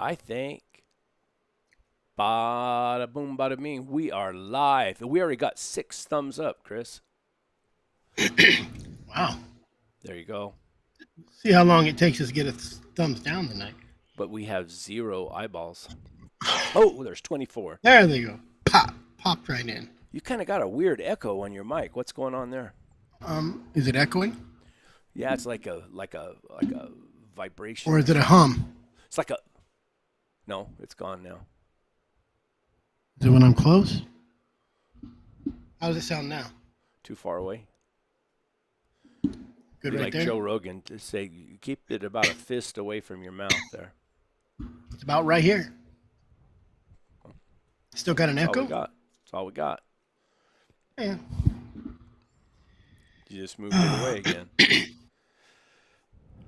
I think. Bada boom, bada bing. We are live. We already got 6 thumbs up, Chris. Wow. There you go. See how long it takes us to get a thumbs down tonight. But we have 0 eyeballs. Oh, there's 24. There they go. Pop. Popped right in. You kind of got a weird echo on your mic. What's going on there? Is it echoing? Yeah, it's like a vibration. Or is it a hum? It's like a. No, it's gone now. Is it when I'm close? How does it sound now? Too far away. Good, Be right like there. Joe Rogan to say, keep it about a fist away from your mouth there. It's about right here. Still got an That's all echo? we got. That's all we got. Yeah. You just moved it away again.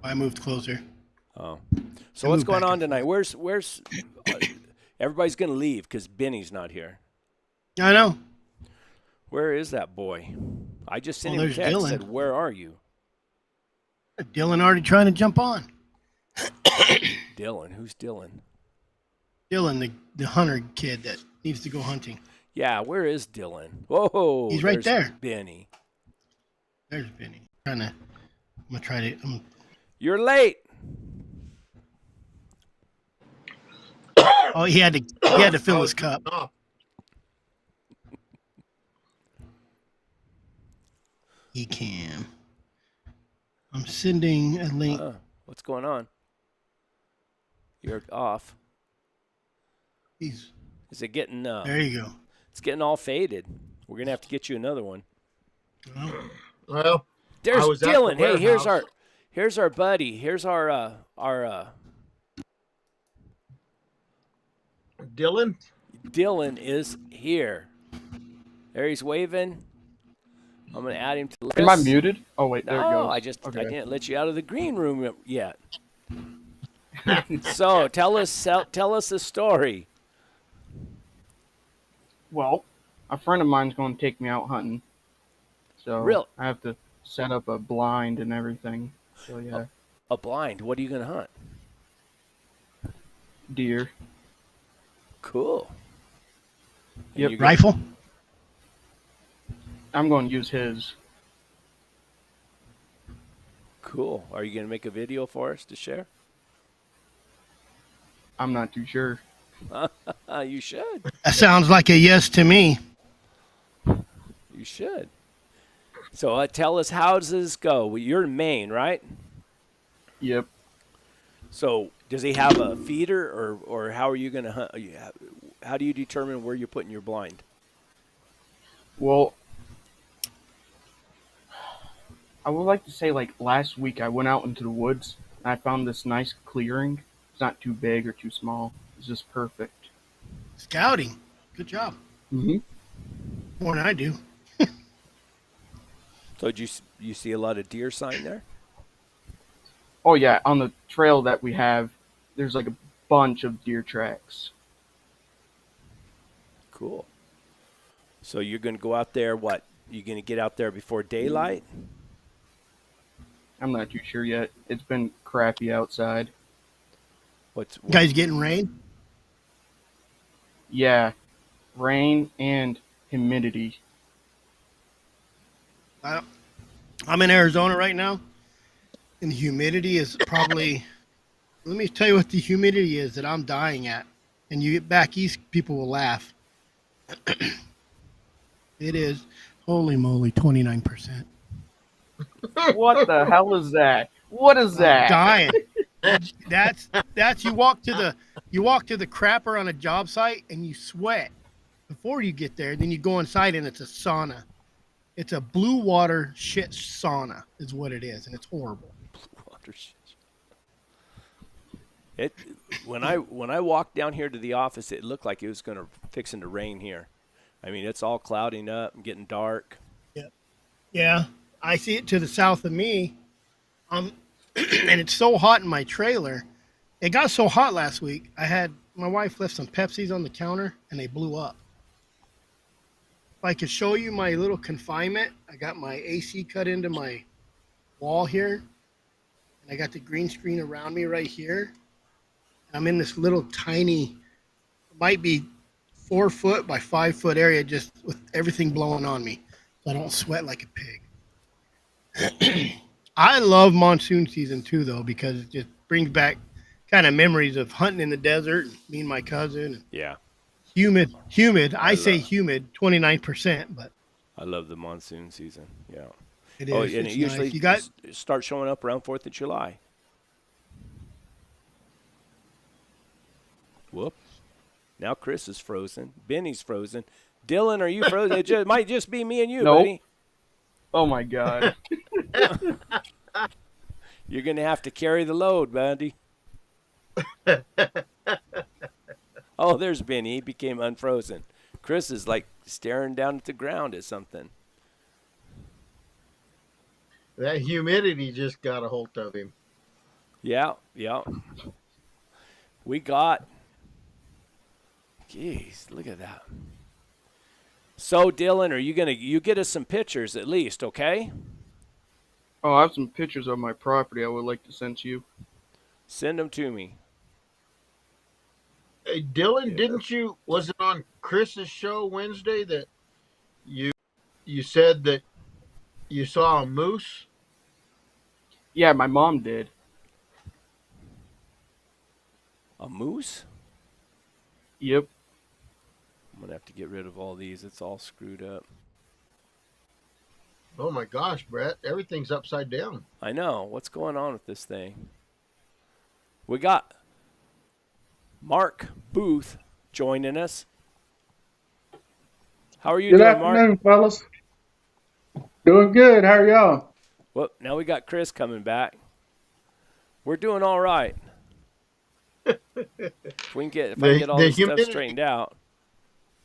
I moved closer. Oh, so what's going on tonight? Where's everybody's gonna leave because Benny's not here. I know. Where is that boy? I just sent Well, him a text. Dylan. Said, "Where are you?" Dylan already trying to jump on. Dylan, who's Dylan? Dylan, the hunter kid that needs to go hunting. Yeah, where is Dylan? Whoa, He's right there. Benny. There's Benny. I'm gonna try to. You're late. Oh, he had to fill his cup. He can. I'm sending a link. What's going on? You're off. Is it getting? There you go. It's getting all faded. We're gonna have to get you another one. Well, there's Dylan. Hey, here's our buddy. Here's our Dylan. Dylan is here. There he's waving. I'm gonna add him to the list. Am I muted? Oh wait, there it No, goes. I didn't let you out of the green room yet. So tell us the story. Well, a friend of mine's going to take me out hunting, so I have to set up a blind and everything. So yeah. A blind? What are you gonna hunt? Deer. Cool. Yep. Rifle? I'm going to use his. Cool. Are you going to make a video for us to share? I'm not too sure. You should. That sounds like a yes to me. You should. So tell us, how does this go? Well, you're in Maine, right? Yep. So does he have a feeder, or how are you going to hunt? How do you determine where you're putting your blind? Well, I would like to say, like, last week I went out into the woods and I found this nice clearing. It's not too big or too small. It's just perfect. Scouting. Good job. Mm-hmm. More than I do. So you see a lot of deer sign there? Oh, yeah. On the trail that we have, there's like a bunch of deer tracks. Cool. So you're going to go out there, what? You're going to get out there before daylight? I'm not too sure yet. It's been crappy outside. You guys getting rain? Yeah. Rain and humidity. I'm in Arizona right now, and the humidity is probably, let me tell you what the humidity is that I'm dying at. And you get back east, people will laugh. It is, holy moly, 29%. What the hell is that? What is that? I'm dying. That's you walk to the crapper on a job site and you sweat before you get there. Then you go inside and it's a sauna. It's a blue water shit sauna is what it is, and it's horrible. Blue water shit. When I walked down here to the office, it looked like it was fixing to rain here. I mean, it's all clouding up and getting dark. Yeah. I see it to the south of me, and it's so hot in my trailer. It got so hot last week. My wife left some Pepsis on the counter, and they blew up. If I could show you my little confinement, I got my AC cut into my wall here, and I got the green screen around me right here. I'm in this little tiny, might be 4 foot by 5 foot area, just with everything blowing on me, so I don't sweat like a pig. I love monsoon season too, though, because it just brings back kind of memories of hunting in the desert, me and my cousin. And Yeah, humid. I I say love humid, 29%, but I love the monsoon season. Yeah. it Oh, is. and it It's nice. usually You got starts showing up around 4th of July. Whoop. Now Chris is frozen. Benny's frozen. Dylan, are you frozen? It might just be me and you, Nope. buddy. Oh my god. You're going to have to carry the load, buddy. Oh, there's Benny. He became unfrozen. Chris is like staring down at the ground at something. That humidity just got a hold of him. Yeah, yeah. We got. Jeez, look at that. So, Dylan, are you get us some pictures at least, okay? Oh, I have some pictures of my property I would like to send to you. Send them to me. Hey, Dylan, didn't you? Was it on Chris's show Wednesday that you said that you saw a moose? Yeah, my mom did. A moose? Yep. I'm going to have to get rid of all these. It's all screwed up. Oh my gosh, Brett! Everything's upside down. I know. What's going on with this thing? We got Mark Booth joining us. How are you Good doing, afternoon, Mark? fellas. Doing good. How are y'all? Well, now we got Chris coming back. We're doing all right. If I get all this stuff straightened out.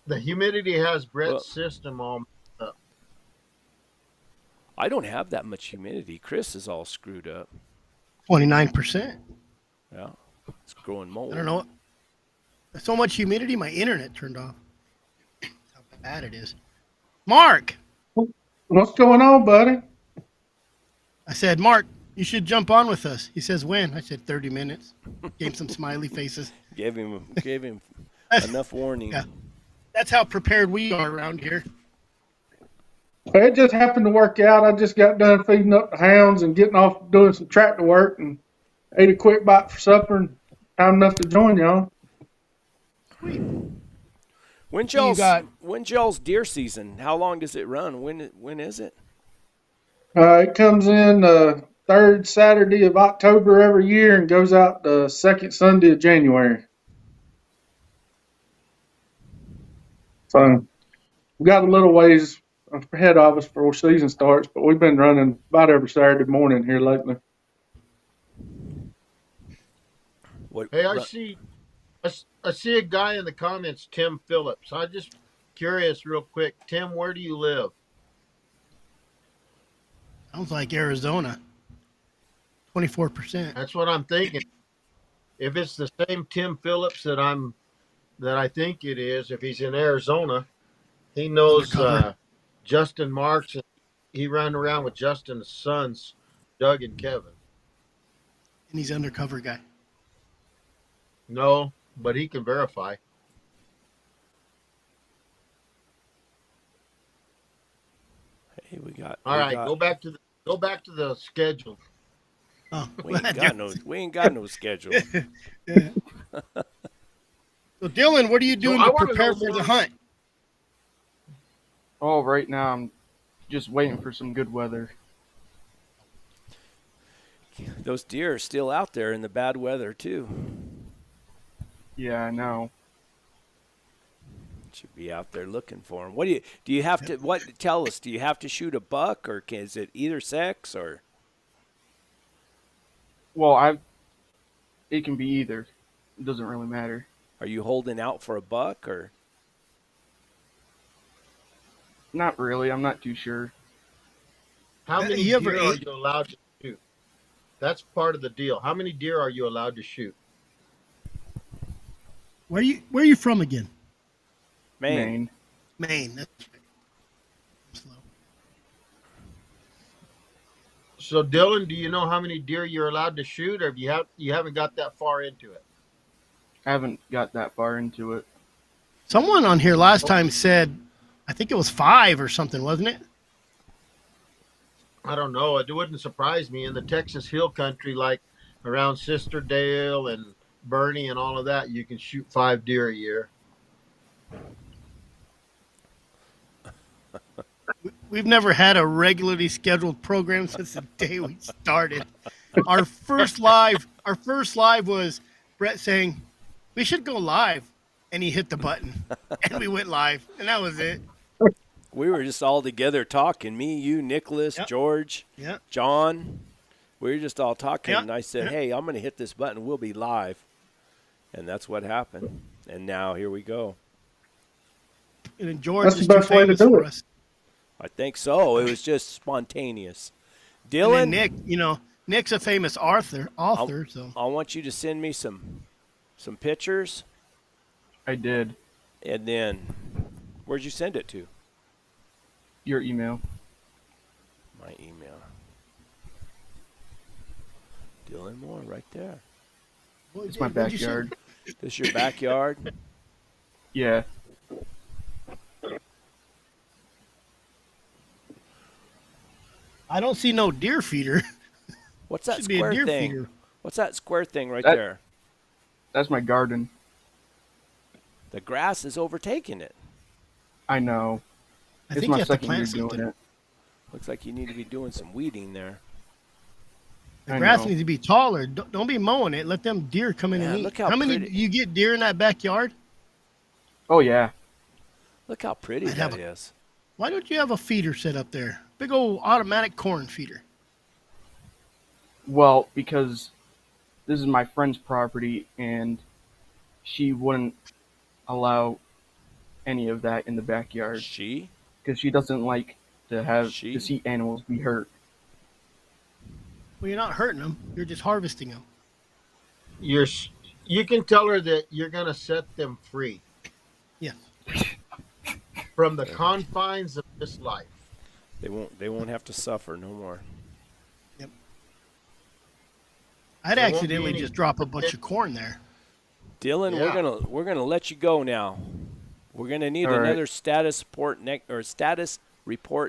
The humidity has Brett's Well, system all messed up. I don't have that much humidity. Chris is all screwed up. 29%. Yeah, it's growing mold. I don't know. There's so much humidity, my internet turned off. How bad it is. Mark, What's going on, buddy? I said, Mark, you should jump on with us. He says, when? I said, 30 minutes. Gave some smiley faces. Gave him enough warning. Yeah. That's how prepared we are around here. It just happened to work out. I just got done feeding up the hounds and getting off doing some tractor work and ate a quick bite for supper and time enough to join y'all. When's y'all's deer season? How long does it run? When is it? It comes in third Saturday of October every year and goes out the second Sunday of January. So we got a little ways ahead of us before season starts, but we've been running about every Saturday morning here lately. Hey, I see a guy in the comments, Tim Phillips. I'm just curious, real quick, Tim, where do you live? Sounds like Arizona. 24%. That's what I'm thinking. If it's the same Tim Phillips that I think it is, if he's in Arizona, he knows Justin Marks. He ran around with Justin's sons, Doug and Kevin. And he's undercover guy. No, but he can verify. Hey, we got. All right, go back to the schedule. Oh, We ain't got no schedule. Yeah. So, Dylan, what are you doing I to wanna prepare know for more. the hunt? Oh, right now I'm just waiting for some good weather. Those deer are still out there in the bad weather too. Yeah, I know. Should be out there looking for them. What do you have to? What tell us? Do you have to shoot a buck, or is it either sex, or? Well, it can be either. It doesn't really matter. Are you holding out for a buck, or? Not really. I'm not too sure. How many you ever deer are ate- you allowed to shoot? That's part of the deal. How many deer are you allowed to shoot? Where are you from again? Maine. Maine. That's right. Slow. So, Dylan, do you know how many deer you're allowed to shoot, or you haven't got that far into it? haven't got that far into it. Someone on here last time said, I think it was 5 or something, wasn't it? I don't know. It wouldn't surprise me in the Texas Hill Country, like around Sisterdale and Bernie and all of that. You can shoot 5 deer a year. We've never had a regularly scheduled program since the day we started. Our first live was Brett saying, we should go live. And he hit the button. And we went live. And that was it. We were just all together talking. Me, you, Nicholas, Yep. George, Yep. John. We were just all talking. Yep. And I said, hey, I'm going to hit this button. We'll be live. And that's what happened. And now here we go. And then George That's is the too best way to famous do for it. us. I think so. It was just spontaneous. And Dylan, then Nick, Nick's a famous author, so. I want you to send me some pictures. I did. And then, where'd you send it to? Your email. My email. Dylan Moore, right there. It's my backyard. This your backyard? Yeah. I don't see no deer feeder. What's that Should be a square deer thing? feeder. What's that square thing right That- there? That's my garden. The grass is overtaking it. I know. I It's think my you have to second year plant doing something. it. Looks like you need to be doing some weeding there. The I grass know. needs to be taller. Don't be mowing it. Let them deer come in Yeah, and eat. look how many pretty- you get deer in that backyard? Oh, yeah. Look how pretty I'd have that a- is. Why don't you have a feeder set up there? Big old automatic corn feeder. Well, because this is my friend's property, and she wouldn't allow any of that in the backyard She? because she doesn't like to She? see animals be hurt. Well, you're not hurting them. You're just harvesting them. You can tell her that you're going to set them free Yes. from the confines of this life. They won't have to suffer no more. I'd There won't be accidentally any- just drop a bunch of corn there. Dylan, Yeah. we're gonna let you go now. We're gonna need All right. another status report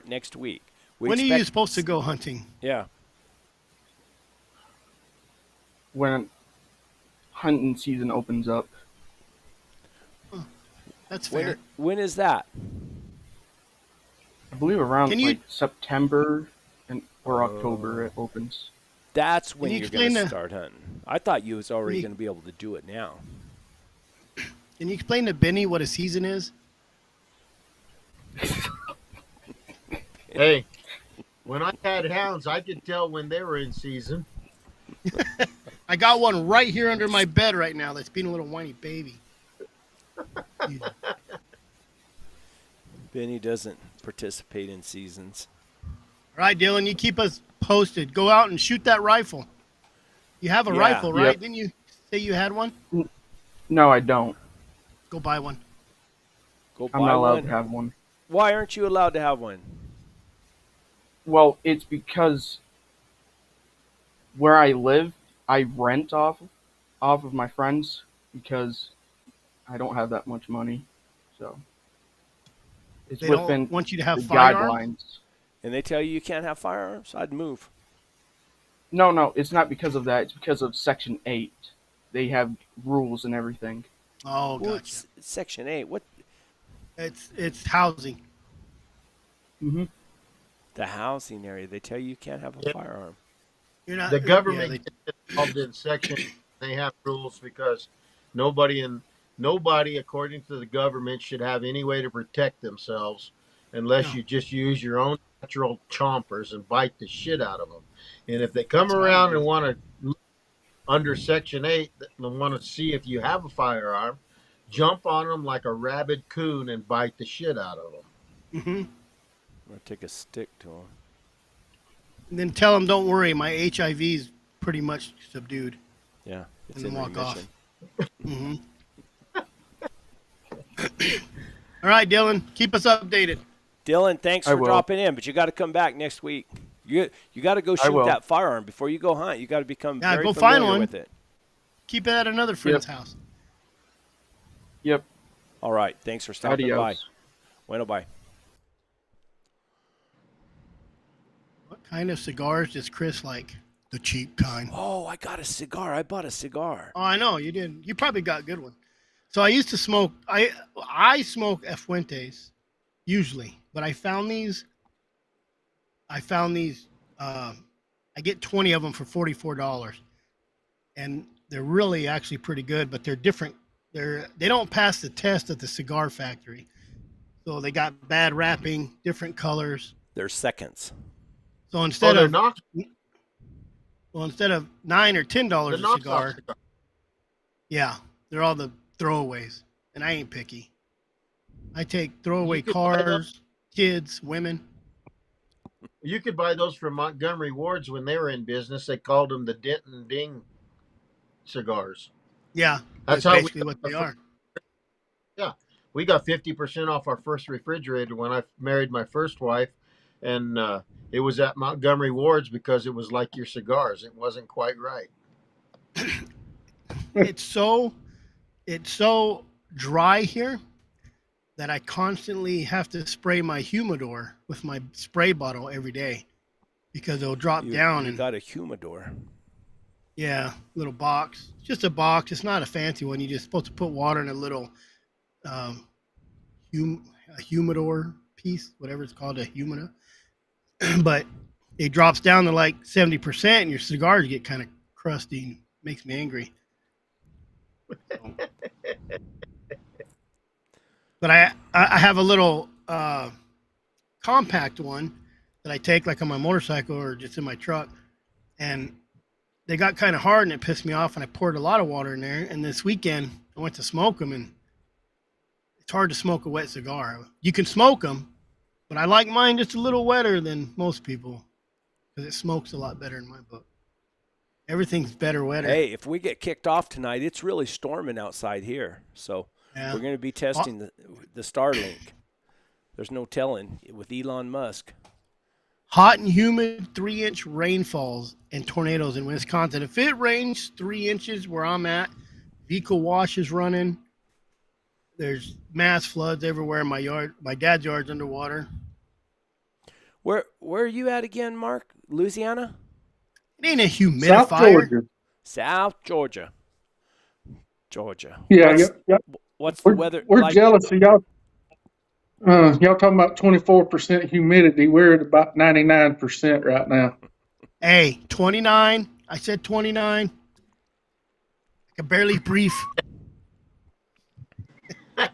next week. We When are you expect- supposed to go hunting? Yeah. When hunting season opens up, That's fair. When is that? I believe around Can you- like September or October it opens. That's when you you're explain gonna the- start hunting. I thought you was already you- gonna be able to do it now. Can you explain to Benny what a season is? Hey, when I had hounds, I could tell when they were in season. I got one right here under my bed right now that's being a little whiny baby. Yeah. Benny doesn't participate in seasons. All right, Dylan, you keep us posted. Go out and shoot that rifle. You have a Yeah. rifle, right? Yep. Didn't you say you had one? No, I don't. Go buy one. Go I'm buy not allowed one. to have one. Why aren't you allowed to have one? Well, it's because where I live, I rent off of my friends because I don't have that much money. So it's They within don't want you to have the firearms? guidelines. And they tell you can't have firearms? I'd move. No, it's not because of that. It's because of Section 8. They have rules and everything. Oh, Well, gotcha. it's Section 8. What? It's housing. Mm-hmm. The housing area. They tell you can't have a Yeah. firearm. You're not The government yeah, gets involved in section. They have rules because nobody, according to the government, should have any way to protect themselves unless No. you just use your own natural chompers and bite the shit out of them. And if they come That's what I around do. and want to under Section 8 and want to see if you have a firearm, jump on them like a rabid coon and bite the shit out of them. hmm I'm going to take a stick to them. And then tell them, don't worry, my HIV's pretty much subdued. Yeah. It's And then in walk off. remission. All right, Dylan, keep us updated. Dylan, thanks I for will. dropping in, but you got to come back next week. You got to go shoot will. that firearm before you go hunt. You got to become Yeah, very go familiar find one. with it. Keep it at another friend's house. Yep. All right. Thanks for stopping by. Adios. Bueno, bye. What kind of cigars does Chris like? The cheap kind. Oh, I got a cigar. I bought a cigar. Oh, I know you did. You probably got a good one. So I used to smoke. I smoke Fuentes usually, but I found these. I get 20 of them for $44, and they're really actually pretty good. But they're different. They don't pass the test at the cigar factory, so they got bad wrapping, different colors. They're seconds. So instead they're of knock, instead of $9 or $10 the a knockoff cigar, cigar. yeah, they're all the throwaways, and I ain't picky. I take throwaway You could buy cars, kids, women. You could buy those from Montgomery Ward's when they were in business. They called them the Denton Ding cigars. Yeah, That's that's how we basically what they got are. Yeah, we got 50% off our first refrigerator when I married my first wife, and it was at Montgomery Ward's because it was like your cigars. It wasn't quite right. It's so dry here that I constantly have to spray my humidor with my spray bottle every day because it'll drop down You and got a humidor. yeah, little box. It's just a box. It's not a fancy one. You're just supposed to put water in a little a humidor piece, whatever it's called, a humida. But it drops down to like 70%, and your cigars get kind of crusty and makes me angry. But I have a little compact one that I take like on my motorcycle or just in my truck, and they got kind of hard and it pissed me off, and I poured a lot of water in there. And this weekend I went to smoke them, and it's hard to smoke a wet cigar. You can smoke them, but I like mine just a little wetter than most people because it smokes a lot better in my book. Everything's better wetter. Hey, if we get kicked off tonight, it's really storming outside here. So Yeah. we're going to be testing the Starlink. There's no telling with Elon Musk. Hot and humid 3-inch rainfalls and tornadoes in Wisconsin. If it rains 3 inches where I'm at, vehicle wash is running. There's mass floods everywhere in my yard. My dad's yard's underwater. Where are you at again, Mark? Louisiana? It ain't a humidifier. South Georgia. South Georgia. Georgia. Yeah, What's, what's the We're, weather we're like? jealous of y'all. Y'all talking about 24% humidity. We're at about 99% right now. Hey, 29. I said 29. I can barely breathe.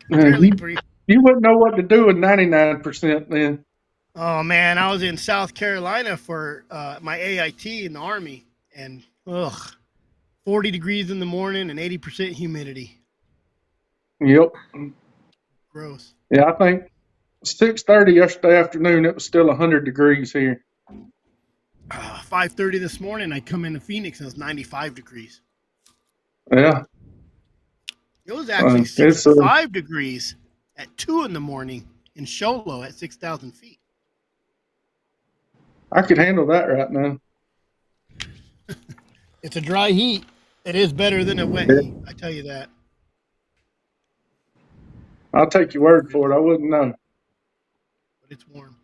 Barely breathe. You wouldn't know what to do with 99% then. Oh, man. I was in South Carolina for my AIT in the Army, and 40 degrees in the morning and 80% humidity. Yep. Gross. Yeah, I think 6:30 yesterday afternoon, it was still 100 degrees here. 5:30 this morning, I come into Phoenix and it was 95 degrees. Yeah. It was actually It's 65 degrees at 2 in the morning in Show Low at 6,000 feet. I could handle that right now. It's a dry heat. It is better than a wet Yeah. heat. I tell you that. I'll take your word for it. I wouldn't know. But it's warm.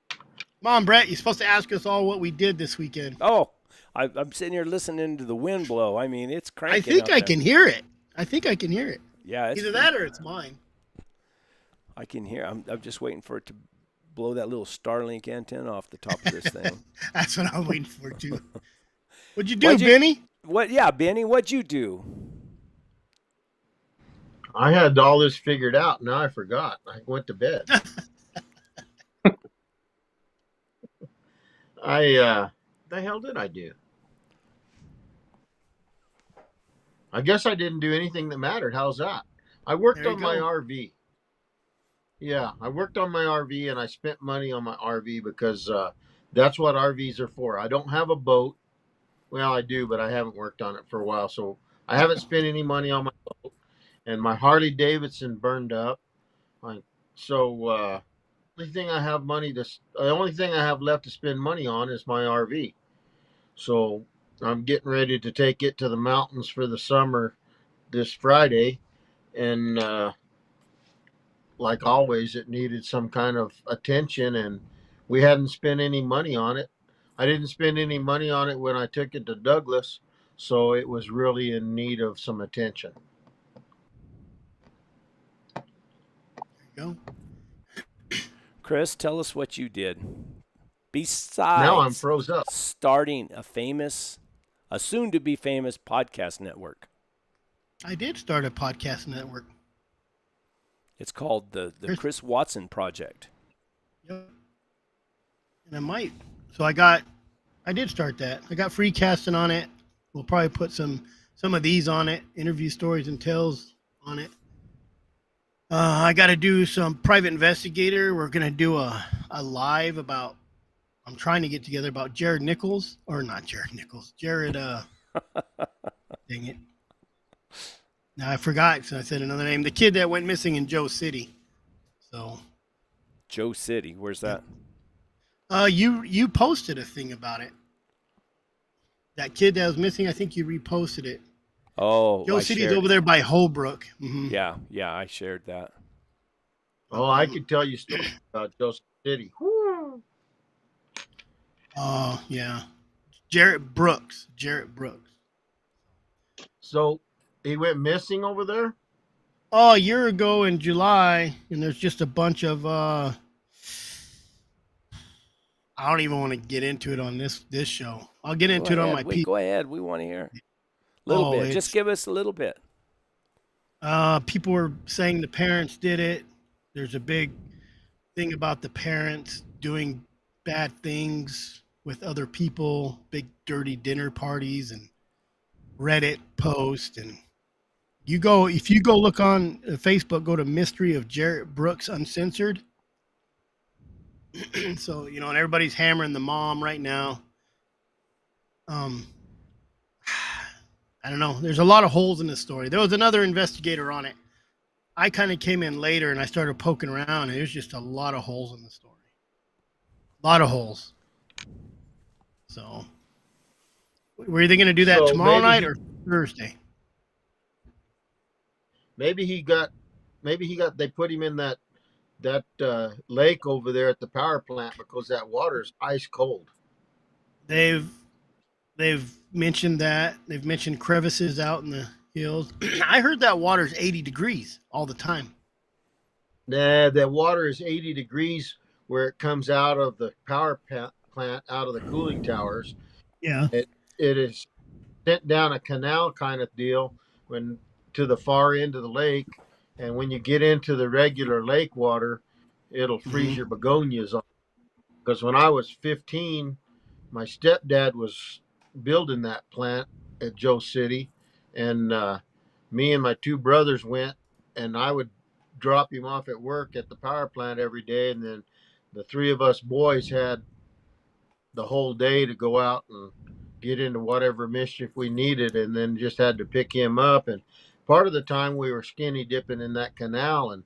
Come on, Brett. You're supposed to ask us all what we did this weekend. Oh, I'm sitting here listening to the wind blow. I mean, it's cranking. I think out I there. can hear it. I think I can hear it. Yeah, it's Either that or it's mine. I can hear. I'm just waiting for it to blow that little Starlink antenna off the top of this thing. That's what I'm waiting for, too. What'd you do, Benny? What? Yeah, Benny, what'd you do? I had all this figured out. Now I forgot. I went to bed. The hell did I do? I guess I didn't do anything that mattered. How's that? I worked There you on my go. RV. Yeah, I worked on my RV and I spent money on my RV because that's what RVs are for. I don't have a boat. Well, I do, but I haven't worked on it for a while, so I haven't spent any money on my boat. And my Harley Davidson burned up. The only thing I have left to spend money on is my RV. So I'm getting ready to take it to the mountains for the summer this Friday, and like always, it needed some kind of attention, and we hadn't spent any money on it. I didn't spend any money on it when I took it to Douglas, so it was really in need of some attention. There you go. Chris, tell us what you did. Now I'm Besides froze up. starting a soon-to-be famous podcast network. I did start a podcast network. It's called the Chris Watson Project. Yep. And I might. So I did start that. I got free casting on it. We'll probably put some of these on it, interview stories and tales on it. I got to do some private investigator. We're going to do a live about, I'm trying to get together about Jared, dang it. Now I forgot, so I said another name. The kid that went missing in Joe City. So. Joe City, where's that? You posted a thing about it. That kid that was missing, I think you reposted it. Oh, Joe City's over there by Holbrook. Mm-hmm. Yeah, I shared that. Oh, I could tell you stories about Joseph City. Oh, yeah. Jarrett Brooks. So he went missing over there? Oh, a year ago in July, and there's just a bunch of I don't even want to get into it on this show. I'll get into it on my Go ahead. We want to hear a little bit. Just give us a little bit. People were saying the parents did it. There's a big thing about the parents doing bad things with other people, big dirty dinner parties and Reddit posts. And if you go look on Facebook, go to Mystery of Jarrett Brooks Uncensored. So, and everybody's hammering the mom right now. I don't know. There's a lot of holes in this story. There was another investigator on it. I kind of came in later and I started poking around, and there's just a lot of holes in the story. A lot of holes. So, were you going to do that tomorrow night or Thursday? They put him in that lake over there at the power plant because that water's ice cold. They've mentioned that. They've mentioned crevices out in the hills. I heard that water's 80 degrees all the time. Nah, that water is 80 degrees where it comes out of the power plant, out of the cooling towers. Yeah. It is sent down a canal kind of deal to the far end of the lake. And when you get into the regular lake water, it'll freeze your begonias off. Because when I was 15, my stepdad was building that plant at Joe City, and me and my two brothers went, and I would drop him off at work at the power plant every day, and then the three of us boys had the whole day to go out and get into whatever mischief we needed, and then just had to pick him up. And part of the time we were skinny dipping in that canal, and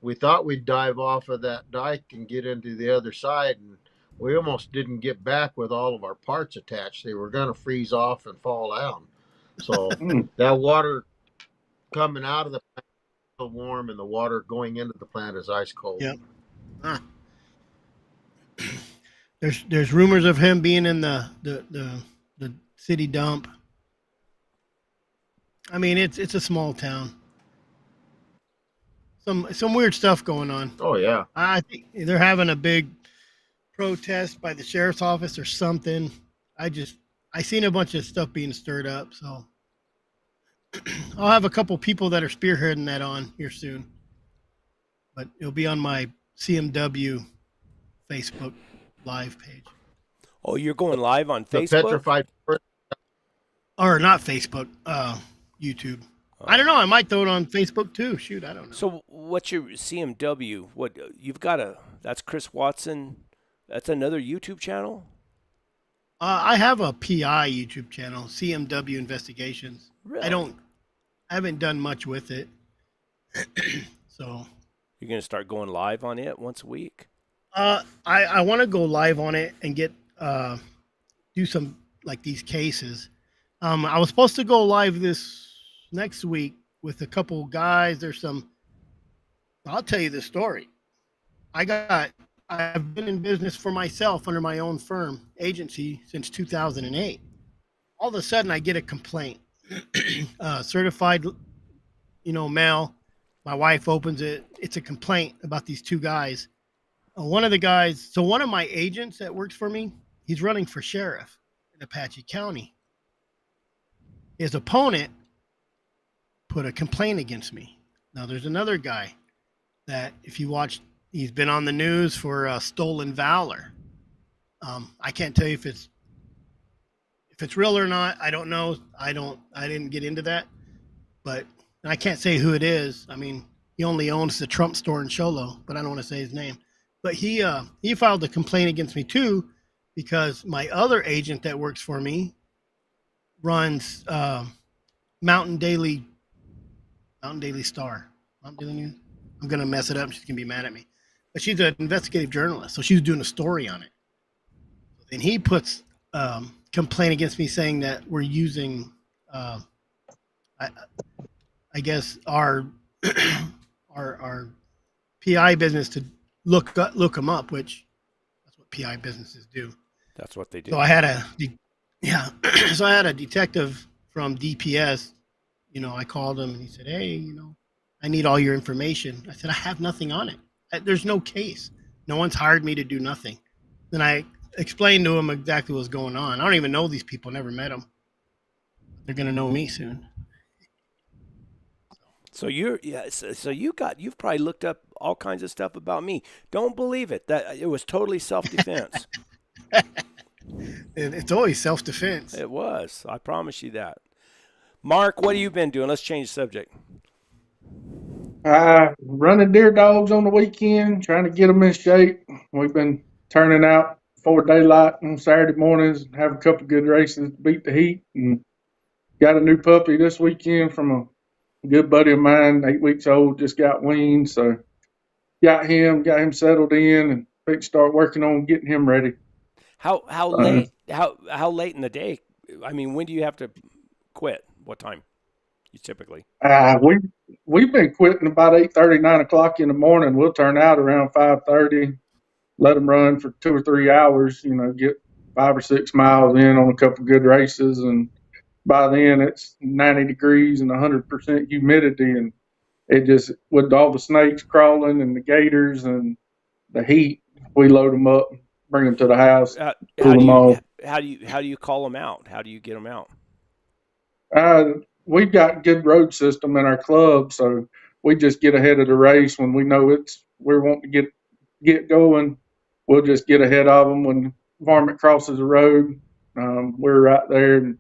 we thought we'd dive off of that dike and get into the other side, and we almost didn't get back with all of our parts attached. They were going to freeze off and fall down. So that water coming out of the plant is so warm, and the water going into the plant is ice cold. Yep. There's rumors of him being in the city dump. I mean, it's a small town. Some weird stuff going on. Oh yeah. I think they're having a big protest by the sheriff's office or something. I seen a bunch of stuff being stirred up, so I'll have a couple people that are spearheading that on here soon. But it'll be on my CMW Facebook live page. Oh, you're going live on The Facebook? petrified forest. Or not Facebook, YouTube. I don't know. I might throw it on Facebook too. Shoot, I don't know. So what's your CMW? What you've got that's Chris Watson. That's another YouTube channel? I have a PI YouTube channel, CMW Investigations. Really? I haven't done much with it. So You're going to start going live on it once a week? I want to go live on it and get do some like these cases. I was supposed to go live this next week with a couple guys. I'll tell you the story. I've been in business for myself under my own firm agency since 2008. All of a sudden, I get a complaint, certified, mail. My wife opens it. It's a complaint about these two guys. One of the guys, so one of my agents that works for me, he's running for sheriff in Apache County. His opponent put a complaint against me. Now, there's another guy that, if you watch, he's been on the news for stolen valor. I can't tell you if it's real or not. I don't know. I didn't get into that, but I can't say who it is. I mean, he only owns the Trump store in Sholo, but I don't want to say his name. But he filed a complaint against me too, because my other agent that works for me runs Mountain Daily Star. Mountain Daily News. I'm gonna mess it up. She's gonna be mad at me. But she's an investigative journalist, so she's doing a story on it. And he puts complaint against me saying that we're using, I guess our PI business to look them up, which that's what PI businesses do. That's what they do. So I had a detective from DPS. I called him and he said, "Hey, I need all your information." I said, "I have nothing on it. There's no case. No one's hired me to do nothing." Then I explained to him exactly what's going on. I don't even know these people. Never met them. They're gonna know me soon. So you've probably looked up all kinds of stuff about me. Don't believe it. That it was totally self-defense. It's always self-defense. It was. I promise you that. Mark, what have you been doing? Let's change the subject. Running deer dogs on the weekend, trying to get them in shape. We've been turning out before daylight on Saturday mornings, have a couple good races to beat the heat, and got a new puppy this weekend from a good buddy of mine, 8 weeks old, just got weaned, so got him settled in, and fixed to start working on getting him ready. How late in the day? I mean, when do you have to quit? What time? You typically? We've been quitting about 8:30, 9 o'clock in the morning. We'll turn out around 5:30, let them run for 2 or 3 hours. Get 5 or 6 miles in on a couple good races, and by then it's 90 degrees and 100% humidity, and it just, with all the snakes crawling and the gators and the heat, we load them up, bring them to the house, cool them off. How do you call them out? How do you get them out? We've got good road system in our club, so we just get ahead of the race when we know we're wanting to get going. We'll just get ahead of them when the varmint crosses the road. We're right there, and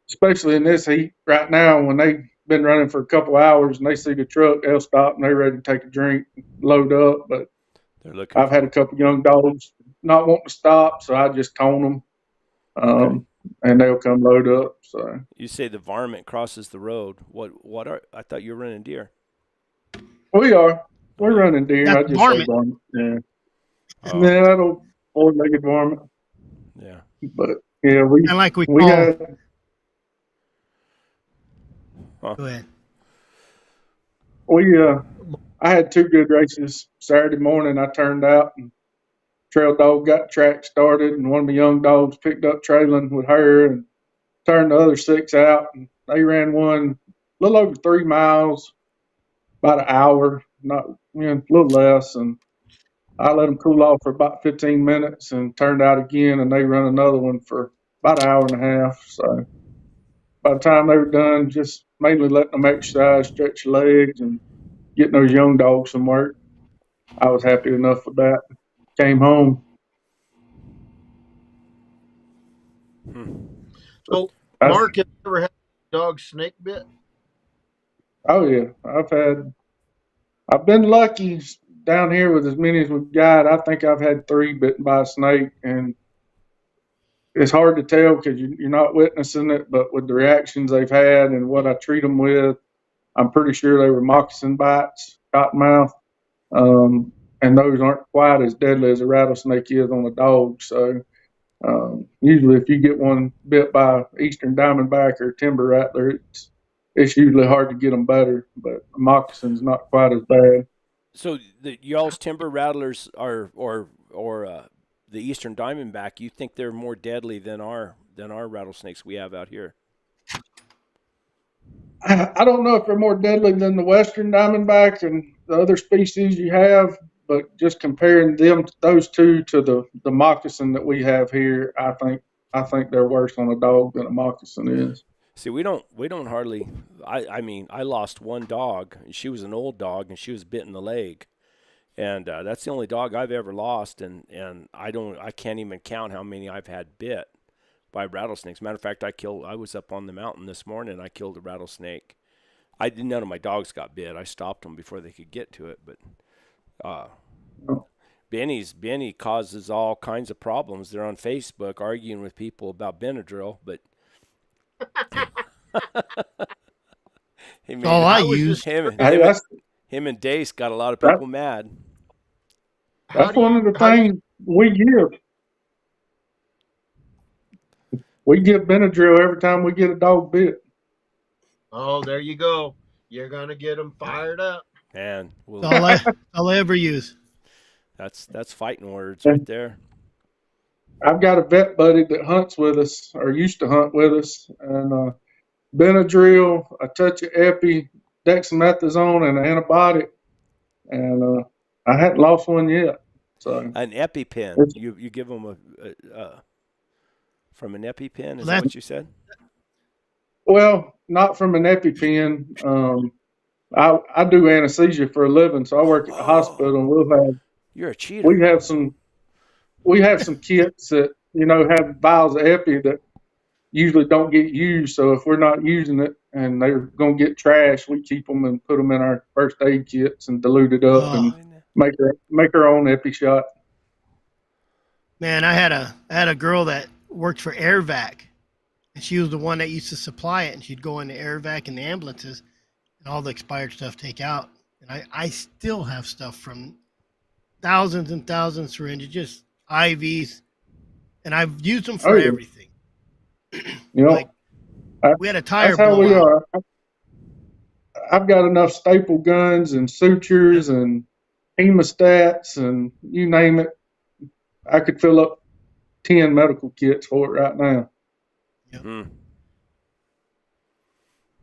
especially in this heat right now, when they've been running for a couple hours and they see the truck, they'll stop and they're ready to take a drink, load up. But I've had a couple young dogs not wanting to stop, so I just tone them. Okay. And they'll come load up. So you say the varmint crosses the road. What are? I thought you were running deer. We are. We're running deer. That's I just varmint. say varmint. Yeah. Oh. Yeah, that old four-legged varmint. Yeah. But yeah, we call. had. Huh. Go ahead. I had 2 good races Saturday morning. I turned out and trail dog got the track started, and one of my young dogs picked up trailing with her and turned the other 6 out, and they ran one a little over 3 miles, about an hour, not a little less, and I let them cool off for about 15 minutes and turned out again, and they run another one for about an hour and a half. So by the time they were done, just mainly letting them exercise, stretch their legs, and getting those young dogs some work, I was happy enough with that. Came home. So, Mark, have you ever had a dog snake bit? Oh yeah, I've been lucky down here with as many as we've got. I think I've had 3 bitten by a snake, and it's hard to tell because you're not witnessing it, but with the reactions they've had and what I treat them with, I'm pretty sure they were moccasin bites, cottonmouth. And those aren't quite as deadly as a rattlesnake is on a dog. So usually if you get one bit by eastern diamondback or timber rattler, it's usually hard to get them better. But a moccasin's not quite as bad. So y'all's timber rattlers are, or the eastern diamondback, you think they're more deadly than our rattlesnakes we have out here? I don't know if they're more deadly than the western diamondback and the other species you have, but just comparing those two to the moccasin that we have here, I think they're worse on a dog than a moccasin is. See, we don't hardly. I mean, I lost one dog. She was an old dog, and she was bit in the leg, and that's the only dog I've ever lost. And I can't even count how many I've had bit by rattlesnakes. Matter of fact, I was up on the mountain this morning, and I killed a rattlesnake. None of my dogs got bit. I stopped them before they could get to it. But Benny causes all kinds of problems. They're on Facebook arguing with people about Benadryl, but all I use. Him and Dace got a lot of people mad. That's one of the things we give. We give Benadryl every time we get a dog bit. Oh, there you go. You're gonna get them fired up. Man, all I ever use. That's fighting words right there. I've got a vet buddy that hunts with us, or used to hunt with us, and Benadryl, a touch of epi, dexamethasone, and an antibiotic, and I hadn't lost one yet. So an EpiPen, you give them from an EpiPen? Is that what you said? Well, not from an EpiPen. I do anesthesia for a living, so I work at the hospital, and you're a cheater. We have some kits that have vials of epi that usually don't get used. So if we're not using it and they're going to get trashed, we keep them and put them in our first aid kits and dilute it up and make our own epi shot. Man, I had a girl that worked for AirVac, and she was the one that used to supply it, and she'd go into AirVac and the ambulances and all the expired stuff take out. And I still have stuff from thousands and thousands of syringes, just IVs, and I've used them for everything. We had a tire. That's how we are. I've got enough staple guns and sutures and hemostats and you name it. I could fill up 10 medical kits for it right now. Yep.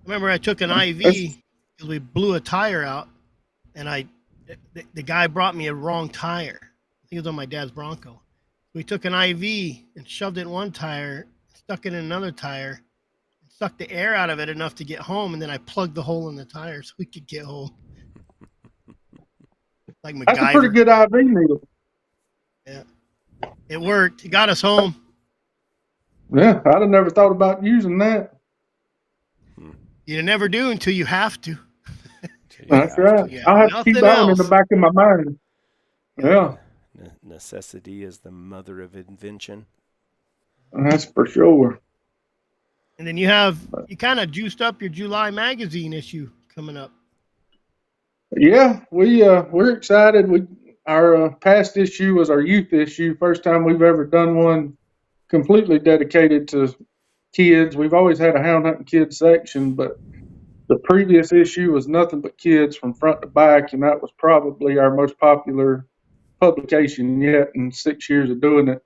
Remember, I took an IV because we blew a tire out, and the guy brought me a wrong tire. I think it was on my dad's Bronco. We took an IV and shoved it in one tire, stuck it in another tire, and sucked the air out of it enough to get home, and then I plugged the hole in the tire so we could get home. Like MacGyver. That's a pretty good IV needle. Yeah. It worked. It got us home. Yeah, I'd have never thought about using that. You never do until you have to. That's right. I'll have to keep that one in the back of my mind. Yeah. Necessity is the mother of invention. That's for sure. And then you kind of juiced up your July magazine issue coming up. Yeah, we're excited. Our past issue was our youth issue. First time we've ever done one completely dedicated to kids. We've always had a hound hunting kids section, but the previous issue was nothing but kids from front to back, and that was probably our most popular publication yet in 6 years of doing it.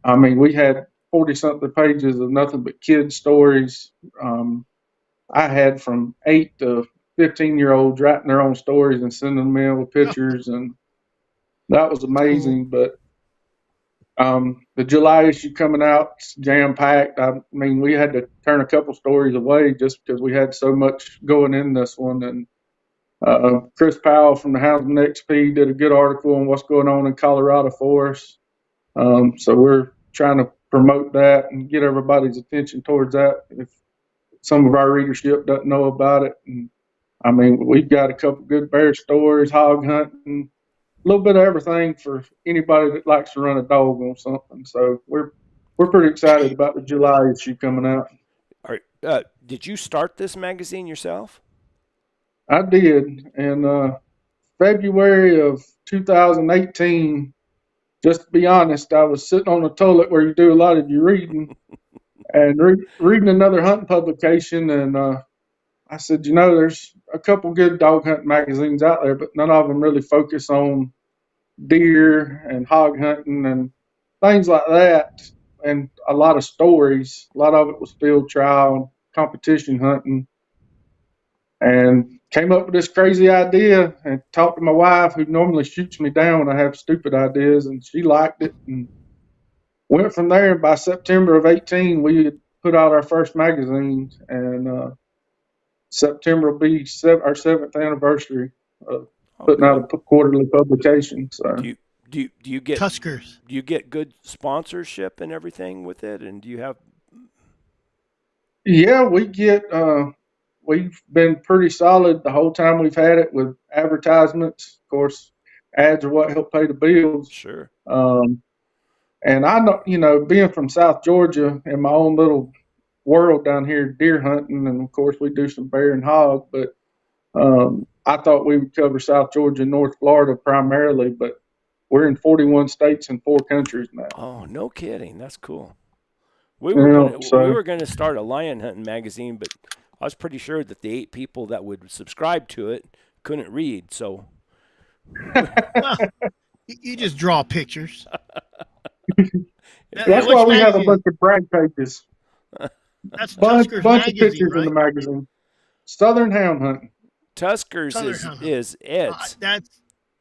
I mean, we had 40-something pages of nothing but kids stories. I had from 8 to 15-year-olds writing their own stories and sending them in with pictures, and that was amazing. But the July issue coming out, jam-packed. I mean, we had to turn a couple stories away just because we had so much going in this one. And Chris Powell from the Houndsman XP did a good article on what's going on in Colorado for us. So we're trying to promote that and get everybody's attention towards that if some of our readership doesn't know about it. And I mean, we've got a couple good bear stories, hog hunting, a little bit of everything for anybody that likes to run a dog on something. So we're pretty excited about the July issue coming out. All right. Did you start this magazine yourself? I did in February of 2018. Just to be honest, I was sitting on the toilet where you do a lot of your reading and reading another hunting publication, and I said, you know, there's a couple good dog hunting magazines out there, but none of them really focus on deer and hog hunting and things like that. And a lot of stories. A lot of it was field trial and competition hunting. And came up with this crazy idea and talked to my wife, who normally shoots me down when I have stupid ideas, and she liked it and went from there. By September of 18, we had put out our first magazine, and September will be our 7th anniversary of putting out a quarterly publication. So Do you get Tuskers. Do you get good sponsorship and everything with it? And do you have? yeah, we get we've been pretty solid the whole time we've had it with advertisements. Of course, ads are what help pay the bills. Sure. And I know, you know, being from South Georgia in my own little world down here, deer hunting, and of course we do some bear and hog, but I thought we would cover South Georgia and North Florida primarily, but we're in 41 states and 4 countries now. Oh, no kidding. That's cool. We were gonna start a lion hunting magazine, but I was pretty sure that the 8 people that would subscribe to it couldn't read. So Well, you just draw pictures. That's why we have a bunch of brag pages. That's bunch Tuskers of magazine, pictures right? in the magazine. Southern Hound Hunting. Tuskers is Ed's. That's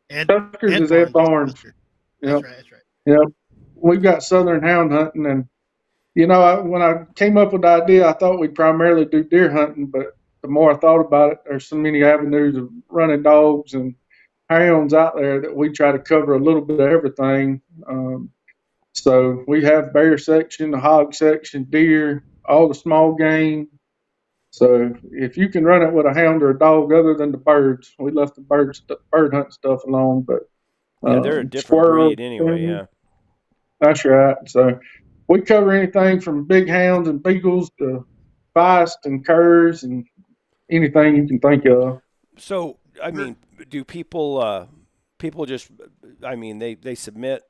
Ed. Tuskers is Ed Barnes. That's right. That's right. Yep. We've got Southern Hound Hunting, and you know, when I came up with the idea, I thought we'd primarily do deer hunting, but the more I thought about it, there's so many avenues of running dogs and hounds out there that we try to cover a little bit of everything. So we have bear section, the hog section, deer, all the small game. So if you can run it with a hound or a dog, other than the birds, we left the bird hunting stuff alone. But they're a different breed anyway. Yeah, that's right. So we cover anything from big hounds and beagles to feist and curs and anything you can think of. So I mean, do people just? I mean, they submit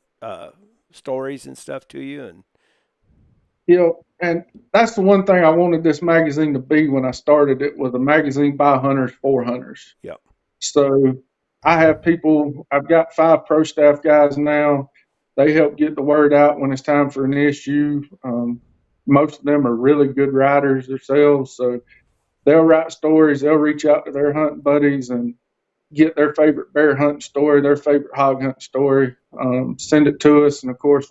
stories and stuff to you, and you know, and that's the one thing I wanted this magazine to be when I started it, was a magazine by hunters for hunters. Yeah. So I have people. I've got 5 pro staff guys now. They help get the word out when it's time for an issue. Most of them are really good writers themselves, so they'll write stories. They'll reach out to their hunting buddies and get their favorite bear hunting story, their favorite hog hunting story, send it to us. And of course,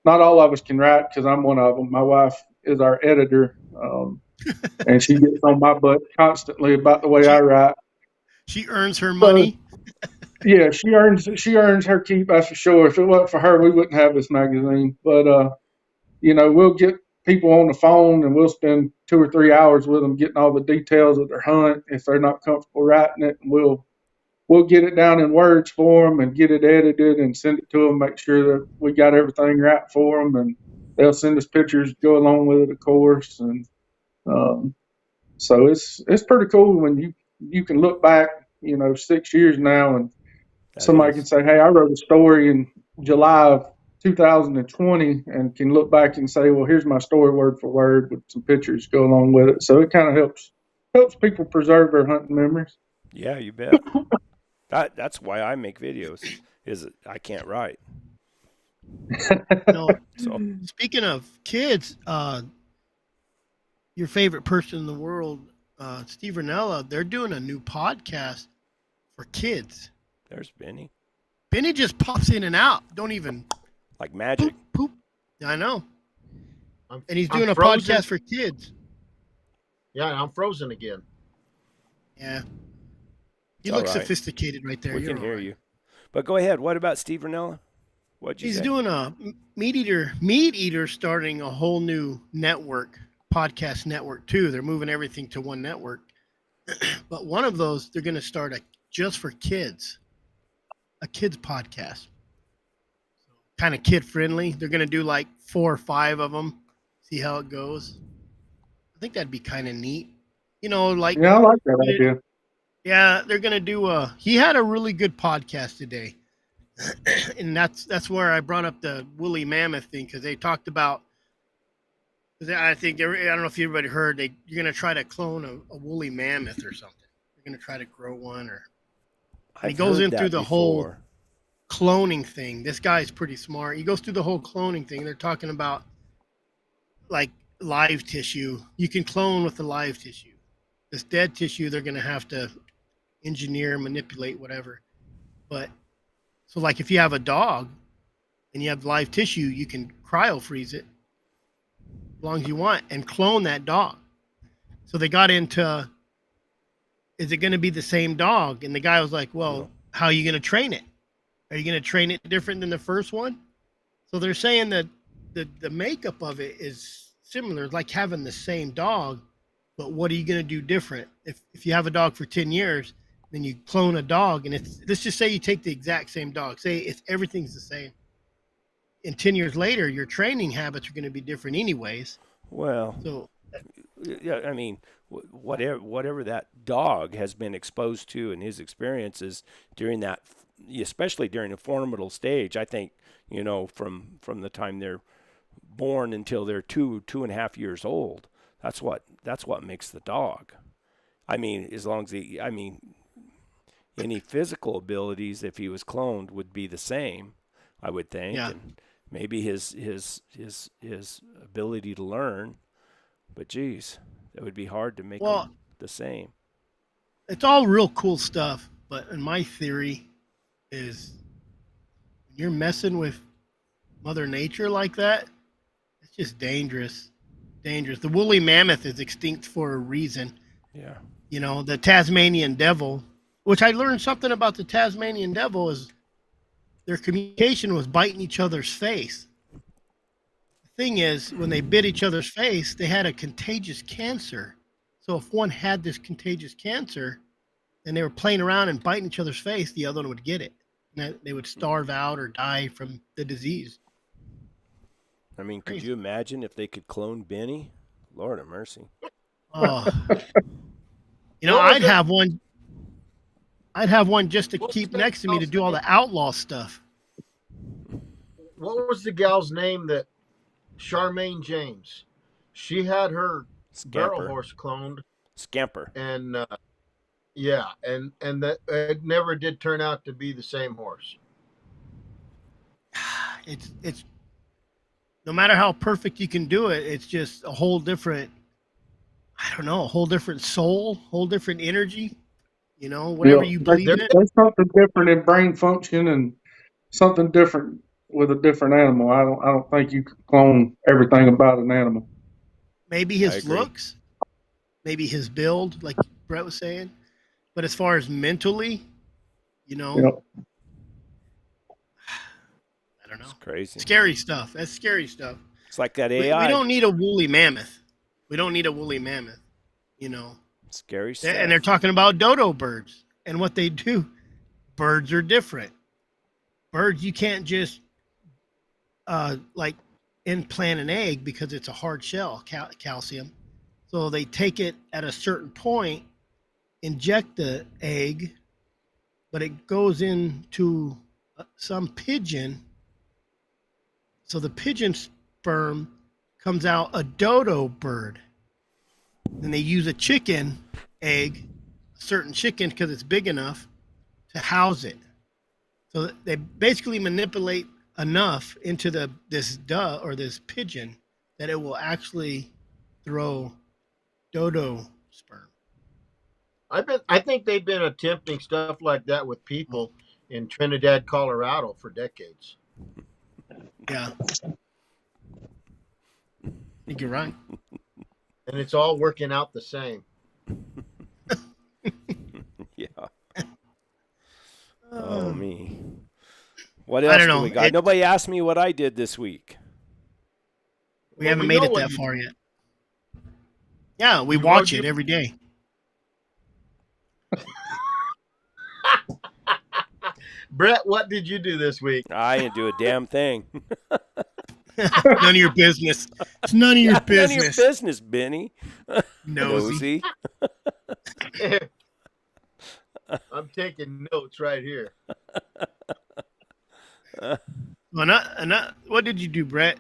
not all of us can write, because I'm one of them. My wife is our editor, and she gets on my butt constantly about the way I write. She earns her money. Yeah, she earns her keep, that's for sure. If it wasn't for her, we wouldn't have this magazine. But you know, we'll get people on the phone and we'll spend 2 or 3 hours with them, getting all the details of their hunt. If they're not comfortable writing it, and we'll get it down in words for them and get it edited and send it to them, make sure that we got everything right for them, and they'll send us pictures to go along with it, of course. And so it's pretty cool when you can look back, you know, 6 years now, and somebody can say, hey, I wrote a story in July of 2020 and can look back and say, well, here's my story word for word with some pictures to go along with it. So it kind of helps people preserve their hunting memories. Yeah, you bet. That's why I make videos, is I can't write. No. So speaking of kids, your favorite person in the world, Steve Ranella, they're doing a new podcast for kids. There's Benny. Benny just pops in and out. Don't even like magic. Poop. I know. And he's I'm doing a frozen. podcast for kids. Yeah, I'm frozen again. Yeah. You All look right. sophisticated right there. We You're can hear all right. you. But go ahead. What about Steve Ranella? What'd you He's say? doing a meat eater starting a whole new network, podcast network too. They're moving everything to one network. But one of those, they're going to start just for kids, a kids podcast. Kind of kid friendly. They're going to do like 4 or 5 of them. See how it goes. I think that'd be kind of neat. You know, like. Yeah, I like that idea. Yeah, they're going to do he had a really good podcast today. And that's where I brought up the Wooly Mammoth thing, because they talked about 'Cause I think I don't know if everybody heard you're gonna try to clone a woolly mammoth or something. You're gonna try to grow one, or and he I've goes heard in through that the whole before. cloning thing. This guy's pretty smart. He goes through the whole cloning thing. They're talking about like live tissue. You can clone with the live tissue. This dead tissue, they're gonna have to engineer, manipulate, whatever. But so like if you have a dog and you have live tissue, you can cryo freeze it as long as you want and clone that dog. So they got into, is it going to be the same dog? And the guy was like, well, No. how are you going to train it? Are you going to train it different than the first one? So they're saying that the makeup of it is similar, like having the same dog, but what are you going to do different? If you have a dog for 10 years, then you clone a dog, and let's just say you take the exact same dog. Say if everything's the same. And 10 years later, your training habits are going to be different anyways. Well, So yeah, I mean, whatever that dog has been exposed to in his experiences during that, especially during a formidable stage, I think, from the time they're born until they're 2.5 years old, that's what makes the dog. I mean, as long as any physical abilities, if he was cloned, would be the same, I would think. Yeah. And maybe his ability to learn, but geez, that would be hard to make them the same. it's all real cool stuff, but in my theory is when you're messing with Mother Nature like that, it's just dangerous. Dangerous. The woolly mammoth is extinct for a reason. Yeah. The Tasmanian devil, which I learned something about the Tasmanian devil, is their communication was biting each other's face. The thing is, when they bit each other's face, they had a contagious cancer. So if one had this contagious cancer and they were playing around and biting each other's face, the other one would get it. And they would starve out or die from the disease. I mean, could you imagine if they could clone Benny? Lord of mercy. Oh, I'd have one. I'd have one just to keep next to me to do all the outlaw stuff. What was the gal's name that Charmaine James? She had her barrel horse cloned. Scamper. And yeah, and that it never did turn out to be the same horse. It's no matter how perfect you can do it, it's just a whole different, I don't know, a whole different soul, whole different energy. Whatever you believe in. There's something different in brain function and something different with a different animal. I don't think you can clone everything about an animal. Maybe his looks, maybe his build, like Brett was saying. But as far as mentally, I don't know. It's crazy. Scary stuff. That's scary stuff. It's like that AI. We don't need a woolly mammoth. Scary stuff. And they're talking about dodo birds and what they do. Birds are different. Birds, you can't just implant an egg because it's a hard shell, calcium. So they take it at a certain point, inject the egg, but it goes into some pigeon. So the pigeon sperm comes out a dodo bird. And they use a chicken egg, a certain chicken, because it's big enough to house it. So they basically manipulate enough into this pigeon that it will actually throw dodo sperm. I think they've been attempting stuff like that with people in Trinidad, Colorado for decades. Yeah. I think you're right. And it's all working out the same. Yeah. Oh, me. What else do we got? Nobody asked me what I did this week. We haven't made it that far yet. Yeah, we watch it every day. Brett, what did you do this week? I didn't do a damn thing. None of your business. It's none of your business. None of your business, Benny. Nosy. I'm taking notes right here. What did you do, Brett?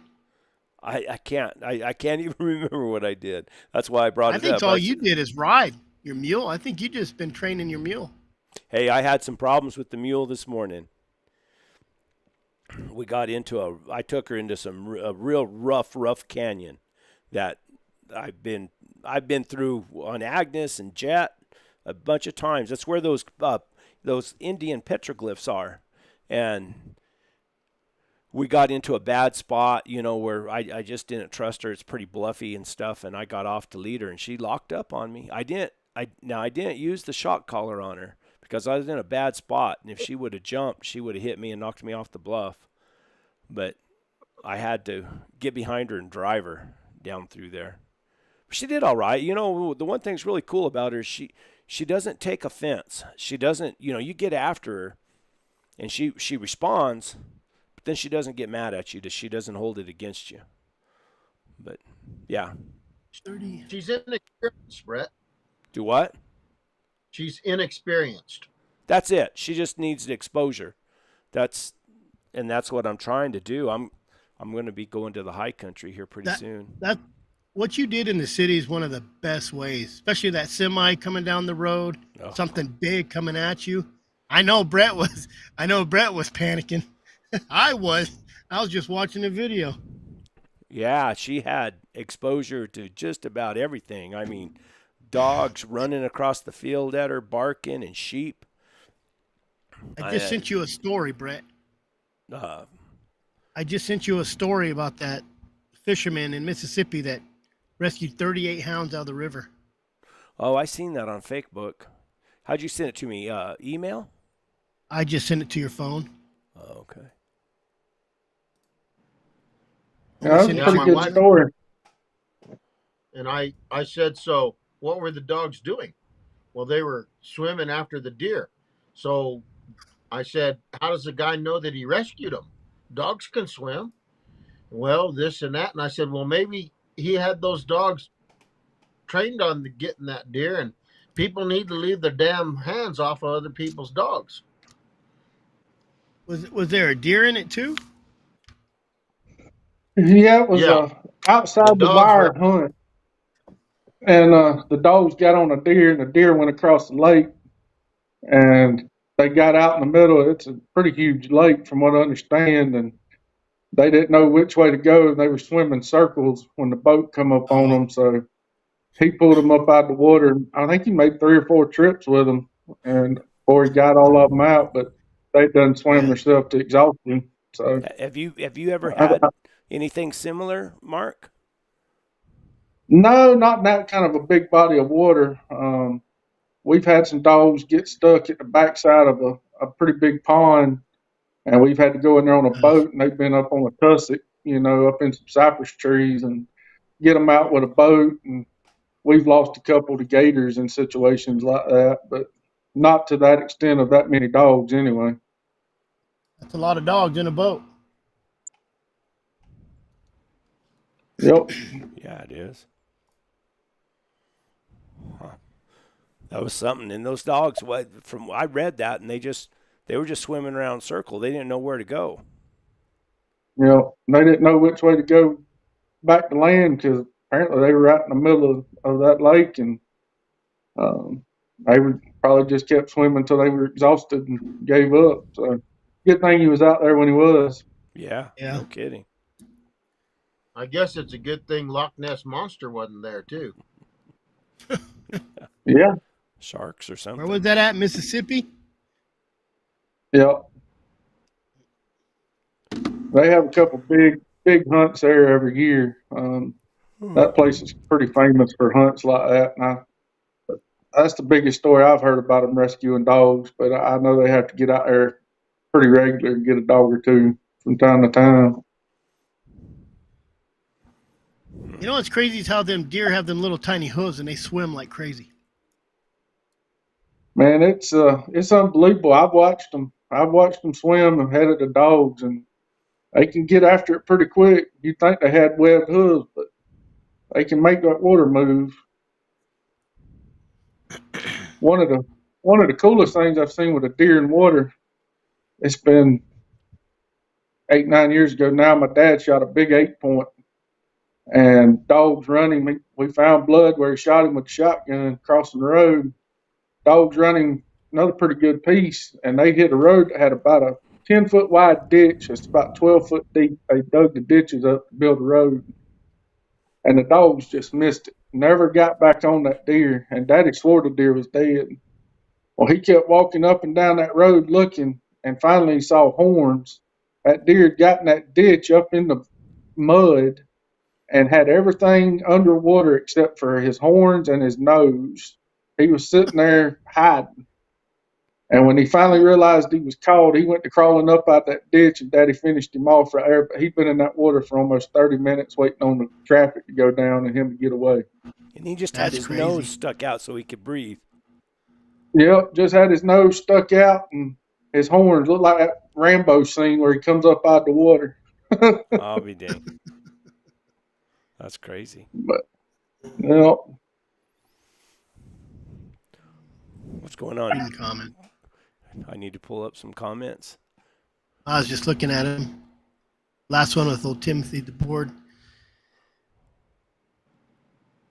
I can't. I can't even remember what I did. That's why I brought I it think up. all you did is ride your mule. I think you just been training your mule. Hey, I had some problems with the mule this morning. We got into I took her into a real rough canyon that I've been through on Agnes and Jet a bunch of times. That's where those Indian petroglyphs are, and we got into a bad spot, where I just didn't trust her. It's pretty bluffy and stuff, and I got off to lead her, and she locked up on me. I didn't use the shock collar on her because I was in a bad spot, and if she would have jumped, she would have hit me and knocked me off the bluff. But I had to get behind her and drive her down through there. She did all right. The one thing's really cool about her is she doesn't take offense. She doesn't, you get after her, and she responds, but then she doesn't get mad at you. She doesn't hold it against you. But, yeah. She's inexperienced, Brett. Do what? She's inexperienced. That's it. She just needs the exposure. That's what I'm trying to do. I'm going to be going to the high country here pretty soon. What you did in the city is one of the best ways, especially that semi coming down the road, something big coming at you. I know Brett was panicking. I was just watching the video. Yeah, she had exposure to just about everything. I mean, dogs running across the field at her, barking, and sheep. I just sent you a story, Brett. I just sent you a story about that fisherman in Mississippi that rescued 38 hounds out of the river. Oh, I seen that on Facebook. How'd you send it to me? Email? I just sent it to your phone. Oh, okay. Yeah, that's a pretty good story. And I said, so what were the dogs doing? Well, they were swimming after the deer. So I said, how does the guy know that he rescued them? Dogs can swim. Well, this and that. And I said, well, maybe he had those dogs trained on getting that deer, and people need to leave their damn hands off of other people's dogs. Was there a deer in it too? Yeah, it was outside the wire hunt. And the dogs got on a deer, and the deer went across the lake, and they got out in the middle. It's a pretty huge lake from what I understand, and they didn't know which way to go, and they were swimming circles when the boat come up on them. So he pulled them up out of the water, and I think he made 3 or 4 trips with them, and before he got all of them out, but they done swam themselves to exhaustion. So have you ever had anything similar, Mark? No, not in that kind of a big body of water. We've had some dogs get stuck at the backside of a pretty big pond, and we've had to go in there on a boat, and they've been up on a tussock, up in some cypress trees, and get them out with a boat. And we've lost a couple to gators in situations like that, but not to that extent of that many dogs anyway. That's a lot of dogs in a boat. Yep. Yeah, it is. Huh. That was something. And those dogs, I read that, and they were just swimming around in a circle. They didn't know where to go. They didn't know which way to go back to land because apparently they were right in the middle of that lake, and they were probably just kept swimming until they were exhausted and gave up. So good thing he was out there when he was. Yeah. No kidding. I guess it's a good thing Loch Ness Monster wasn't there too. Yeah. Sharks or something. Where was that at? Mississippi? Yeah. They have a couple big hunts there every year. That place is pretty famous for hunts like that. And that's the biggest story I've heard about them rescuing dogs, but I know they have to get out there pretty regular and get a dog or two from time to time. What's crazy is how them deer have them little tiny hooves and they swim like crazy. Man, it's unbelievable. I've watched them swim and headed the dogs, and they can get after it pretty quick. You think they had webbed hooves, but they can make that water move. One of the coolest things I've seen with a deer in water, it's been 8-9 years ago now. My dad shot a big 8-point and dogs running. We found blood where he shot him with a shotgun crossing the road. Dogs running another pretty good piece, and they hit a road that had about a 10-foot wide ditch. It's about 12 foot deep. They dug the ditches up to build a road, and the dogs just missed it. Never got back on that deer, and Daddy swore the deer was dead. Well, he kept walking up and down that road looking, and finally he saw horns. That deer had gotten that ditch up in the mud and had everything underwater except for his horns and his nose. He was sitting there hiding. And when he finally realized he was caught, he went to crawling up out that ditch, and Daddy finished him off right there. But he'd been in that water for almost 30 minutes waiting on the traffic to go down and him to get away. And he just had his nose stuck out so he could breathe. Yep, just had his nose stuck out, and his horns looked like that Rambo scene where he comes up out the water. I'll be dang. That's crazy. But, yeah. What's going on? Comment. I need to pull up some comments. I was just looking at him. Last one with old Timothy the board.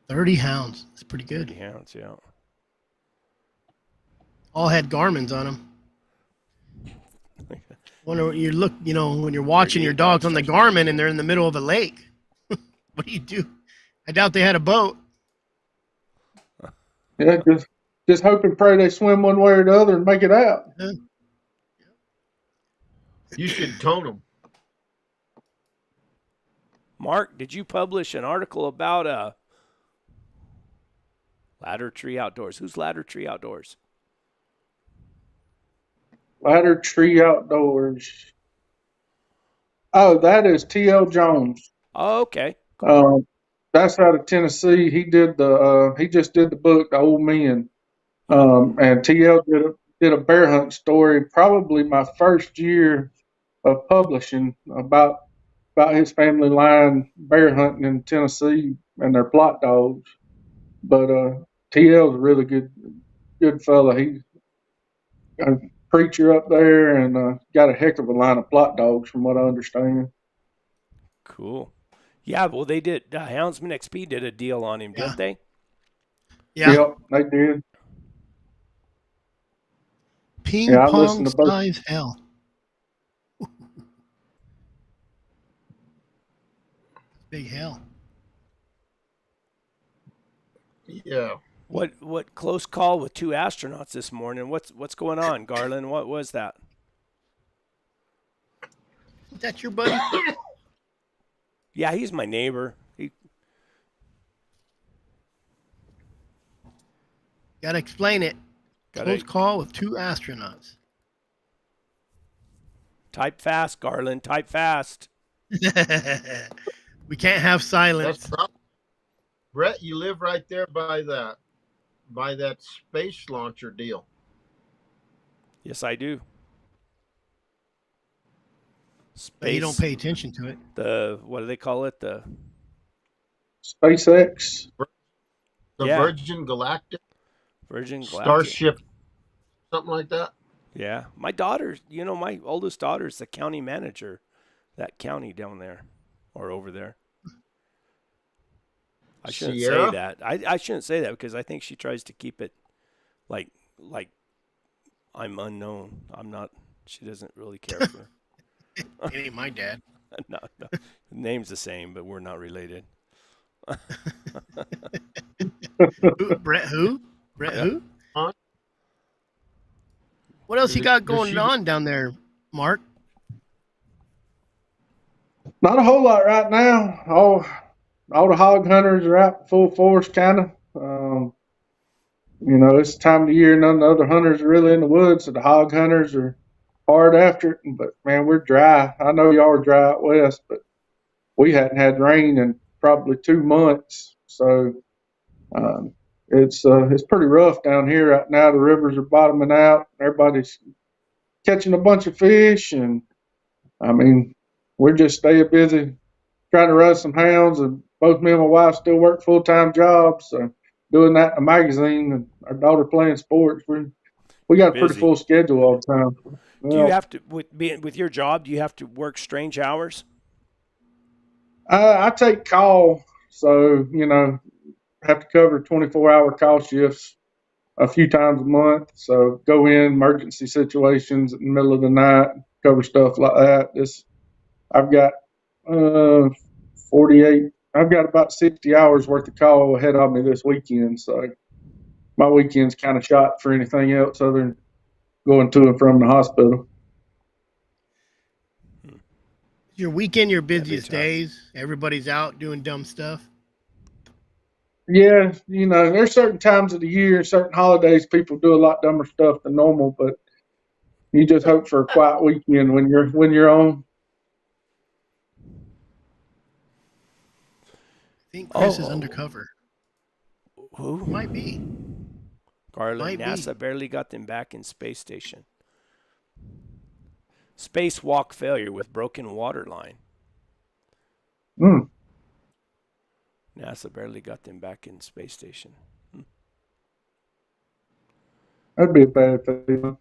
30 hounds. That's pretty good. 30 hounds, yeah. All had Garmins on them. Wonder what you look, when you're watching your dogs on the Garmin and they're in the middle of a lake. What do you do? I doubt they had a boat. Yeah, just hope and pray they swim one way or the other and make it out. Yeah. You should tone them. Mark, did you publish an article about Ladder Tree Outdoors? Who's Ladder Tree Outdoors? Ladder Tree Outdoors. Oh, that is T.L. Jones. Oh, okay. That's out of Tennessee. He did he just did the book, The Old Men. And TL did a bear hunt story, probably my first year of publishing about his family line bear hunting in Tennessee and their plot dogs. But TL's a really good fella. He's a preacher up there and got a heck of a line of plot dogs, from what I understand. Cool. Yeah, well, they did. Houndsman XP did a deal on him, didn't they? Yeah. Yep, they did. Ping pong size hell. Big hell. Yeah. What close call with two astronauts this morning? What's going on, Garland? What was that? Is that your buddy? Yeah, he's my neighbor. Gotta explain it. Close call with two astronauts. Type fast, Garland. Type fast. We can't have silence. Brett, you live right there by that space launcher deal. Yes, I do. Space. But you don't pay attention to it. What do they call it? The SpaceX. Virgin Galactic. Starship. Something like that. Yeah. My daughter, my oldest daughter is the county manager, that county down there or over there. I shouldn't say that. I shouldn't say that because I think she tries to keep it like I'm unknown. I'm not. She doesn't really care for. It ain't my dad. No. The name's the same, but we're not related. Brett who? Brett Yeah. who? What else you got going on down there, Mark? Not a whole lot right now. All the hog hunters are out full force, kind of. It's time of the year none of the other hunters are really in the woods, so the hog hunters are hard after it. But, man, we're dry. I know y'all are dry out west, but we hadn't had rain in probably 2 months. So it's pretty rough down here right now. The rivers are bottoming out. Everybody's catching a bunch of fish, and, we're just staying busy trying to run some hounds, and both me and my wife still work full-time jobs, so doing that in a magazine, and our daughter playing sports. We got a pretty full schedule all the time. Do you have to with your job? Do you have to work strange hours? I take call, so have to cover 24-hour call shifts a few times a month. So go in emergency situations in the middle of the night, cover stuff like that. I've got 48. I've got about 60 hours worth of call ahead of me this weekend. So my weekend's kind of shot for anything else other than going to and from the hospital. Your weekend, your That'd be busiest tough. days. Everybody's out doing dumb stuff. Yeah, there's certain times of the year, certain holidays, people do a lot dumber stuff than normal, but you just hope for a quiet weekend when you're on. I think Chris is Oh. undercover. Who? Might be. Garland, Might be. NASA barely got them back in space station. Spacewalk failure with broken water line. Mm, NASA barely got them back in space station. that'd be a bad feeling.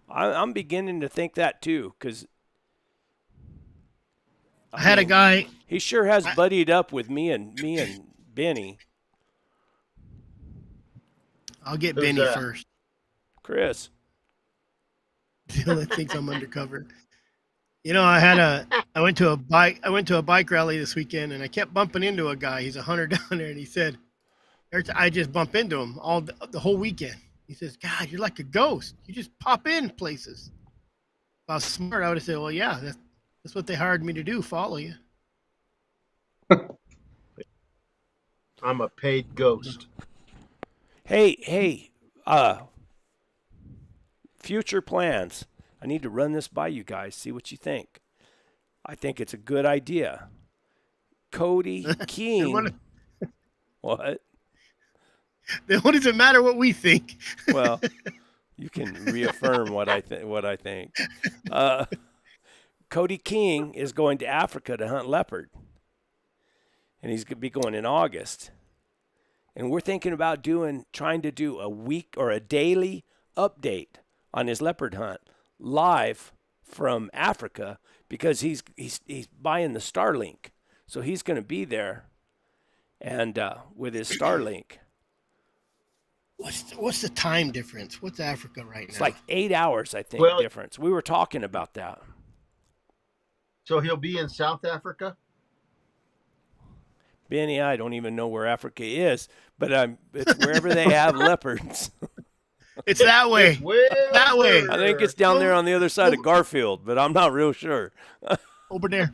I'm beginning to think that too, because I had a guy. He sure has buddied up with me and Benny. I'll get Who's Benny that? first. Chris. Dylan thinks I'm undercover. I went to a bike rally this weekend, and I kept bumping into a guy. He's a hunter down there, and he said, I just bump into him all the whole weekend. He says, God, you're like a ghost. You just pop in places. If I was smart, I would have said, well, yeah, that's what they hired me to do, follow you. I'm a paid ghost. Hey, future plans. I need to run this by you guys, see what you think. I think it's a good idea. Cody King. What? Then what does it matter what we think? Well, you can reaffirm what I think. Cody King is going to Africa to hunt leopard, and he's going to be going in August. And we're thinking about trying to do a week or a daily update on his leopard hunt live from Africa, because he's buying the Starlink, so he's going to be there, and with his Starlink. What's the time difference? What's Africa right now? It's like 8 hours, I think, difference. We were talking about that. So he'll be in South Africa? Benny, I don't even know where Africa is, but it's wherever they have leopards. It's that way. That way. I think it's down there on the other side of Garfield, but I'm not real sure. Over there.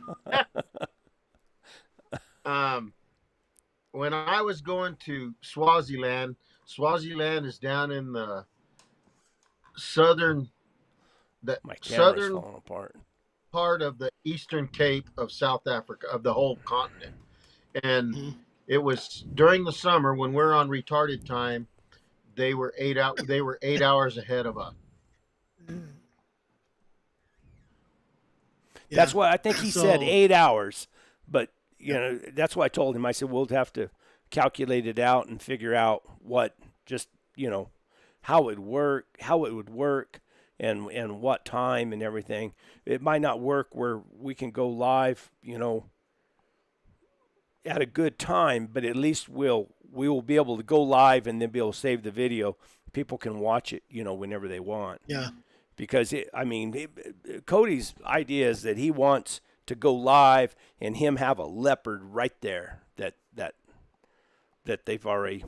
When I was going to Swaziland is down in the southern falling apart. part of the eastern Cape of South Africa, of the whole continent. And it was during the summer when we're on retarded time. They were 8 hours ahead of us. Yeah. That's why I think he said 8 hours, but that's why I told him. I said we'll have to calculate it out and figure out what how it would work, and what time and everything. It might not work where we can go live, at a good time, but at least we will be able to go live and then be able to save the video. People can watch it, whenever they want. Yeah. Because Cody's idea is that he wants to go live and him have a leopard right there that they've already.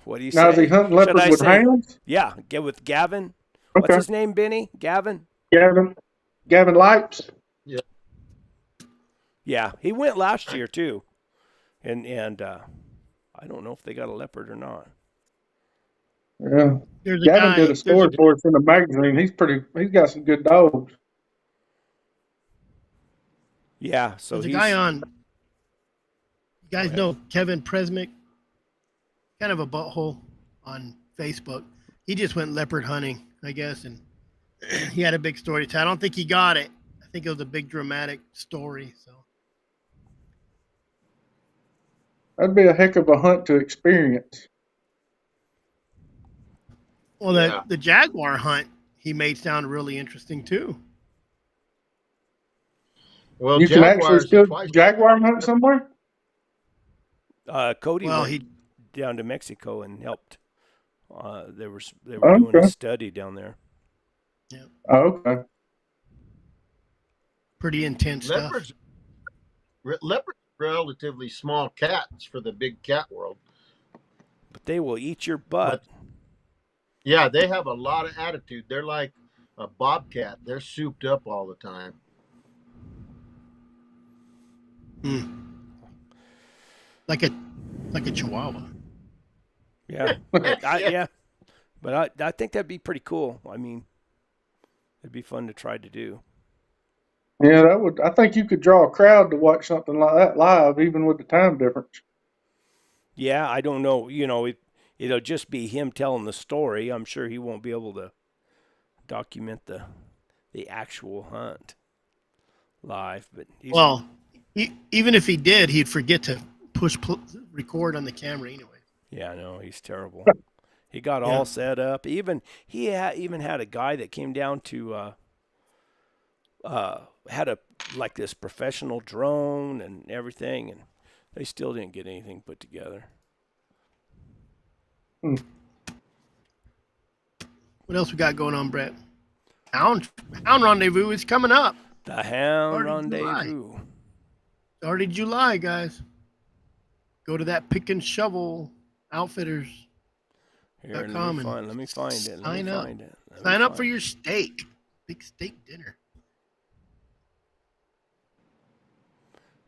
What do you say? Now is he hunting leopards with hounds? Yeah, get with Gavin. Okay. What's his name, Benny? Gavin Lipes. Yeah, he went last year too, and I don't know if they got a leopard or not. Yeah, Gavin did a story for us in the magazine. He's got some good dogs. Yeah, so there's a guy on. You guys know Kevin Presmick, kind of a butthole on Facebook. He just went leopard hunting, I guess, and he had a big story to tell. I don't think he got it. I think it was a big dramatic story. So that'd be a heck of a hunt to experience. Well, the jaguar hunt he made sound really interesting too. Well, You can actually jaguars are still twice. jaguar hunt somewhere? Cody Well, went down to Mexico and helped. They were doing a Okay. study down there. Oh, okay. pretty intense stuff. Leopards are relatively small cats for the big cat world. But they will eat your butt. But yeah, they have a lot of attitude. They're like a bobcat. They're souped up all the time. Like a chihuahua. Yeah. Yeah. But I think that'd be pretty cool. I mean, it'd be fun to try to do. Yeah, that would. I think you could draw a crowd to watch something like that live, even with the time difference. Yeah, I don't know. It'll just be him telling the story. I'm sure he won't be able to document the actual hunt live. But even if he did, he'd forget to push record on the camera anyway. Yeah, no, he's terrible. He got all set up. He even had a guy that came down to had this professional drone and everything, and they still didn't get anything put together. What else we got going on, Brett? Hound Rendezvous is coming up. The Hound Rendezvous. Started July, guys. Go to that pick and shovel outfitters. Here, .com let me find it. Sign up. Sign up for your steak. Big steak dinner.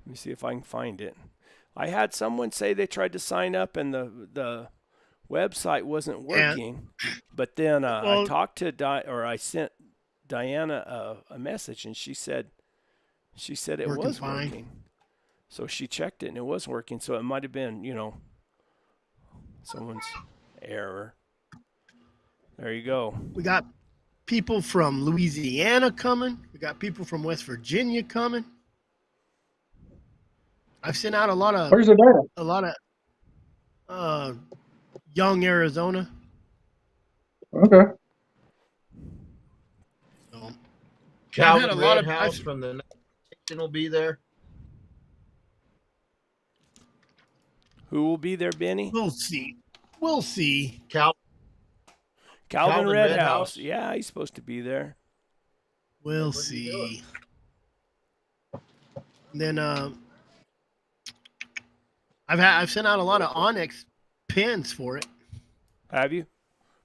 Let me see if I can find it. I had someone say they tried to sign up and the website wasn't working. But then I talked to I sent Diana a message, and she said it was working. So she checked it and it was working. So it might have been, someone's error. There you go. We got people from Louisiana coming. We got people from West Virginia coming. I've sent out a lot of. Where's it at? A lot of young Arizona. Okay. So, Calvin Redhouse from the Nation will be there. Who will be there, Benny? We'll see. Calvin Redhouse. Yeah, he's supposed to be there. We'll see. And then I've sent out a lot of OnX pins for it. Have you?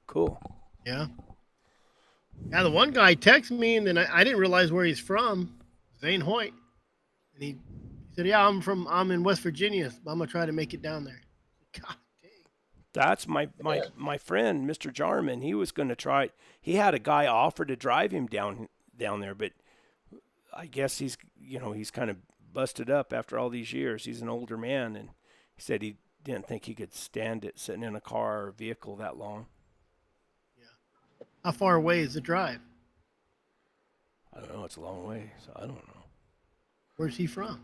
Cool. Yeah. Yeah, the one guy texted me, and then I didn't realize where he's from. Zane Hoyt. And he said, "Yeah, I'm in West Virginia. So I'm gonna try to make it down there." God dang. That's my friend, Mr. Jarman. He was going to try. He had a guy offer to drive him down there, but I guess he's kind of busted up after all these years. He's an older man, and he said he didn't think he could stand it sitting in a car or vehicle that long. Yeah. How far away is the drive? I don't know. It's a long way, so I don't know. Where's he from?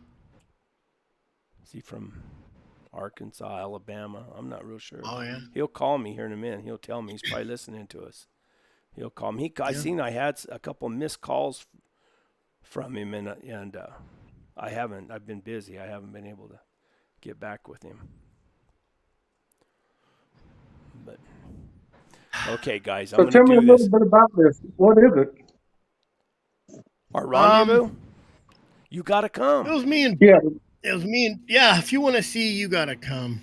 Is he from Arkansas, Alabama? I'm not real sure. Oh, yeah. He'll call me here in a minute. He'll tell me. He's probably listening to us. He'll call me. I had a couple missed calls from him, and I haven't. I've been busy. I haven't been able to get back with him. But okay, guys, So tell me a little bit about this. What is it? Our rendezvous? You got to come. It was me and if you want to see, you got to come.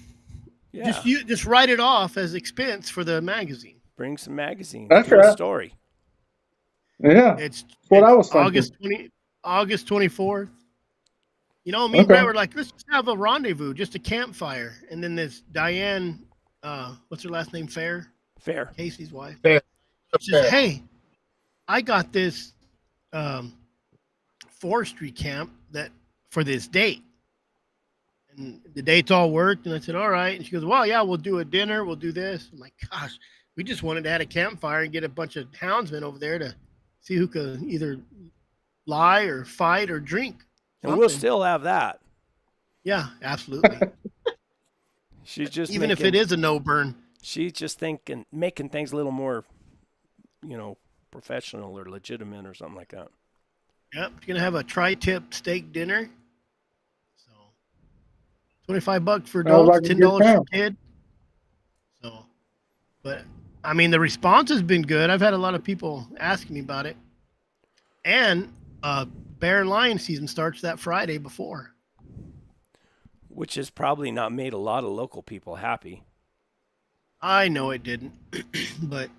Yeah. Just write it off as expense for the magazine. Bring some magazines. That's Tell right. a story. Yeah. It's what I was thinking. August 24th. Me and Brett were like, let's just have a rendezvous, just a campfire. And then this Diane, what's her last name? Fair. Casey's wife. Fair. She says, "Hey, I got this forestry camp that for this date, and the dates all worked." And I said, "All right." And she goes, "Well, yeah, we'll do a dinner. We'll do this." I'm like, "Gosh, we just wanted to have a campfire and get a bunch of houndsmen over there to see who could either lie or fight or drink." And we'll still have that. Yeah, absolutely. She's just even if it is a no burn. She's just making things a little more, professional or legitimate or something like that. Yep, gonna have a tri-tip steak dinner. So $25 for Sounds adults, like a good $10 for time. kid. So, but I mean, the response has been good. I've had a lot of people asking me about it, and bear and lion season starts that Friday before. Which has probably not made a lot of local people happy. I know it didn't, but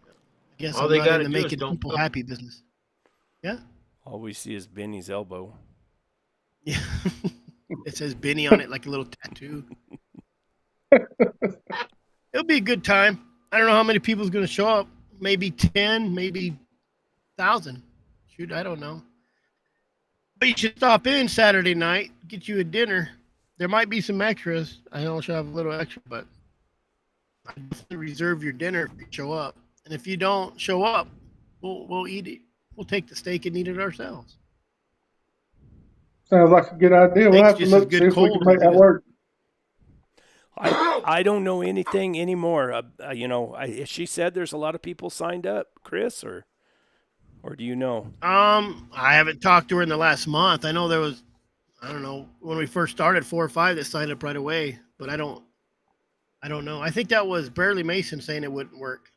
I guess All I'm they not got in to the do is making don't people cook. happy business. Yeah, All we see is Benny's elbow. yeah. It says Benny on it like a little tattoo. It'll be a good time. I don't know how many people's gonna show up. Maybe 10, maybe 1,000. Shoot, I don't know. But you should stop in Saturday night, get you a dinner. There might be some extras. I know she'll have a little extra, but I definitely reserve your dinner if you show up. And if you don't show up, we'll eat it. We'll take the steak and eat it ourselves. Sounds like a good idea. We'll Steak's have to just as look, see good if we can cold make as it that is. work. I don't know anything anymore. She said there's a lot of people signed up, Chris, or do you know? I haven't talked to her in the last month. I know there was, I don't know, when we first started, 4 or 5 that signed up right away, but I don't know. I think that was Barely Mason saying it wouldn't work.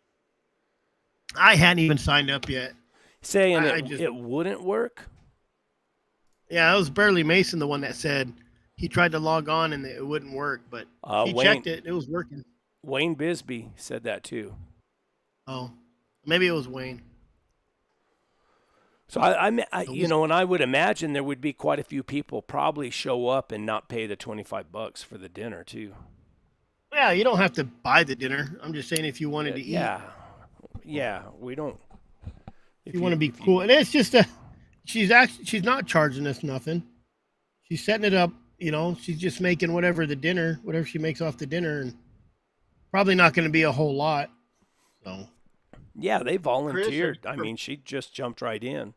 I hadn't even signed up yet. Saying I just, it wouldn't work? yeah, it was Barely Mason, the one that said he tried to log on and it wouldn't work, but he checked it. It was working. Wayne Bisbee said that too. Oh, maybe it was Wayne. So and I would imagine there would be quite a few people probably show up and not pay the $25 for the dinner too. Yeah, you don't have to buy the dinner. I'm just saying if you wanted to eat, Yeah, we don't. if you want to be cool, and it's just she's not charging us nothing. She's setting it up. She's just making whatever she makes off the dinner, and probably not going to be a whole lot. So Yeah, they volunteered. Chris, I mean, she just jumped right in.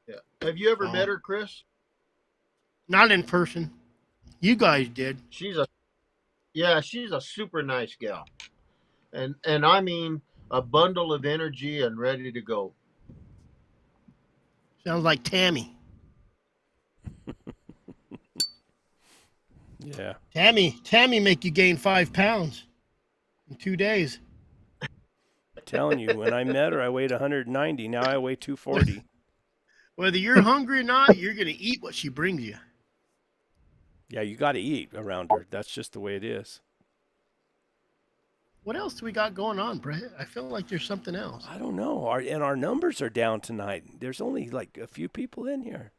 yeah. Have you ever Oh. met her, Chris? not in person. You guys did. She's a super nice gal, and I mean a bundle of energy and ready to go. Sounds like Tammy. Yeah. Tammy make you gain 5 pounds in 2 days. Telling you, when I met her, I weighed 190. Now I weigh 240. Whether you're hungry or not, you're going to eat what she brings you. Yeah, you got to eat around her. That's just the way it is. What else do we got going on, Brett? I feel like there's something else. I don't know. Our numbers are down tonight. There's only like a few people in here.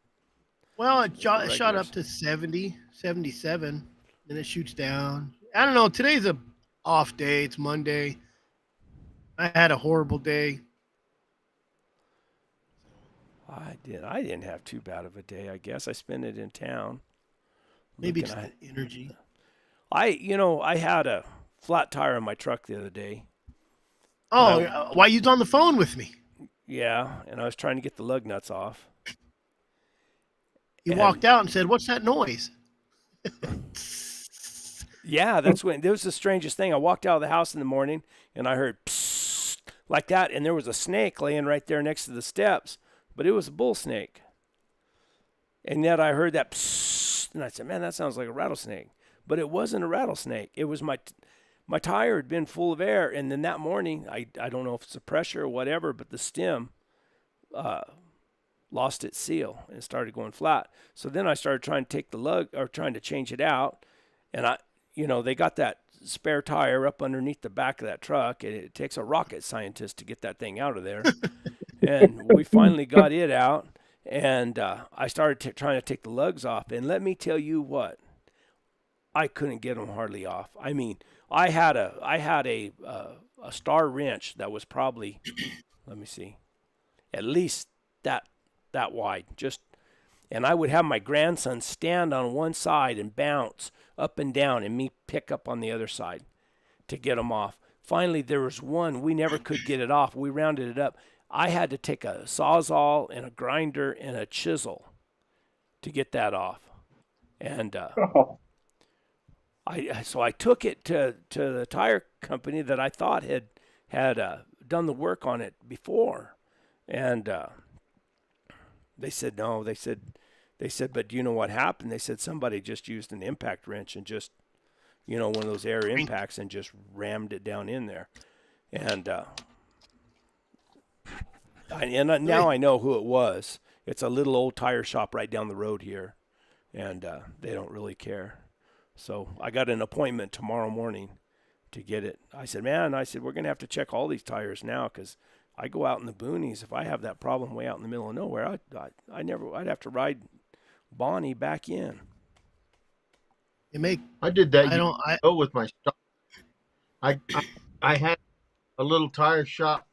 Well, it shot up Regulars. to 70, 77, then it shoots down. I don't know. Today's a off day. It's Monday. I had a horrible day. I didn't have too bad of a day, I guess. I spent it in town. Maybe looking it's the energy. I had a flat tire on my truck the other day. Oh, why you on the phone with me? Yeah, and I was trying to get the lug nuts off. You And- walked out and said, "What's that noise?" Yeah, that's when there was the strangest thing. I walked out of the house in the morning and I heard psst, like that, and there was a snake laying right there next to the steps, but it was a bull snake. And yet I heard that psst, and I said, "Man, that sounds like a rattlesnake." But it wasn't a rattlesnake. It was my tire had been full of air, and then that morning, I don't know if it's the pressure or whatever, but the stem lost its seal and it started going flat. So then I started trying to take the lug or trying to change it out, and they got that spare tire up underneath the back of that truck, and it takes a rocket scientist to get that thing out of there. And we finally got it out, and I started trying to take the lugs off, and let me tell you what, I couldn't get them hardly off. I mean, I had a star wrench that was probably, let me see, at least that wide, and I would have my grandson stand on one side and bounce up and down and me pick up on the other side to get them off. Finally, there was one, we never could get it off. We rounded it up. I had to take a Sawzall and a grinder and a chisel to get that off. And Oh, so I took it to the tire company that I thought had done the work on it before. And they said, no. They said, but do you know what happened? They said somebody just used an impact wrench and just, one of those air impacts and just rammed it down in there. And now I know who it was. It's a little old tire shop right down the road here, and they don't really care. So I got an appointment tomorrow morning to get it. I said, man, we're going to have to check all these tires now, because I go out in the boonies. If I have that problem way out in the middle of nowhere, I'd have to ride Bonnie back in. I did that with my stock. I had a little tire shop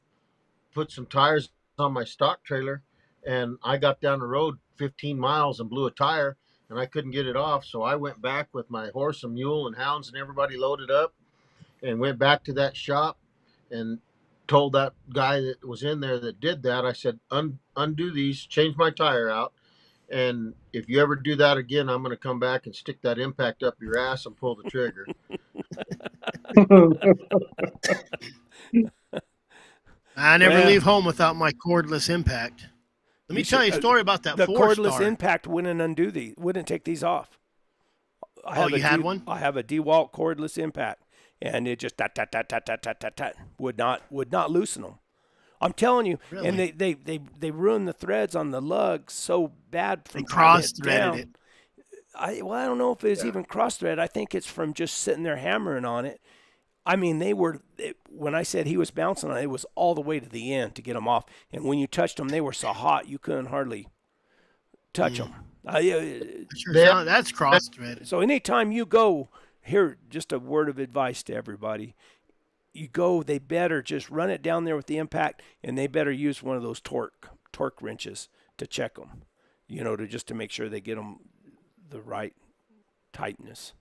put some tires on my stock trailer, and I got down the road 15 miles and blew a tire, and I couldn't get it off. So I went back with my horse and mule and hounds and everybody loaded up, and went back to that shop and told that guy that was in there that did that, I said, undo these, change my tire out. And if you ever do that again, I'm going to come back and stick that impact up your ass and pull the trigger. I never leave home without my cordless impact. Let me tell you a story about that. The cordless star. impact wouldn't take these off. You had one? I have a DeWalt cordless impact, and it just would not loosen them. I'm telling you, really? And they ruined the threads on the lug so bad from cross-threaded it. I don't know if it's even cross-thread. I think it's from just sitting there hammering on it. I mean, when I said he was bouncing on it, it was all the way to the end to get them off. And when you touched them, they were so hot you couldn't hardly touch them. That's cross-threaded. So anytime you go, here, just a word of advice to everybody. You go, they better just run it down there with the impact, and they better use one of those torque wrenches to check them, to make sure they get them the right tightness.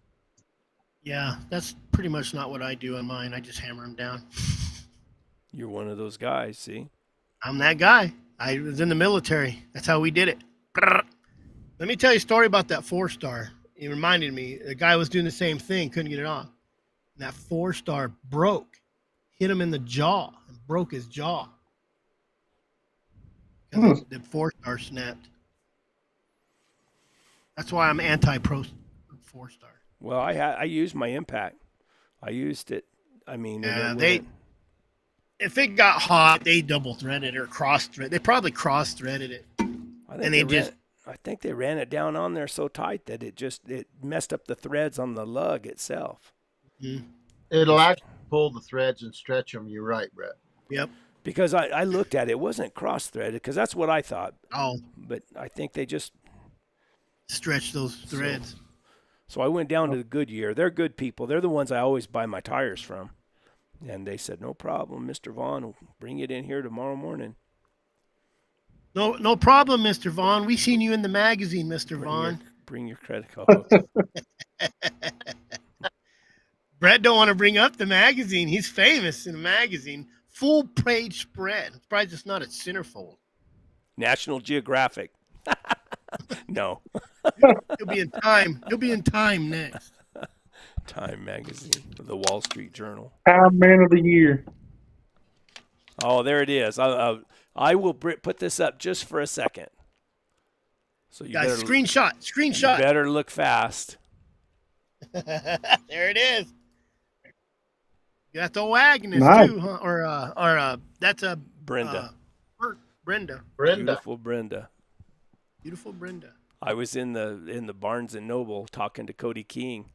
Yeah, that's pretty much not what I do on mine. I just hammer them down. You're one of those guys, see? I'm that guy. I was in the military. That's how we did it. Let me tell you a story about that 4-star. It reminded me, the guy was doing the same thing, couldn't get it off. And that 4-star broke, hit him in the jaw, and broke his jaw. The 4-star snapped. That's why I'm anti-pro 4-star. Well, I used my impact. I used it. I mean, if it got hot, they double threaded or cross threaded. They probably cross threaded it. I think they ran it down on there so tight that it messed up the threads on the lug itself. Mm-hmm. It'll actually pull the threads and stretch them. You're right, Brett. Yep. Because I looked at it. It wasn't cross-threaded, because that's what I thought. Oh. But I think they just stretch those threads. So I went down to the Goodyear. They're good people. They're the ones I always buy my tires from. And they said, no problem, Mr. Vaughn. We'll bring it in here tomorrow morning. No problem, Mr. Vaughn. We seen you in the magazine, Mr. Vaughn. Bring your credit card. Brett don't want to bring up the magazine. He's famous in the magazine. Full page spread. It's probably just not a centerfold. National Geographic. No. He'll be in Time. He'll be in Time next. Time magazine, the Wall Street Journal. Time Man of the Year. Oh, there it is. I will put this up just for a second. So you guys, better screenshot. You better look fast. There it is. You got the wagon too, huh? Or that's a Brenda. Brenda. Beautiful Brenda. Beautiful Brenda. I was in the Barnes and Noble talking to Cody King,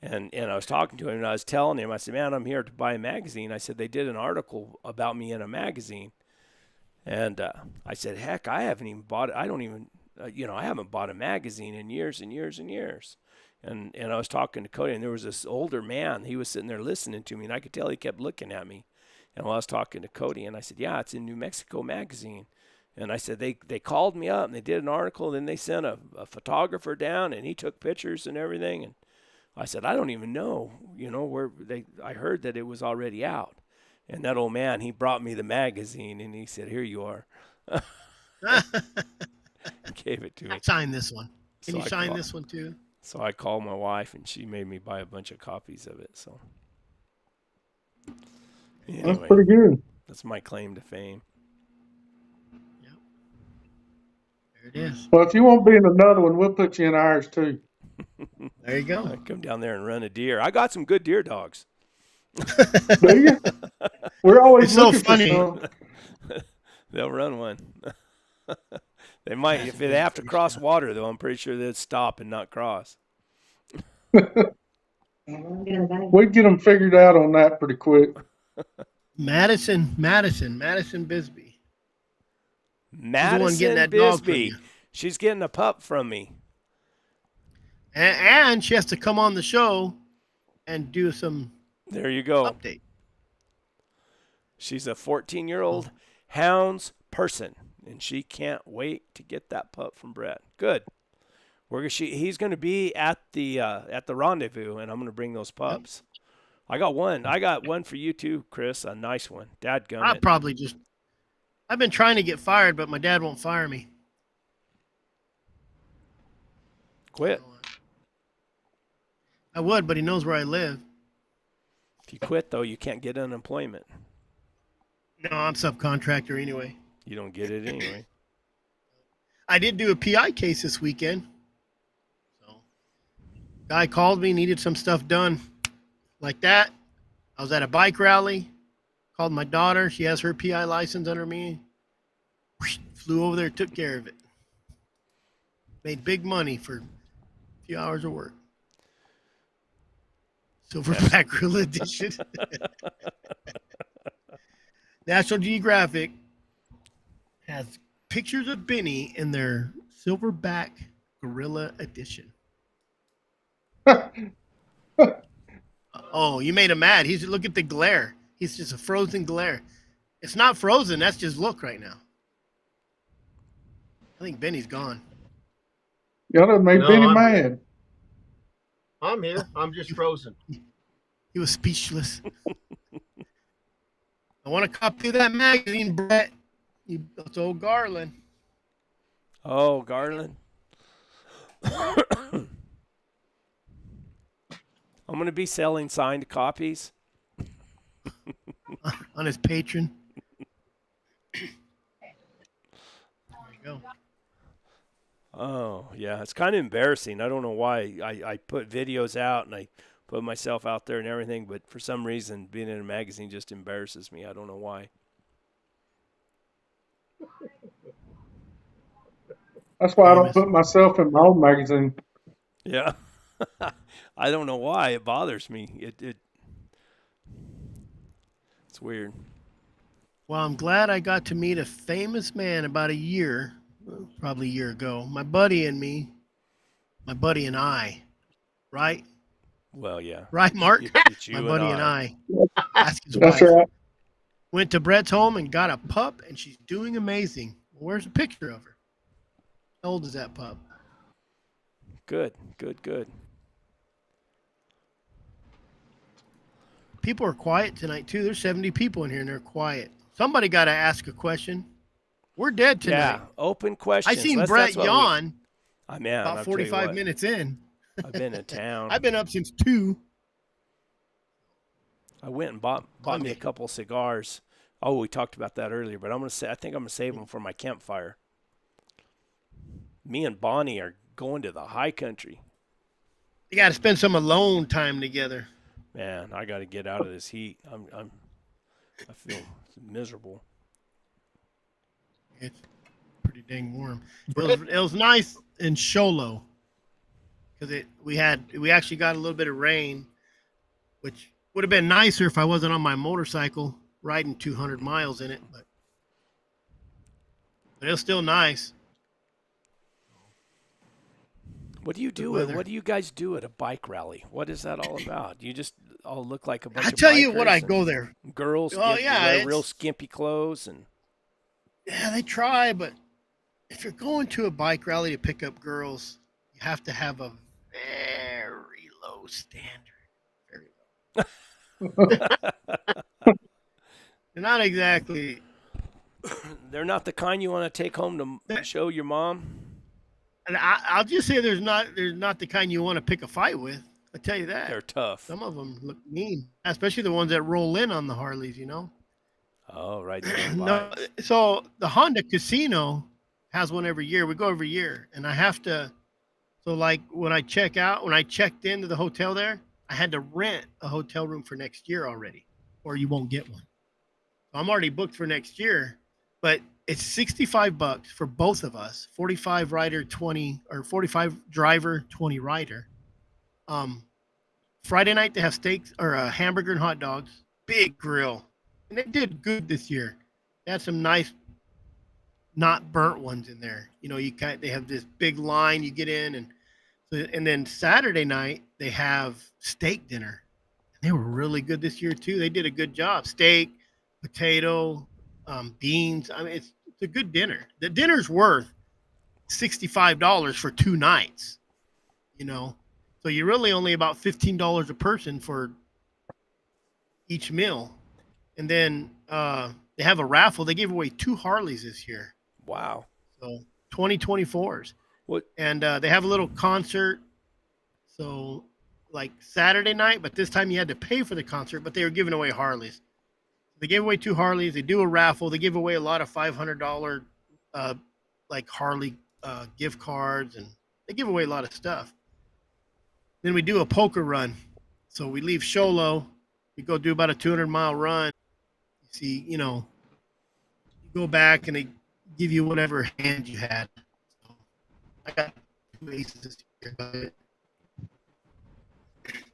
and I was talking to him, and I was telling him, I said, man, I'm here to buy a magazine. I said, they did an article about me in a magazine. And I said, heck, I haven't even bought it. I don't even, I haven't bought a magazine in years and years and years. And I was talking to Cody, and there was this older man. He was sitting there listening to me, and I could tell he kept looking at me. And while I was talking to Cody, and I said, yeah, it's in New Mexico Magazine. And I said, they called me up, and they did an article, and then they sent a photographer down, and he took pictures and everything. And I said, I don't even know, where I heard that it was already out. And that old man, he brought me the magazine, and he said, here you are. Gave it to me. Sign this one. Can you sign this one too? So I called my wife, and she made me buy a bunch of copies of it. So anyway, that's pretty good. That's my claim to fame. Yep. There it is. Well, if you want to be in another one, we'll put you in ours too. There you go. Come down there and run a deer. I got some good deer dogs. Do you? We're always It's so looking funny. for some. They'll run one. They might, if they have to cross water, though. I'm pretty sure they'd stop and not cross. We'd get them figured out on that pretty quick. Madison Bisbee. Madison getting that dog from Bisbee. you. She's getting a pup from me. And she has to come on the show and do some There you go. update. She's a 14-year-old Hounds person, and she can't wait to get that pup from Brett. Good. He's going to be at the Rendezvous, and I'm going to bring those pups. I got one for you too, Chris. A nice one. Dadgummit. I've been trying to get fired, but my dad won't fire me. Quit. I would, but he knows where I live. If you quit, though, you can't get unemployment. No, I'm subcontractor anyway. You don't get it anyway. I did do a PI case this weekend. So, guy called me, needed some stuff done like that. I was at a bike rally, called my daughter. She has her PI license under me. Flew over there, took care of it. Made big money for a few hours of work. Silverback Gorilla Edition. National Geographic has pictures of Benny in their Silverback Gorilla Edition. Oh, you made him mad. Look at the glare. He's just a frozen glare. It's not frozen. That's just look right now. I think Benny's gone. Y'all done made Benny I'm mad. here. I'm here. I'm just frozen. He was speechless. I want to copy that magazine, Brett. That's old Garland. Oh, Garland. I'm going to be selling signed copies. On his Patreon. There you go. Oh, yeah. It's kind of embarrassing. I don't know why. I put videos out and I put myself out there and everything, but for some reason, being in a magazine just embarrasses me. I don't know why. That's why I don't put myself in my own magazine. Yeah. I don't know why. It bothers me. It's weird. Well, I'm glad I got to meet a famous man about probably a year ago. My buddy and I, right? Well, yeah. Right, Mark? It's you My buddy and I. Ask his That's wife. right. Went to Brett's home and got a pup, and she's doing amazing. Where's a picture of her? How old is that pup? Good. People are quiet tonight, too. There's 70 people in here, and they're quiet. Somebody got to ask a question. We're dead tonight. Yeah, open questions. I seen That's Brett what yawn man, about 45 minutes in. I've been in town. I've been up since 2. I went and bought me a couple of cigars. Oh, we talked about that earlier, but I think I'm gonna save them for my campfire. Me and Bonnie are going to the high country. You got to spend some alone time together. Man, I got to get out of this heat. I feel miserable. It's pretty dang warm. It was nice in Sholo because we actually got a little bit of rain, which would have been nicer if I wasn't on my motorcycle riding 200 miles in it, but it was still nice. What do you do? What do you guys do at a bike rally? What is that all about? You just all look like a bunch of I tell you bikers what, I and go there. Girls yeah, real skimpy clothes and yeah, they try, but if you're going to a bike rally to pick up girls, you have to have a very low standard. Very low. They're not exactly. They're not the kind you want to take home to show your mom. And I'll just say they're not the kind you want to pick a fight with. I tell you that. They're tough. Some of them look mean, especially the ones that roll in on the Harleys. You know. Oh, right there on No, bikes. so the Honda Casino has one every year. We go every year, and I have to. So like when I checked into the hotel there, I had to rent a hotel room for next year already, or you won't get one. So I'm already booked for next year, but it's $65 for both of us. 45 rider, 20 or 45 driver, 20 rider. Um, Friday night they have steaks or a hamburger and hot dogs, big grill, and they did good this year. They had some nice, not burnt ones in there. They have this big line you get in, and then Saturday night they have steak dinner. They were really good this year too. They did a good job. Steak, potato, beans. I mean, it's a good dinner. The dinner's worth $65 for 2 nights. So you're really only about $15 a person for each meal. And then they have a raffle. They gave away 2 Harleys this year, Wow. so 2024s, What? and they have a little concert. So like Saturday night, but this time you had to pay for the concert. But they were giving away Harleys. They gave away 2 Harleys. They do a raffle. They give away a lot of $500 like Harley gift cards, and they give away a lot of stuff. Then we do a poker run. So we leave Sholo. We go do about a 200-mile run. You see, you go back and they give you whatever hand you had. So I got 2 aces this year, but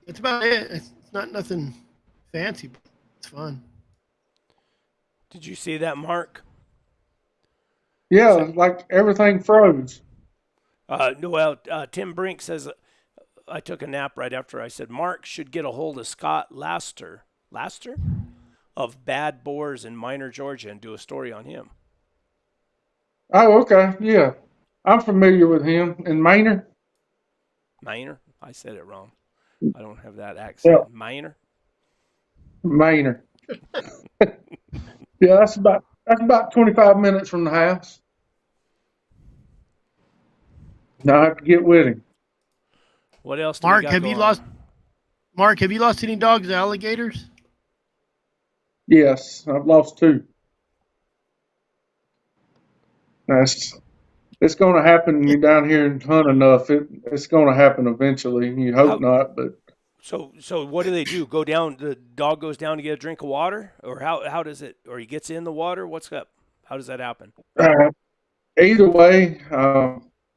it's about it. It's not nothing fancy, but it's fun. Did you see that, Mark? Yeah, like everything froze. Well, Tim Brink says I took a nap right after I said Mark should get a hold of Scott Laster of Bad Boars in Minor, Georgia, and do a story on him. Oh, okay. Yeah. I'm familiar with him in Manor. Minor? I said it wrong. I don't have that Yeah, accent. Minor? Manor. Yeah, that's about 25 minutes from the house. Now I have to get with him. What else do we got going on? Mark, have you lost any dogs to alligators? Yes, I've lost 2. That's it's going to happen. You're down here and hunt enough. It's going to happen eventually. You hope How? not, but So what do they do? Go down? The dog goes down to get a drink of water, or how does it? Or he gets in the water? What's up? How does that happen? uh, either way,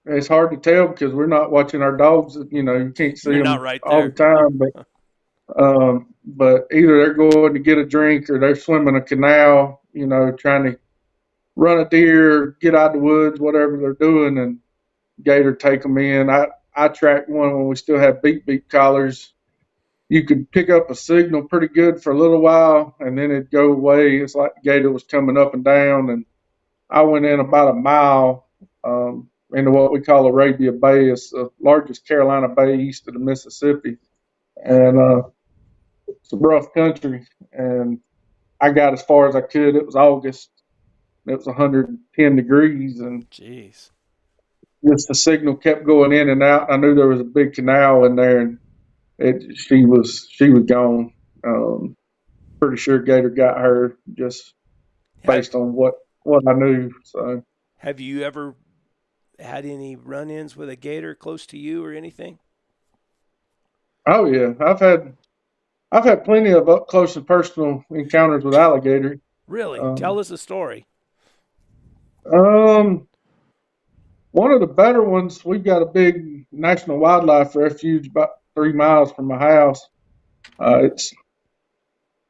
it's hard to tell because we're not watching our dogs. You can't see You're not them right all the there. time, but either they're going to get a drink or they're swimming a canal. Trying to run a deer, get out of the woods, whatever they're doing, and Gator take them in. I tracked one when we still had beep collars. You could pick up a signal pretty good for a little while, and then it'd go away. It's like the Gator was coming up and down, and I went in about a mile into what we call Arabia Bay. It's the largest Carolina bay east of the Mississippi, and it's a rough country. And I got as far as I could. It was August. It was 110 degrees, and Jeez. just the signal kept going in and out. I knew there was a big canal in there, and she was gone. Pretty sure Gator got her just Have based on what I knew. So, Have you ever had any run-ins with a gator close to you or anything? oh yeah, I've had plenty of up close and personal encounters with alligator. Really? Tell Um, us a story. um, One of the better ones, we've got a big national wildlife refuge about 3 miles from my house.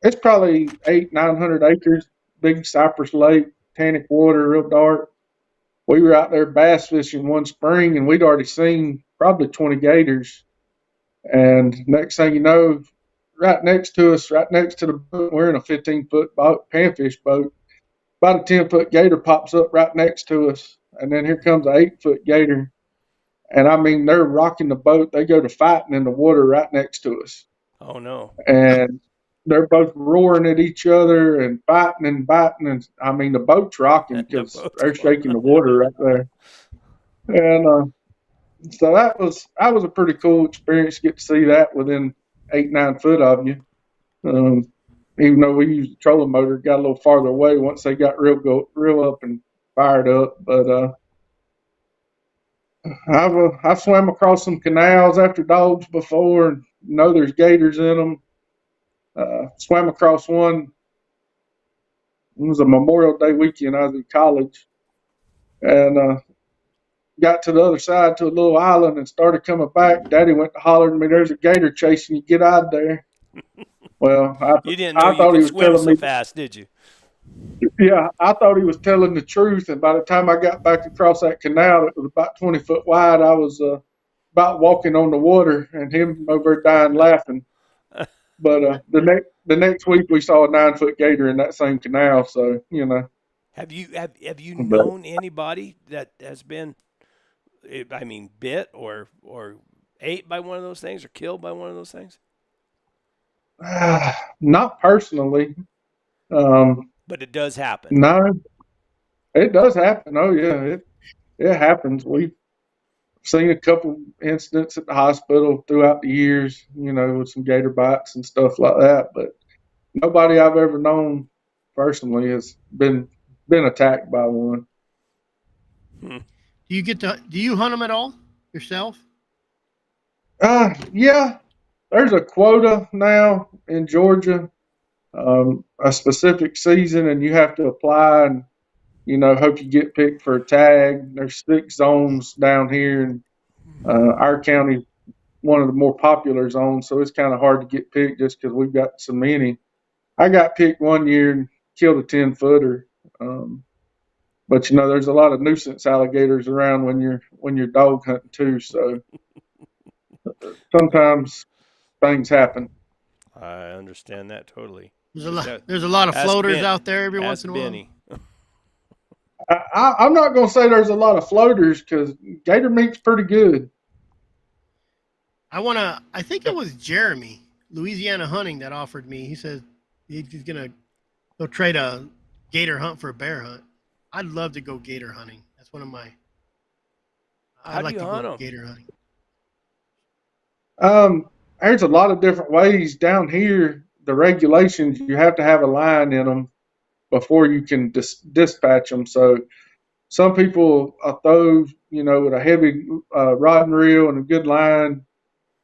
It's probably 800-900 acres, big cypress lake, tannic water, real dark. We were out there bass fishing one spring, and we'd already seen probably 20 gators. And next thing you know, right next to us, right next to the boat, we're in a 15-foot boat, panfish boat. About a 10-foot gator pops up right next to us, and then here comes an 8-foot gator. And I mean, they're rocking the boat. They go to fighting in the water right next to us, Oh no. and they're both roaring at each other and fighting and biting. And I mean, the boat's rocking The because boat's they're going. shaking the water right there. And so that was a pretty cool experience to get to see that within 8-9 foot of you. Um, even though we used a trolling motor, got a little farther away once they got real up and fired up. But I've swam across some canals after dogs before, and know there's gators in them. Swam across one. It was a Memorial Day weekend. I was in college, and got to the other side to a little island and started coming back. Daddy went to holler at me, "There's a gator chasing you. Get out there." Well, You didn't know I you thought he could was swim telling so me. fast, did you? Yeah, I thought he was telling the truth. And by the time I got back across that canal, it was about 20 foot wide. I was about walking on the water, and him over there dying laughing. But the next week we saw a 9 foot gator in that same canal. So Have you but known anybody that has been, I mean, bit or ate by one of those things or killed by one of those things? not personally. Um, But it does happen. no, it does happen. Oh yeah, it happens. We've seen a couple incidents at the hospital throughout the years, with some gator bites and stuff like that. But nobody I've ever known personally has been attacked by one. Hmm. Do you hunt them at all yourself? Yeah, there's a quota now in Georgia, a specific season, and you have to apply and hope you get picked for a tag. There's 6 zones down here, and our county one of the more popular zones, so it's kind of hard to get picked just because we've got so many. I got picked one year and killed a 10-footer. But there's a lot of nuisance alligators around when you're dog hunting too. So sometimes things happen. I understand that totally. There's a lot of Ask floaters Ben- out there every once Ask in a while. Benny. I'm not going to say there's a lot of floaters because gator meat's pretty good. I think it was Jeremy, Louisiana Hunting, that offered me. He said he's gonna go trade a gator hunt for a bear hunt. I'd love to go gator hunting. That's one of my. How I'd do like you to hunt go 'em? gator hunting. There's a lot of different ways down here. The regulations, you have to have a line in them before you can dispatch them. So some people throw, with a heavy rod and reel and a good line,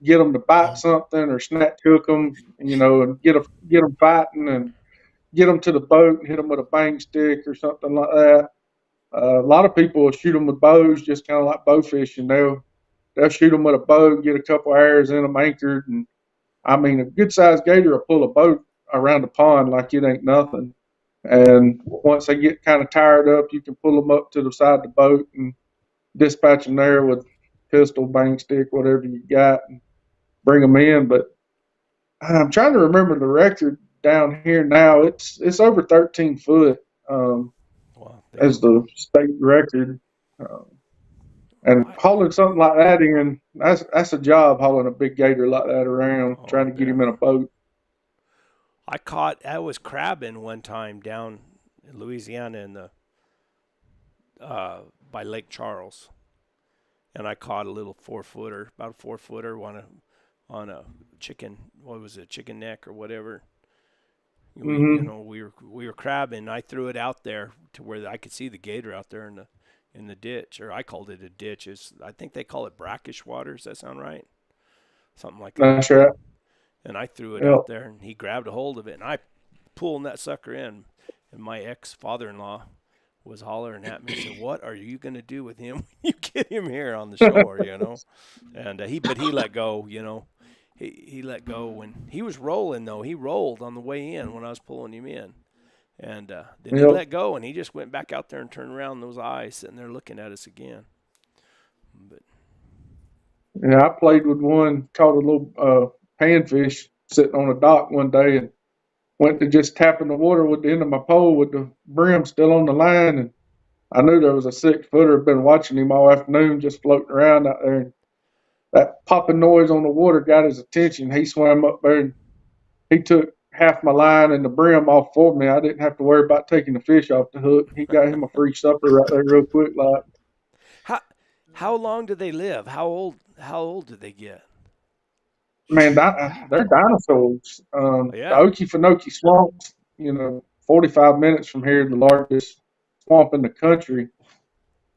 get them to bite something or snatch hook them, and get them fighting and get them to the boat and hit them with a bang stick or something like that. A lot of people will shoot them with bows, just kind of like bow fishing. They'll shoot them with a bow, get a couple arrows in them anchored, and I mean a good sized gator will pull a boat around the pond like it ain't nothing. And once they get kind of tired up, you can pull them up to the side of the boat and dispatch them there with pistol, bang stick, whatever you got, and bring them in. But I'm trying to remember the record down here now. It's over 13 foot as the state record. And hauling something like that in, that's a job, hauling a big gator like that around, trying to get him in a boat. I was crabbing one time down in Louisiana in the by Lake Charles, and I caught a little 4-footer, about a 4-footer on a chicken. What was it, chicken neck or whatever? We were crabbing. I threw it out there to where I could see the gator out there in the ditch, or I called it a ditch. I think they call it brackish water. Does that sound right? Something like that. That's right. And I threw it out there, and he grabbed a hold of it, and I pulled that sucker in. And my ex-father-in-law was hollering at me, said, "What are you going to do with him when you get him here on the shore?" And he let go. He let go when he was rolling. Though he rolled on the way in when I was pulling him in, and then he let go, and he just went back out there and turned around. Those eyes sitting there looking at us again. But I played with one, caught a little panfish sitting on a dock one day, and went to just tapping the water with the end of my pole with the brim still on the line, and I knew there was a 6-footer. I'd been watching him all afternoon, just floating around out there. And that popping noise on the water got his attention. He swam up there and he took half my line and the brim off for me. I didn't have to worry about taking the fish off the hook. He got him a free supper right there real quick. Like, how long do they live? How old do they get? Man, they're dinosaurs. The Yeah. Okefenokee swamps, 45 minutes from here, the largest swamp in the country.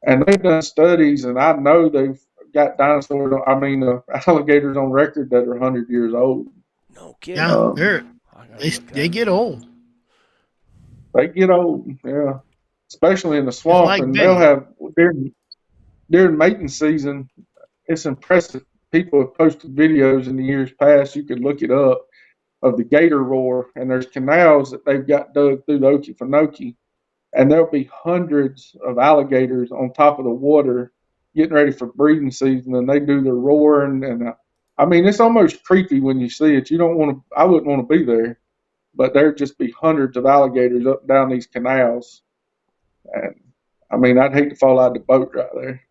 And they've done studies, and I know they've got dinosaurs, alligators on record that are 100 years old. No kidding. Yeah, Um, I gotta they look at they it. get old. they get old, yeah, especially in the Just swamp. like And they'll Benny. have, during mating season, it's impressive. People have posted videos in the years past. You could look it up of the gator roar, and there's canals that they've got dug through the Okefenokee, and there'll be hundreds of alligators on top of the water getting ready for breeding season, and they do their roaring. And it's almost creepy when you see it. You don't want to. I wouldn't want to be there, but there'd just be hundreds of alligators up and down these canals, and I'd hate to fall out of the boat right there.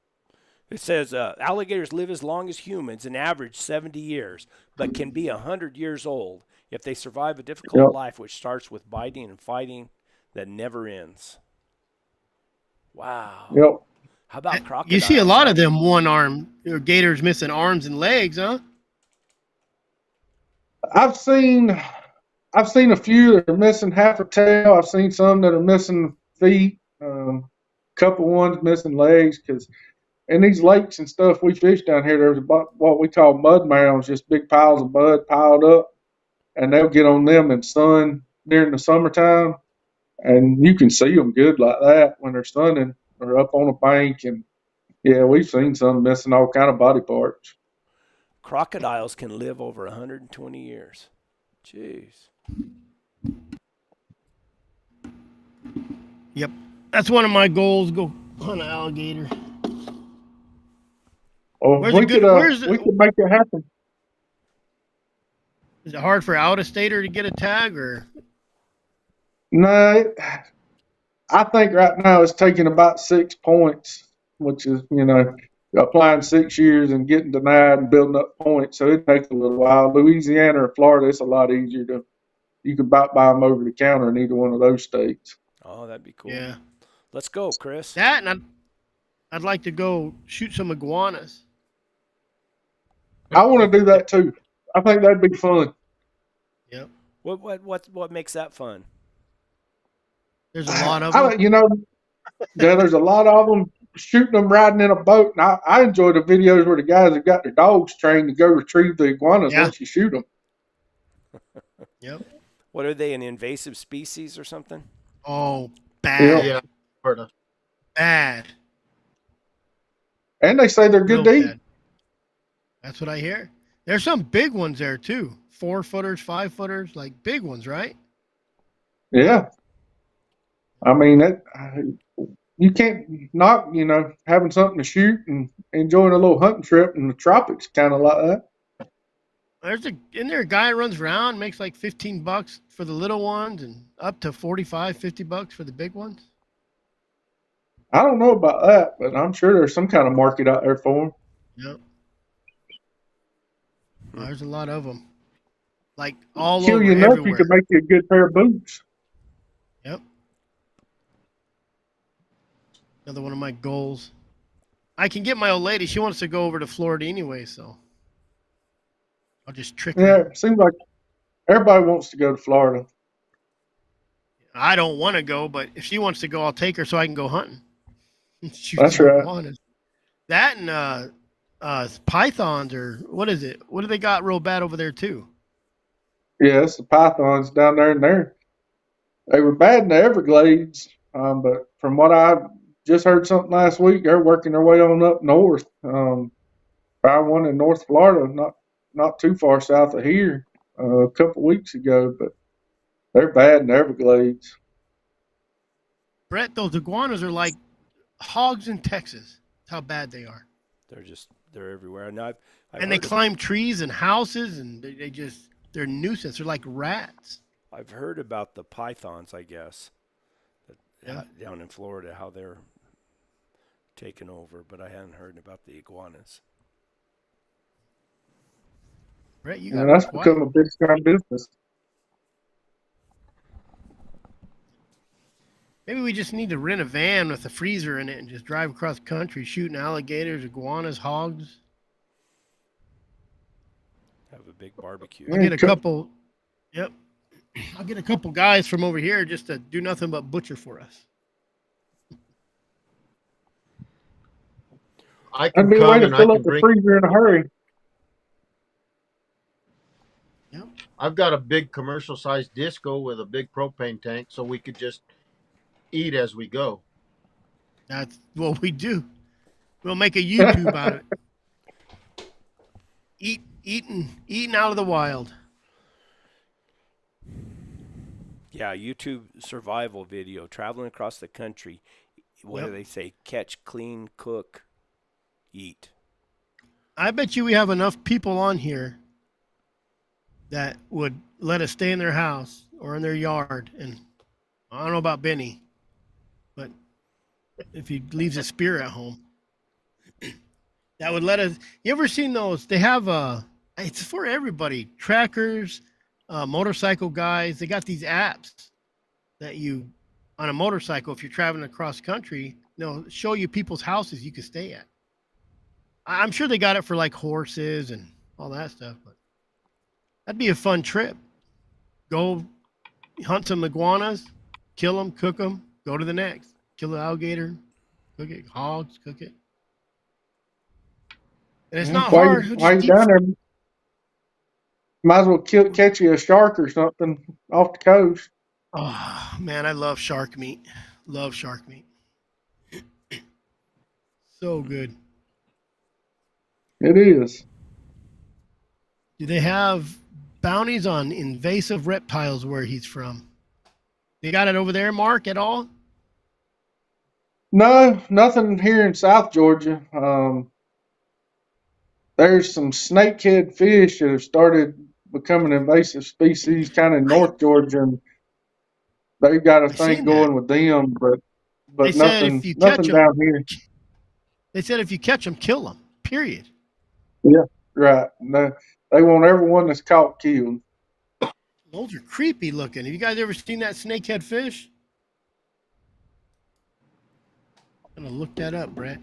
It says alligators live as long as humans, an average 70 years, but can be 100 years old if they survive a difficult Yep. life, which starts with biting and fighting that never ends. Wow. Yep. How about crocodiles? You see a lot of them one arm or gators missing arms and legs, huh? I've seen a few that are missing half a tail. I've seen some that are missing feet. Couple ones missing legs, because in these lakes and stuff we fish down here, there's about what we call mud mounds, just big piles of mud piled up, and they'll get on them in sun during the summertime, and you can see them good like that when they're sunning or up on a bank. And yeah, we've seen some missing all kind of body parts. Crocodiles can live over 120 years. Jeez. Yep. That's one of my goals. Go hunt an alligator. Well, Where's we it good? could we could make it happen. Is it hard for out of stater to get a tag, or No, I think right now it's taking about 6 points, which is, applying 6 years and getting denied and building up points. So it takes a little while. Louisiana or Florida, it's a lot easier you can buy them over the counter in either one of those states. Oh, that'd be cool. yeah, Let's go, Chris. that? And I'd like to go shoot some iguanas. I want to do that too. I think that'd be fun. Yep. What makes that fun? There's a lot of them. There's a lot of them shooting them riding in a boat. And I enjoy the videos where the guys have got their dogs trained to go retrieve the iguanas once you shoot them. Yep. What are they, an invasive species or something? Oh, bad. Yeah, Florida. Bad. And they say they're good to Real eat. bad. That's what I hear. There's some big ones there too. 4-footers, 5-footers, like big ones, right? Yeah. You can't knock, having something to shoot and enjoying a little hunting trip in the tropics, kind of like that. Isn't there a guy who runs around, makes like $15 for the little ones and up to $45-50 for the big ones? I don't know about that, but I'm sure there's some kind of market out there for them. Yep. There's a lot of them. Like all Kill over you enough, everywhere. you could make you a good pair of boots. Yep. Another one of my goals. I can get my old lady. She wants to go over to Florida anyway, so I'll just trick Yeah, her. it seems like everybody wants to go to Florida. I don't want to go, but if she wants to go, I'll take her so I can go hunting. Shoot That's some right. iguanas. That and pythons, or what is it? What do they got real bad over there too? Yeah, it's the pythons down there, and they were bad in the Everglades. But from what I just heard something last week, they're working their way on up north. Found one in North Florida, not too far south of here, a couple weeks ago. But they're bad in the Everglades. Brett, those iguanas are like hogs in Texas. That's how bad they are. They're everywhere. And I've And they climb trees and houses, and they're a nuisance. They're like rats. I've heard about the pythons, I guess, Yeah. down in Florida, how they're taken over, but I hadn't heard about the iguanas. Brett, you And got that's quiet. become a big time business. Maybe we just need to rent a van with a freezer in it and just drive across the country shooting alligators, iguanas, hogs. Have a big barbecue. I'll get a couple. Yep. I'll get a couple guys from over here just to do nothing but butcher for us. I That'd can be a way come to and I fill can up the bring. freezer in a hurry. Yep. I've got a big commercial sized disco with a big propane tank, so we could just eat as we go. That's what we do. We'll make a YouTube out of it. Eating out of the wild. Yeah, YouTube survival video, traveling across the country. What do they say? Catch, clean, cook, eat. I bet you we have enough people on here that would let us stay in their house or in their yard. And I don't know about Benny, but if he leaves his spear at home, that would let us. You ever seen those? They have it's for everybody. Trackers, motorcycle guys. They got these apps that you, on a motorcycle, if you're traveling across country, they'll show you people's houses you can stay at. I'm sure they got it for like horses and all that stuff, but that'd be a fun trip. Go hunt some iguanas, kill them, cook them, go to the next. Kill the alligator, cook it, hogs, cook it. And it's not hard. While you're down there, might as well catch you a shark or something off the coast. Oh, man, I love shark meat. Love shark meat. So good. It is. Do they have bounties on invasive reptiles where he's from? They got it over there, Mark, at all? No, nothing here in South Georgia. There's some snakehead fish that have started becoming invasive species kind of in North Georgia, and they've got a thing going with them, but they said nothing, if you nothing catch down here. They said if you catch them, kill them. Period. Yeah, right. No, they want everyone that's caught killed. Those are creepy looking. Have you guys ever seen that snakehead fish? I'm gonna look that up, Brett.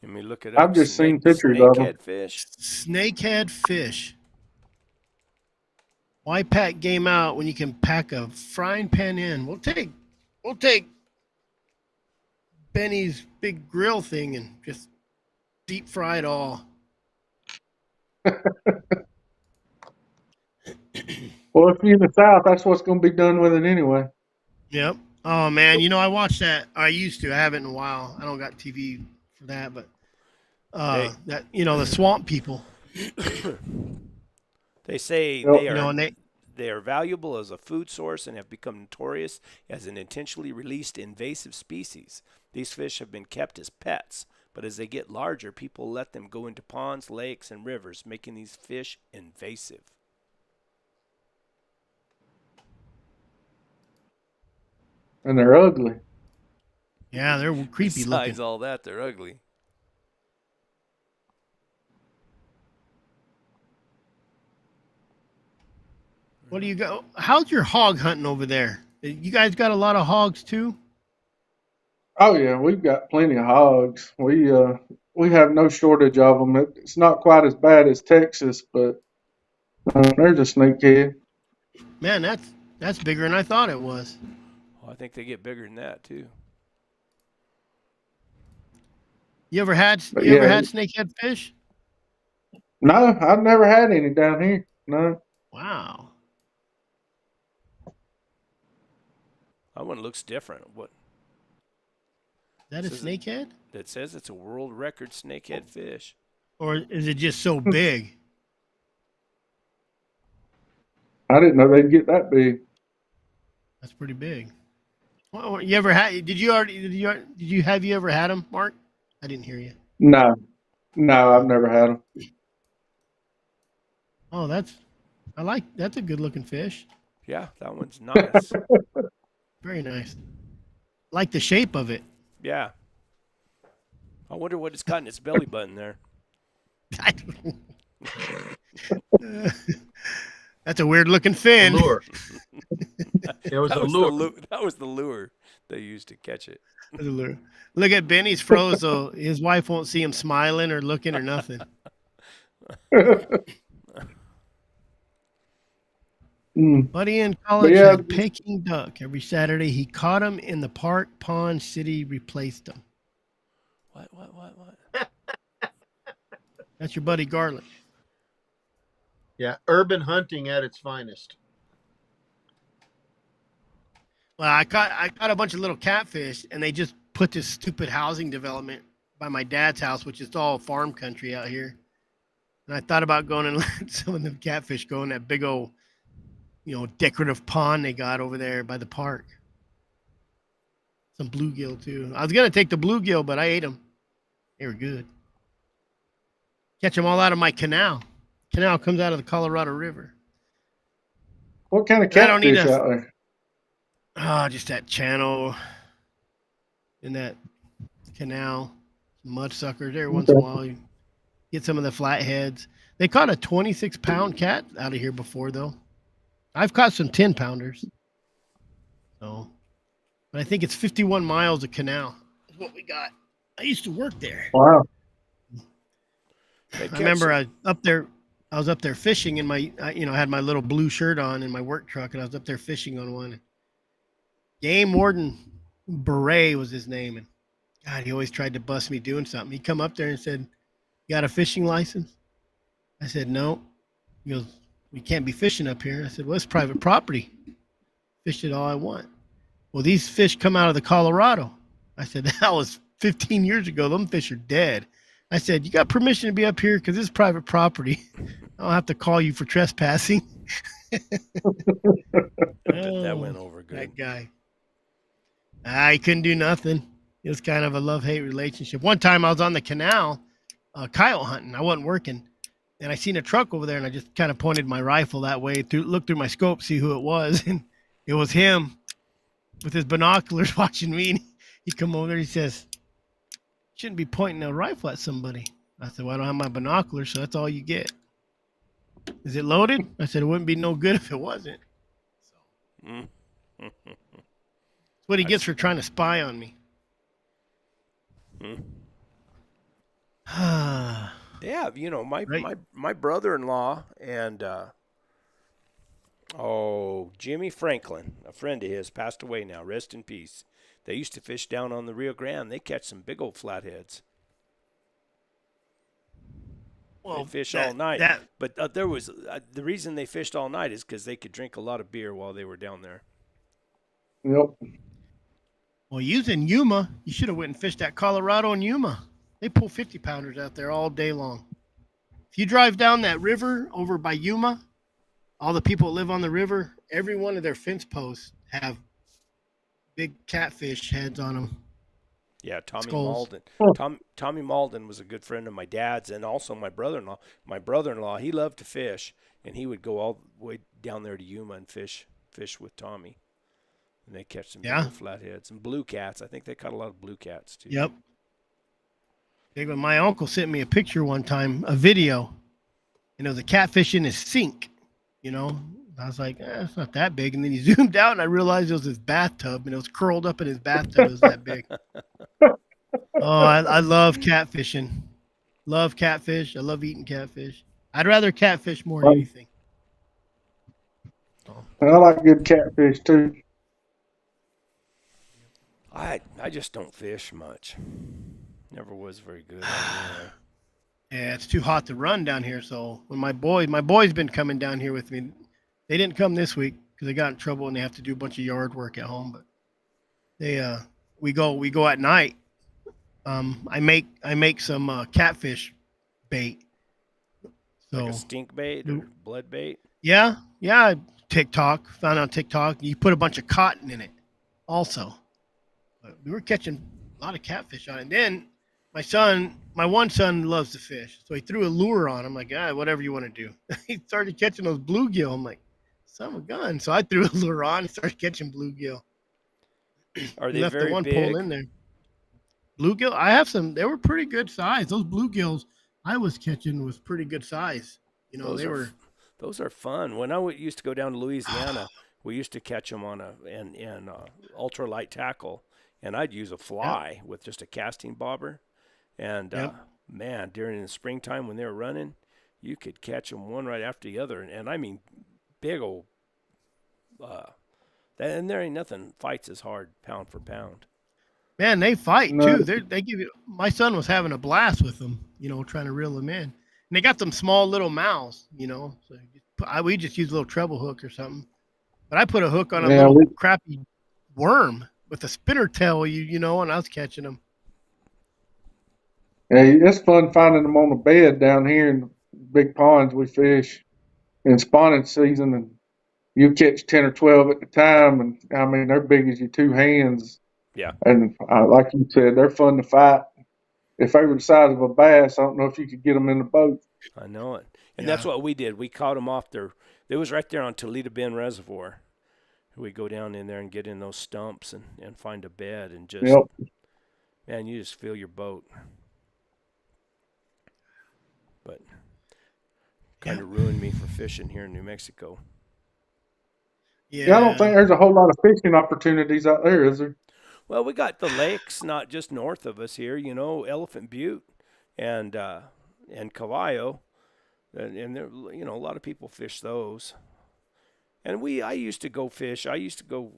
Let me look it up. I've just seen pictures of them. Snakehead fish. Snakehead fish. Why pack game out when you can pack a frying pan in? We'll take Benny's big grill thing and just deep fry it all. Well, if you're in the South, that's what's going to be done with it anyway. Yep. Oh man, you know I watched that. I used to. I haven't in a while. I don't got TV for that, but that the swamp people. They say they are valuable as a food source and have become notorious as an intentionally released invasive species. These fish have been kept as pets, but as they get larger, people let them go into ponds, lakes, and rivers, making these fish invasive. And they're ugly. Yeah, they're creepy looking. Besides all that, they're ugly. What do you go? How's your hog hunting over there? You guys got a lot of hogs too? Oh yeah, we've got plenty of hogs. We have no shortage of them. It's not quite as bad as Texas, but there's a snakehead. Man, that's bigger than I thought it was. Well, I think they get bigger than that too. You ever had snakehead fish? No, I've never had any down here. No. Wow. That one looks different. What? Is that a snakehead? That says it's a world record snakehead fish. Or is it just so big? I didn't know they'd get that big. That's pretty big. Well, you ever had? Have you ever had them, Mark? I didn't hear you. No, I've never had them. Oh, that's a good looking fish. Yeah, that one's nice. Very nice. Like the shape of it. Yeah. I wonder what it's got in its belly button there. That's a weird looking fin. Lure. It was a lure. That was the lure they used to catch it. Look at Ben. He's froze, so his wife won't see him smiling or looking or nothing. Buddy in But college yeah, had Peking duck every Saturday. He caught them in the park pond. City replaced them. What? That's your buddy Garland. Yeah, urban hunting at its finest. Well, I caught a bunch of little catfish, and they just put this stupid housing development by my dad's house, which is all farm country out here. And I thought about going and letting some of the catfish go in that big old, decorative pond they got over there by the park. Some bluegill too. I was gonna take the bluegill, but I ate them. They were good. Catch them all out of my canal. Canal comes out of the Colorado River. what kind of I don't need catfish to. out there? Just that channel in that canal. Mudsuckers. Every once in a while, you get some of the flatheads. They caught a 26-pound cat out of here before, though. I've caught some 10-pounders. So, but I think it's 51 miles of canal is what we got. I used to work there. Wow. I remember I was up there fishing in my, I had my little blue shirt on in my work truck, and I was up there fishing on one. Game Warden Beret was his name, and God, he always tried to bust me doing something. He come up there and said, "You got a fishing license?" I said, "No." He goes, "We can't be fishing up here." I said, "Well, it's private property. Fish it all I want." "Well, these fish come out of the Colorado." I said, "That was 15 years ago. Them fish are dead." I said, "You got permission to be up here because it's private property. I don't have to call you for trespassing." That went over good. That guy. I couldn't do nothing. It was kind of a love-hate relationship. One time I was on the canal coyote hunting. I wasn't working. And I seen a truck over there, and I just kind of pointed my rifle that way, looked through my scope, see who it was. And it was him with his binoculars watching me. And he come over there, he says, "Shouldn't be pointing a rifle at somebody." I said, "Well, I don't have my binoculars, so that's all you get." "Is it loaded?" I said, "It wouldn't be no good if it wasn't." Mm. That's what he gets for trying to spy on me. Yeah, Right. my brother-in-law and Jimmy Franklin, a friend of his, passed away now. Rest in peace. They used to fish down on the Rio Grande. They catch some big old flatheads. Well, They fish all night. But there was the reason they fished all night is because they could drink a lot of beer while they were down there. Yep. Well, using Yuma, you should have went and fished at Colorado and Yuma. They pull 50-pounders out there all day long. If you drive down that river over by Yuma, all the people that live on the river, every one of their fence posts have big catfish heads on them. Yeah, Tommy Skulls. Malden. Tommy Malden was a good friend of my dad's and also my brother-in-law. My brother-in-law, he loved to fish, and he would go all the way down there to Yuma and fish with Tommy. And they catch some big old flatheads and blue cats. I think they caught a lot of blue cats too. Yep. Big one. My uncle sent me a picture one time, a video, and it was a catfish in his sink. I was like, it's not that big. And then he zoomed out, and I realized it was his bathtub, and it was curled up in his bathtub. It was that big. I love catfishing. Love catfish. I love eating catfish. I'd rather catfish more than anything. I like good catfish too. I just don't fish much. Never was very good. Yeah, it's too hot to run down here. So when my boy's been coming down here with me. They didn't come this week because they got in trouble and they have to do a bunch of yard work at home. But we go at night. I make some catfish bait. So like a stink bait or blood bait. Yeah. Found on TikTok. You put a bunch of cotton in it, also. But we were catching a lot of catfish on it. And then my one son loves to fish, so he threw a lure on. I'm like, whatever you want to do. He started catching those bluegill. I'm like, son of a gun. So I threw a lure on and started catching bluegill. Are they left very the one big? pole in there. Bluegill, I have some. They were pretty good size. Those bluegills I was catching was pretty good size. Those are fun. When I used to go down to Louisiana, we used to catch them on in ultralight tackle, and I'd use a fly with just a casting bobber. And man, during the springtime when they were running, you could catch them one right after the other, and I mean big old And there ain't nothing fights as hard pound for pound. Man, they fight No, too. They give you. My son was having a blast with them, trying to reel them in. And they got them small little mouths, So we just use a little treble hook or something. But I put a hook on a yeah, little crappy worm with a spinner tail, and I was catching them. yeah, it's fun finding them on the bed down here in the big ponds we fish in spawning season, and you catch 10 or 12 at the time, and I mean they're big as your two hands, Yeah, and like you said, they're fun to fight. If they were the size of a bass, I don't know if you could get them in the boat. I know it. And that's Yeah. what we did. We caught them off there. It was right there on Toledo Bend Reservoir. We go down in there and get in those stumps and find a bed and just, Yep. man, you just feel your boat. But kind of ruined me for fishing here in New Mexico. Yeah. Yeah, I don't think there's a whole lot of fishing opportunities out there, is there? Well, we got the lakes not just north of us here, Elephant Butte and Cavallo, and there, a lot of people fish those. And I used to go fish. I used to go,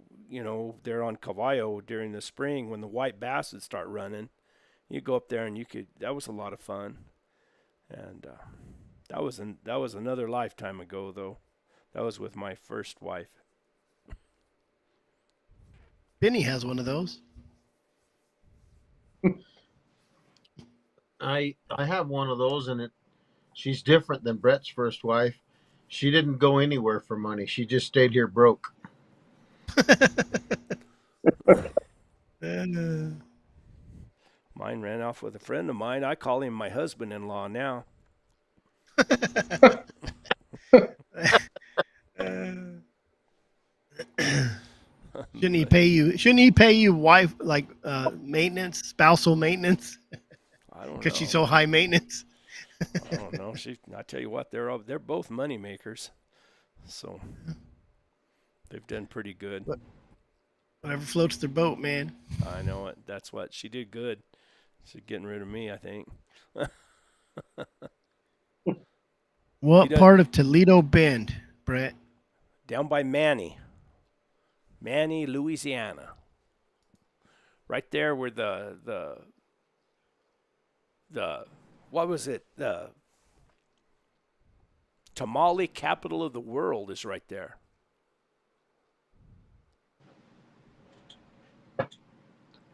there on Cavallo during the spring when the white bass would start running. You go up there and that was a lot of fun. And that was another lifetime ago though. That was with my first wife. Benny has one of those. I have one of those, and she's different than Brett's first wife. She didn't go anywhere for money. She just stayed here broke. And, Mine ran off with a friend of mine. I call him my husband-in-law now. shouldn't he pay you? Shouldn't he pay you wife maintenance, spousal maintenance? I don't know. Because she's so high maintenance. I don't know. I tell you what, they're both money makers, so they've done pretty good. Whatever floats their boat, man. I know it. That's what she did good. She's getting rid of me, I think. What part of Toledo Bend, Brett? Down by Manny, Louisiana. Right there where the what was it? The tamale capital of the world is right there.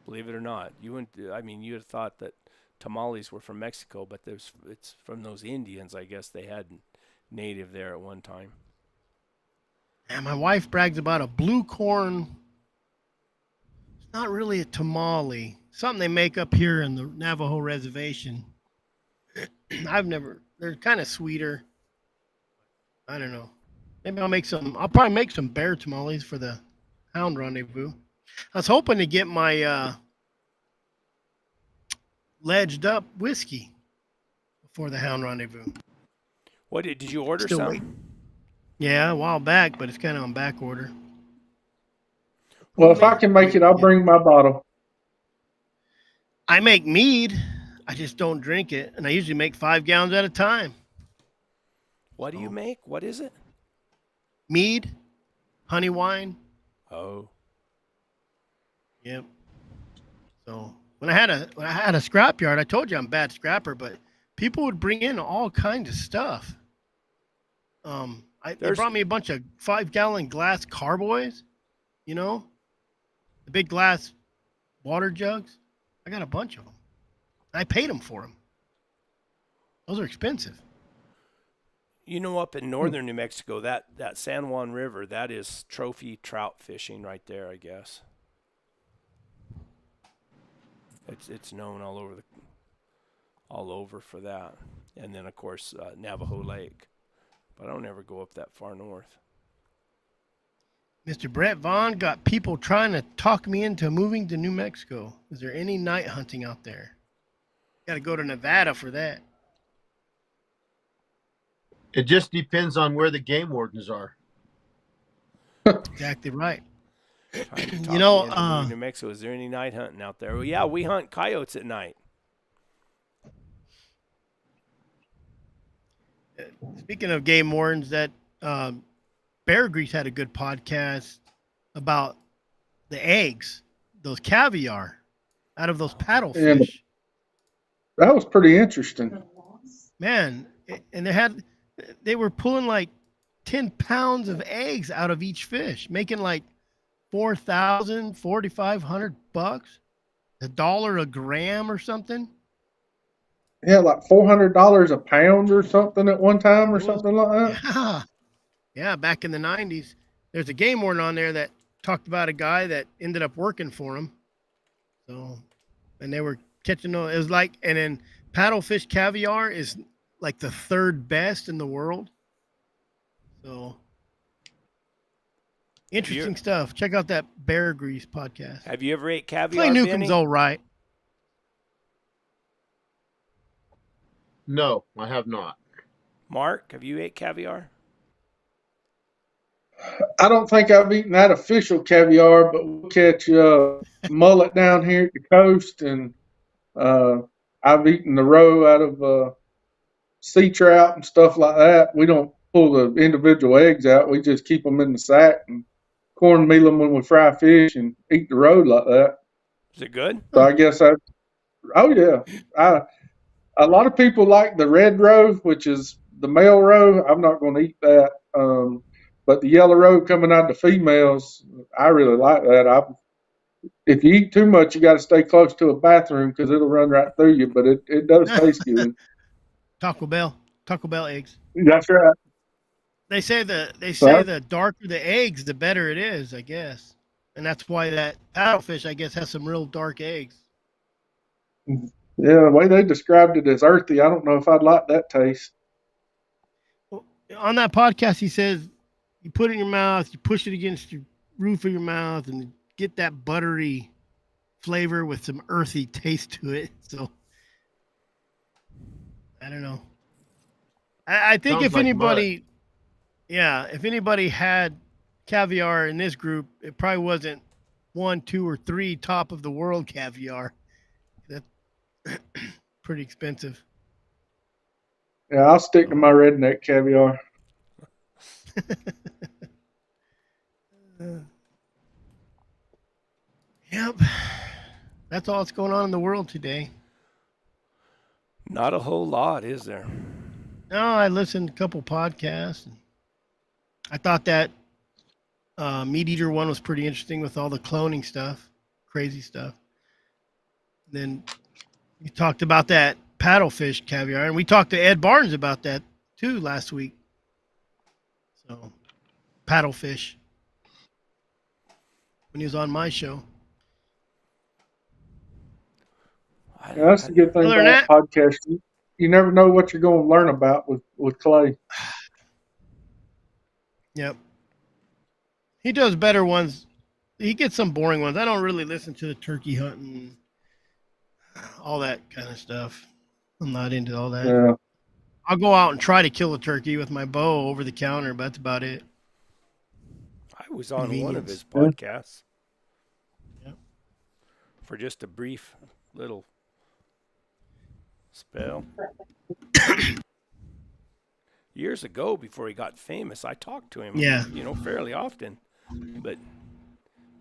Believe it or not, you'd have thought that tamales were from Mexico, but it's from those Indians. I guess they had native there at one time. And my wife brags about a blue corn. It's not really a tamale. Something they make up here in the Navajo reservation. They're kind of sweeter. I don't know. Maybe I'll probably make some bear tamales for the Hound Rendezvous. I was hoping to get my ledged up whiskey before the Hound Rendezvous. What did you order Still some? waiting. Yeah, a while back, but it's kind of on back order. Well, if I can make it, I'll bring my bottle. I make mead. I just don't drink it, and I usually make 5 gallons at a time. What do you make? What is it? Mead, honey wine. Oh. Yep. So when I had a scrapyard, I told you I'm a bad scrapper, but people would bring in all kinds of stuff. They brought me a bunch of 5-gallon glass carboys, the big glass water jugs. I got a bunch of them. I paid them for them. Those are expensive. Up in northern New Mexico, that San Juan River, that is trophy trout fishing right there, I guess. It's known all over for that. And then of course Navajo Lake. But I don't ever go up that far north. Mr. Brett Vaughn got people trying to talk me into moving to New Mexico. Is there any night hunting out there? Got to go to Nevada for that. It just depends on where the game wardens are. Exactly right. New Mexico, is there any night hunting out there? Well, yeah, we hunt coyotes at night. Speaking of game wardens, that Bear Grease had a good podcast about the eggs, those caviar out of those And paddlefish. that was pretty interesting. Man, and they were pulling like 10 pounds of eggs out of each fish, making like 4,000, 4,500 bucks, $1 a gram or something. Yeah, like $400 a pound or something at one time or something like that. Yeah. Yeah, back in the 90s. There's a game warden on there that talked about a guy that ended up working for him. So, and they were catching those. It was like, and then paddlefish caviar is like the third best in the world. So, interesting stuff. Check out that Bear Grease podcast. Have you ever ate caviar, Clay Benny? Newcomb's all right. No, I have not. Mark, have you ate caviar? I don't think I've eaten that official caviar, but we'll catch mullet down here at the coast, and I've eaten the roe out of sea trout and stuff like that. We don't pull the individual eggs out. We just keep them in the sack and cornmeal them when we fry fish and eat the roe like that. Is it good? So I guess oh yeah. A lot of people like the red roe, which is the male roe. I'm not going to eat that. But the yellow roe coming out of the females, I really like that. If you eat too much, you got to stay close to a bathroom because it'll run right through you. But it does taste good. Taco Bell eggs. That's right. They say the darker the eggs, the better it is, I guess. And that's why that paddlefish, I guess, has some real dark eggs. Yeah, the way they described it as earthy, I don't know if I'd like that taste. Well, on that podcast, he says you put it in your mouth, you push it against your roof of your mouth, and get that buttery flavor with some earthy taste to it. So, I don't know. I think Sounds if like anybody, if anybody had caviar in this group, it probably wasn't 1, 2, or 3 top of the world caviar. That's pretty expensive. Yeah, I'll stick to my redneck caviar. Yep. That's all that's going on in the world today. Not a whole lot, is there? No, I listened to a couple podcasts. I thought that Meat Eater one was pretty interesting with all the cloning stuff, crazy stuff. Then we talked about that paddlefish caviar, and we talked to Ed Barnes about that too last week. So, paddlefish when he was on my show. Yeah, that's the good thing Other than about podcasting. You never know what you're going to learn about with Clay. Yep. He does better ones. He gets some boring ones. I don't really listen to the turkey hunting, all that kind of stuff. I'm not into all that. Yeah. I'll go out and try to kill a turkey with my bow over the counter, but that's about it. I was on one of his Convenience. podcasts. Yep. For just a brief little spell. Years ago, before he got famous, I talked to him, Yeah. fairly often. But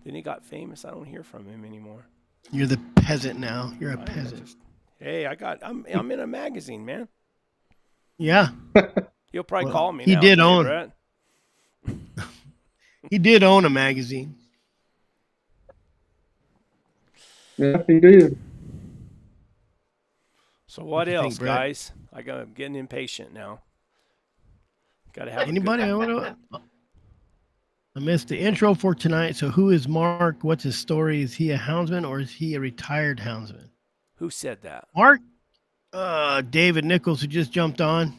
then he got famous. I don't hear from him anymore. You're the peasant now. You're a I peasant. Hey, I'm in a magazine, man. Yeah. He'll probably Well, call me he now. did Hey, own- Brett. He did own a magazine. Yeah, he did. So what do you think, else, Brett? guys? I'm getting impatient now. Got to have Anybody? I missed the intro for tonight. So who is Mark? What's his story? Is he a houndsman or is he a retired houndsman? Who said that? Mark? David Nichols, who just jumped on.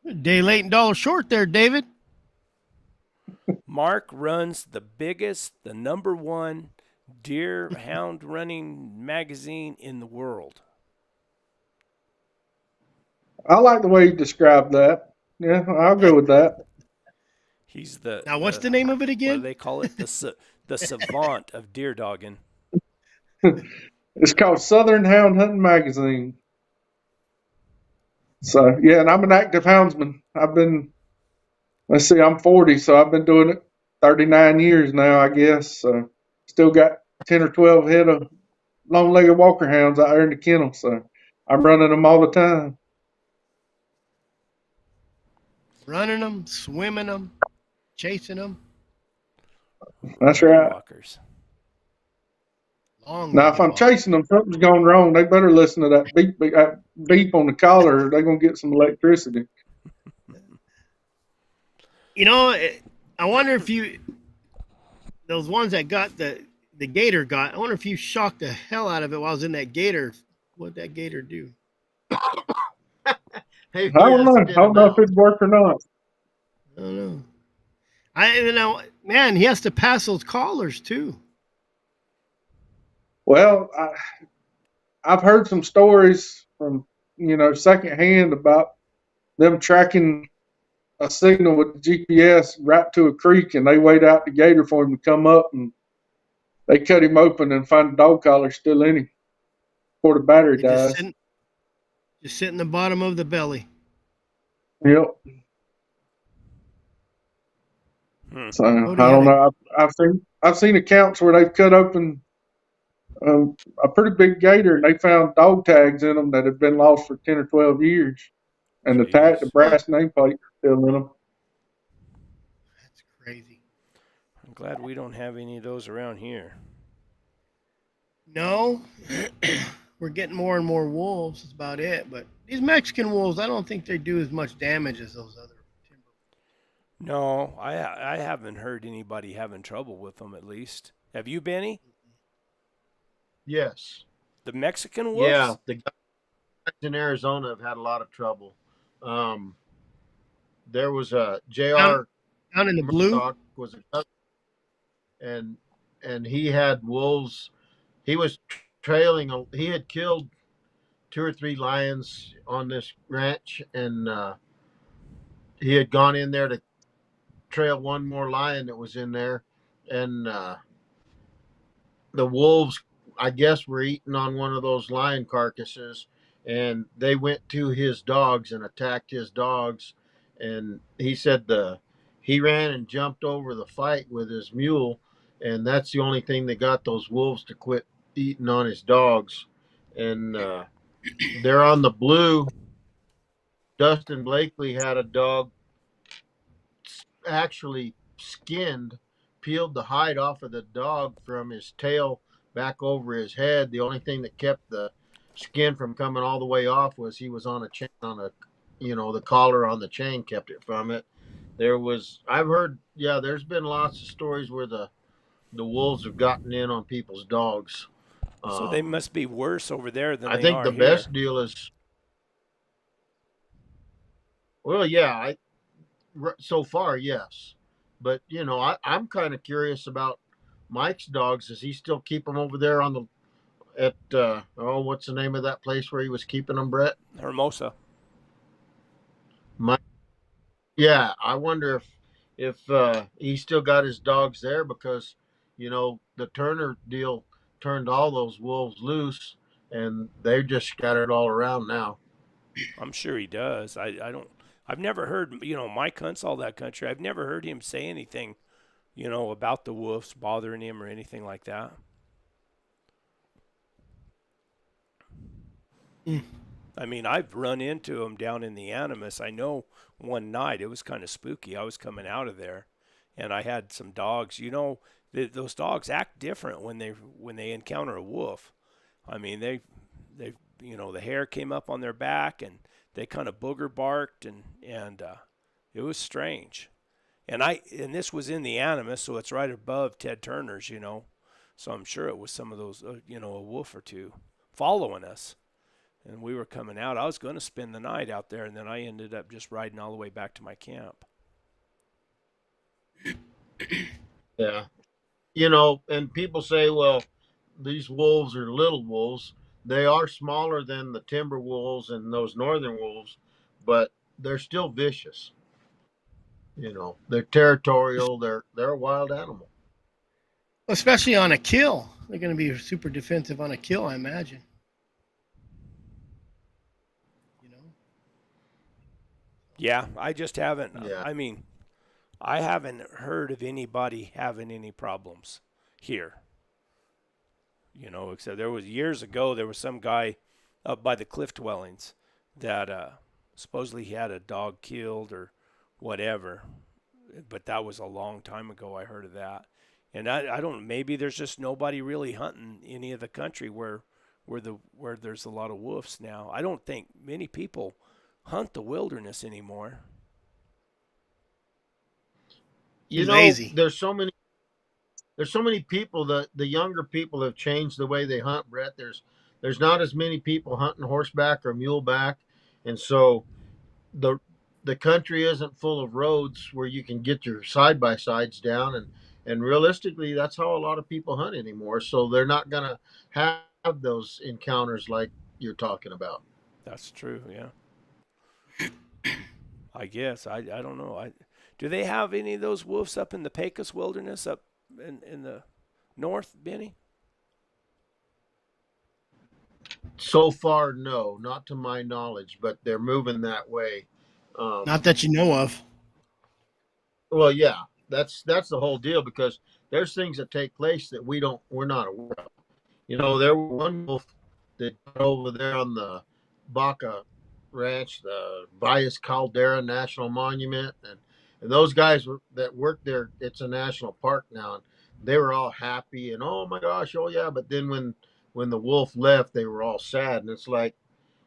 A day late and dollar short there, David. Mark runs the biggest, the number one deer hound running magazine in the world. I like the way you described that. Yeah, I'll go with that. He's the Now, what's the name of it what do again? they call it? The savant of deer dogging. It's called Southern Hound Hunting Magazine. So, yeah, and I'm an active houndsman. I've been let's see, I'm 40, so I've been doing it 39 years now, I guess. So still got 10 or 12 head of long-legged walker hounds out there in the kennel. So I'm running them all the time. Running them, swimming them, chasing them. That's Legged right. walkers. Now, if Long-legged I'm walkers. chasing them, something's gone wrong. They better listen to that beep on the collar, or they're gonna get some electricity. You know, I wonder if those ones that got the Gator got. I wonder if you shocked the hell out of it while I was in that Gator. What'd that Gator do? Maybe I don't that know. I spit don't him know if out. it'd work or not. I don't know. Man, he has to pass those collars too. Well, I've heard some stories from secondhand about them tracking a signal with the GPS right to a creek, and they wait out the gator for him to come up, and they cut him open and find the dog collar still in him before the battery They just dies. sit in the bottom of the belly. Yep. So I Cody had don't know. I've seen accounts where they've cut open a pretty big gator, and they found dog tags in them that had been lost for 10 or 12 years, and the Jeez. brass nameplate is still in them. That's crazy. I'm glad we don't have any of those around here. No, we're getting more and more wolves. That's about it. But these Mexican wolves, I don't think they do as much damage as those other timber. No, I haven't heard anybody having trouble with them, at least. Have you, Benny? Yes. The Mexican wolves? Yeah, the guys in Arizona have had a lot of trouble. There was a Down, Jr. down in the blue. Murdoch was a and he had wolves. He was trailing. He had killed 2 or 3 lions on this ranch, and he had gone in there to trail one more lion that was in there, and the wolves, I guess, were eating on one of those lion carcasses, and they went to his dogs and attacked his dogs. And he said he ran and jumped over the fight with his mule, and that's the only thing that got those wolves to quit eating on his dogs. And they're on the blue. Dustin Blakely had a dog actually skinned, peeled the hide off of the dog from his tail back over his head. The only thing that kept the skin from coming all the way off was he was on a chain the collar on the chain kept it from it. I've heard, yeah, there's been lots of stories where the wolves have gotten in on people's dogs. So they must be worse over there than I they think are the here. best deal is, well, yeah, so far, yes. But, I'm kind of curious about Mike's dogs. Does he still keep them over there what's the name of that place where he was keeping them, Brett? Hermosa. Mike. Yeah, I wonder if he still got his dogs there, because, the Turner deal turned all those wolves loose, and they're just scattered all around now. I'm sure he does. I've never heard, Mike hunts all that country. I've never heard him say anything, about the wolves bothering him or anything like that. I mean, I've run into him down in the Animus. I know one night it was kind of spooky. I was coming out of there, and I had some dogs. Those dogs act different when they encounter a wolf. I mean, they the hair came up on their back, and they kind of booger barked, and it was strange. And this was in the Animus, so it's right above Ted Turner's, So I'm sure it was some of those, a wolf or two following us. And we were coming out. I was going to spend the night out there, and then I ended up just riding all the way back to my camp. Yeah. And people say, well, these wolves are little wolves. They are smaller than the timber wolves and those northern wolves, but they're still vicious. They're territorial. They're a wild animal. Especially on a kill. They're going to be super defensive on a kill, I imagine. Yeah, I just haven't. Yeah. I mean, I haven't heard of anybody having any problems here. You know, except there was years ago, there was some guy up by the cliff dwellings that supposedly he had a dog killed or whatever. But that was a long time ago I heard of that. And I don't, maybe there's just nobody really hunting any of the country where there's a lot of wolves now. I don't think many people hunt the wilderness anymore. You know, Lazy. there's so many people that the younger people have changed the way they hunt, Brett. There's not as many people hunting horseback or muleback, and so the the country isn't full of roads where you can get your side by sides down, and realistically, that's how a lot of people hunt anymore. So they're not gonna have those encounters like you're talking about. That's true, yeah. I guess. I don't know. Do they have any of those wolves up in the Pecos wilderness up in the north, Benny? So far, no, not to my knowledge, but they're moving that way. Not that you know of. Well, yeah, that's the whole deal because there's things that take place that we're not aware of. You know, there was one wolf that got over there on the Baca Ranch, the Valles Caldera National Monument, and those guys that work there, it's a national park now, and they were all happy and oh my gosh, oh yeah. But then when the wolf left, they were all sad, and it's like,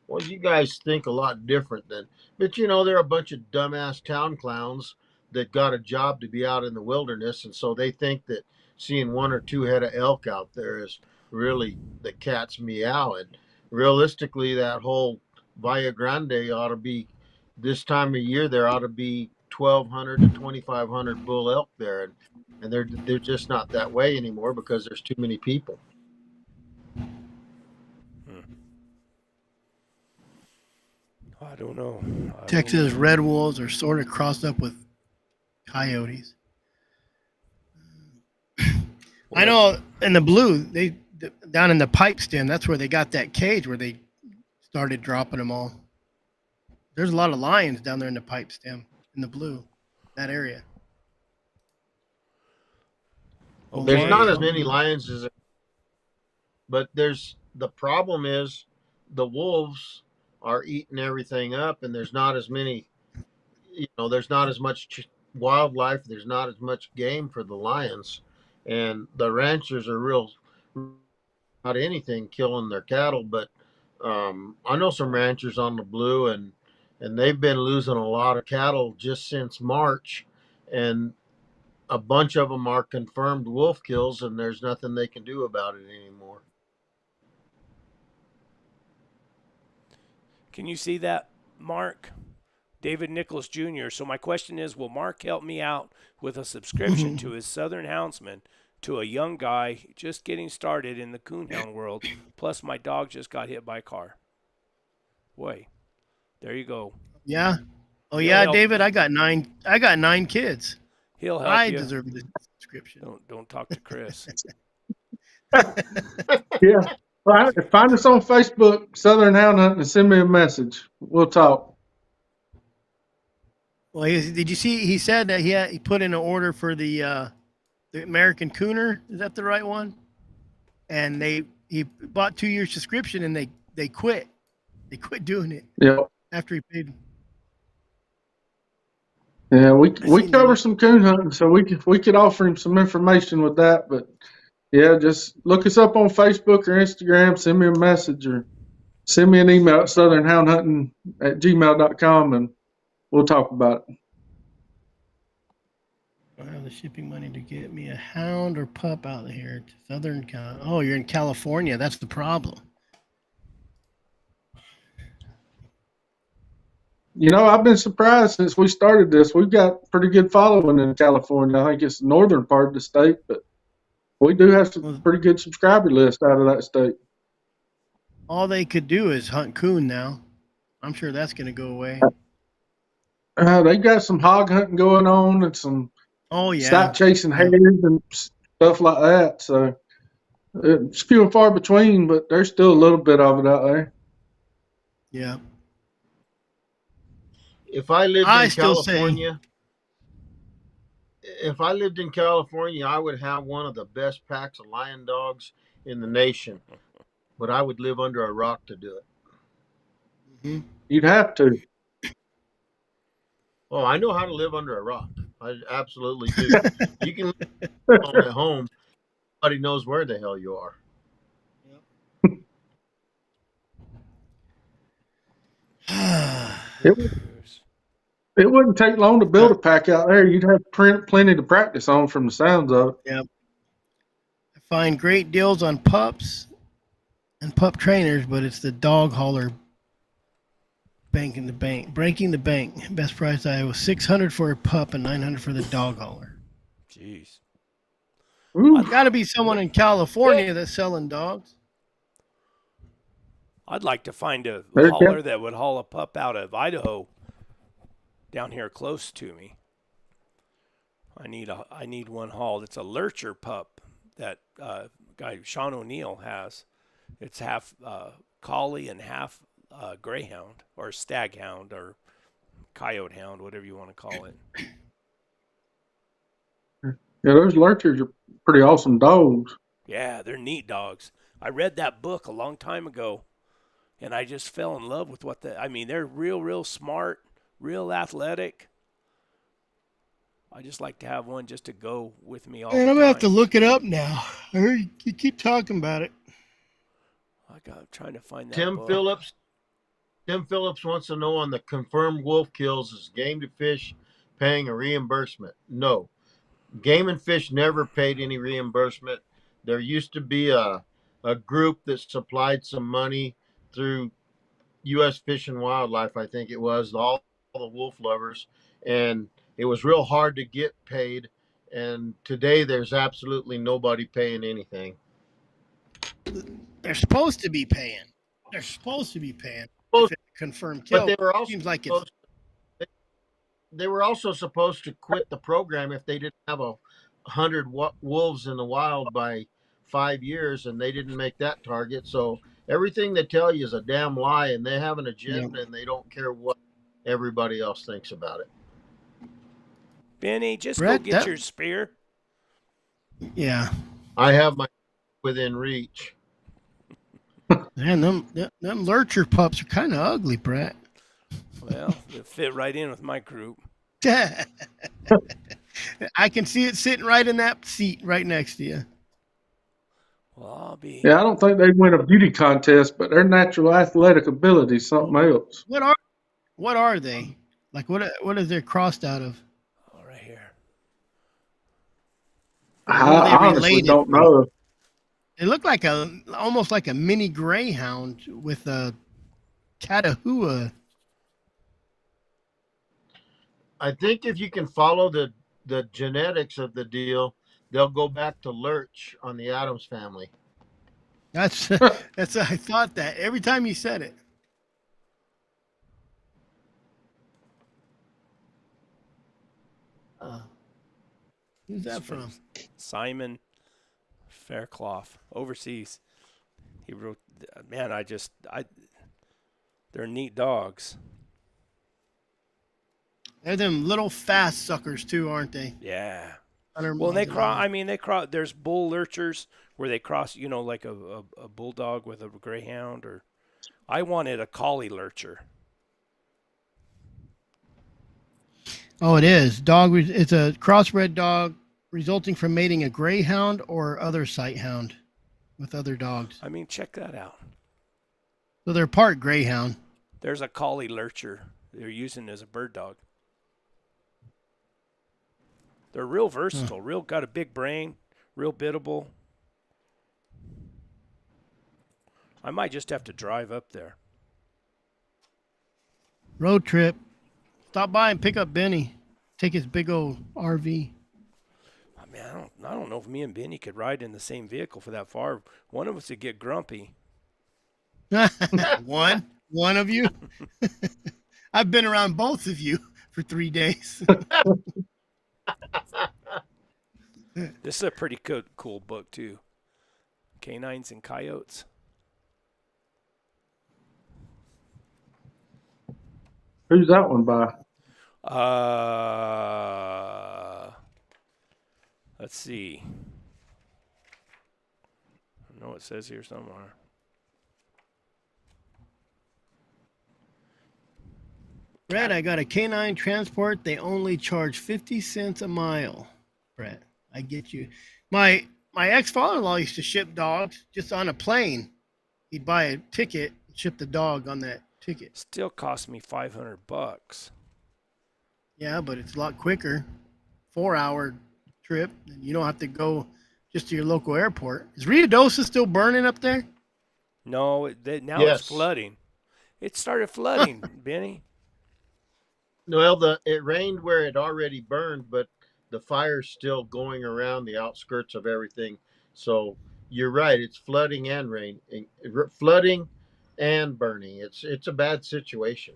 well, you guys think a lot different than, but you know, they're a bunch of dumbass town clowns that got a job to be out in the wilderness, and so they think that seeing one or two head of elk out there is really the cat's meow. And realistically, that whole Valle Grande ought to be this time of year. There ought to be 1,200 to 2,500 bull elk there, and they're just not that way anymore because there's too many people. I don't know. Texas red wolves are sort of crossed up with coyotes. I know in the blue, down in the pipe stem, that's where they got that cage where they started dropping them all. There's a lot of lions down there in the pipe stem in the blue, that area. There's not as many lions as, but the problem is the wolves are eating everything up, and there's not as many. You know, there's not as much wildlife. There's not as much game for the lions, and the ranchers are real not anything killing their cattle. But I know some ranchers on the blue, and they've been losing a lot of cattle just since March, and a bunch of them are confirmed wolf kills, and there's nothing they can do about it anymore. Can you see that, Mark? David Nicholas Jr. So my question is, will Mark help me out with a subscription to his Southern Houndsman to a young guy just getting started in the coonhound world? Plus, my dog just got hit by a car. Boy, there you go. Yeah. Oh yeah, David. I got nine kids. He'll help I you. deserve the subscription. Don't talk to Chris. Yeah. Find us on Facebook, Southern Hound Hunting, and send me a message. We'll talk. Well, did you see? He said that he put in an order for the American Cooner. Is that the right one? And he bought 2 years subscription, and they quit. They quit doing it. Yeah. After he paid. Yeah, we cover some coon hunting, so we could offer him some information with that. But yeah, just look us up on Facebook or Instagram. Send me a message or send me an email at southernhoundhunting@gmail.com, and we'll talk about it. I have the shipping money to get me a hound or pup out here to Southern Cal. Oh, you're in California. That's the problem. You know, I've been surprised since we started this. We've got pretty good following in California. I think it's the northern part of the state, but we do have some pretty good subscriber list out of that state. All they could do is hunt coon now. I'm sure that's going to go away. They got some hog hunting going on and some stop chasing hares and stuff like that. So it's few and far between, but there's still a little bit of it out there. Yeah. If I lived in California, if I lived in California, I would have one of the best packs of lion dogs in the nation, but I would live under a rock to do it. Hmm. You'd have to. Oh, I know how to live under a rock. I absolutely do. You can live alone at home. Nobody knows where the hell you are. It, it wouldn't take long to build a pack out there. You'd have plenty to practice on from the sounds of it. Yep. I find great deals on pups and pup trainers, but it's the dog hauler breaking the bank. Best price I was $600 for a pup and $900 for the dog hauler. Jeez. There's got to be someone in California that's selling dogs. I'd like to find a There you hauler go. that would haul a pup out of Idaho down here close to me. I need one hauled. It's a Lurcher pup that guy Sean O'Neill has. It's half collie and half greyhound or stag hound or coyote hound, whatever you want to call it. Yeah, those lurchers are pretty awesome dogs. Yeah, they're neat dogs. I read that book a long time ago, and I just fell in love with they're real smart, real athletic. I just like to have one just to go with me all the Man, time. I'm going to have to look it up now. I heard you keep talking about it. I'm trying to find that Tim book. Phillips wants to know on the confirmed wolf kills, is Game to Fish paying a reimbursement? No. Game and Fish never paid any reimbursement. There used to be a group that supplied some money through U.S. Fish and Wildlife, I think it was, all the wolf lovers, and it was real hard to get paid. And today there's absolutely nobody paying anything. They're supposed to be paying. If Well, it's a confirmed but kill. they were also Seems like it's they were also supposed to quit the program if they didn't have 100 wolves in the wild by 5 years, and they didn't make that target. So everything they tell you is a damn lie, and they have an agenda, and they don't care what everybody else thinks about it. Benny, just Brett, go get your spear. Yeah. I have my within reach. Man, them Lurcher pups are kind of ugly, Brett. Well, it fit right in with my group. I can see it sitting right in that seat right next to you. Well, I'll be. Yeah, I don't think they win a beauty contest, but their natural athletic ability is something else. What are they? Like what is they crossed out of? Oh, right here. I honestly don't know. They look like almost like a mini greyhound with a Catahoula. I think if you can follow the genetics of the deal, they'll go back to Lurch on the Addams Family. That's I thought that every time you said it. Who's that from? Simon Fairclough, overseas. He wrote, man, they're neat dogs. They're them little fast suckers too, aren't they? Yeah. 100 Well, they miles an cross. hour. I mean, they cross. There's bull lurchers where they cross. Like a bulldog with a greyhound. Or I wanted a collie lurcher. Oh, it is. It's a crossbred dog resulting from mating a greyhound or other sight hound with other dogs. I mean, check that out. So they're part greyhound. There's a collie lurcher they're using as a bird dog. They're real versatile. Real got a big brain. Real biddable. I might just have to drive up there. Road trip. Stop by and pick up Benny. Take his big old RV. I mean, I don't know if me and Benny could ride in the same vehicle for that far. One of us would get grumpy. One of you. I've been around both of you for 3 days. This is a pretty cool book too. Canines and Coyotes. Who's that one by? Let's see. I know it says here somewhere. Brett, I got a canine transport. They only charge 50 cents a mile. Brett, I get you. My ex-father-in-law used to ship dogs just on a plane. He'd buy a ticket and ship the dog on that ticket. Still cost me $500. Yeah, but it's a lot quicker. 4-hour trip. And you don't have to go just to your local airport. Is Ruidoso still burning up there? No, now Yes. it's flooding. It started flooding, Benny. Well, it rained where it already burned, but the fire's still going around the outskirts of everything. So you're right; it's flooding and flooding and burning. It's a bad situation.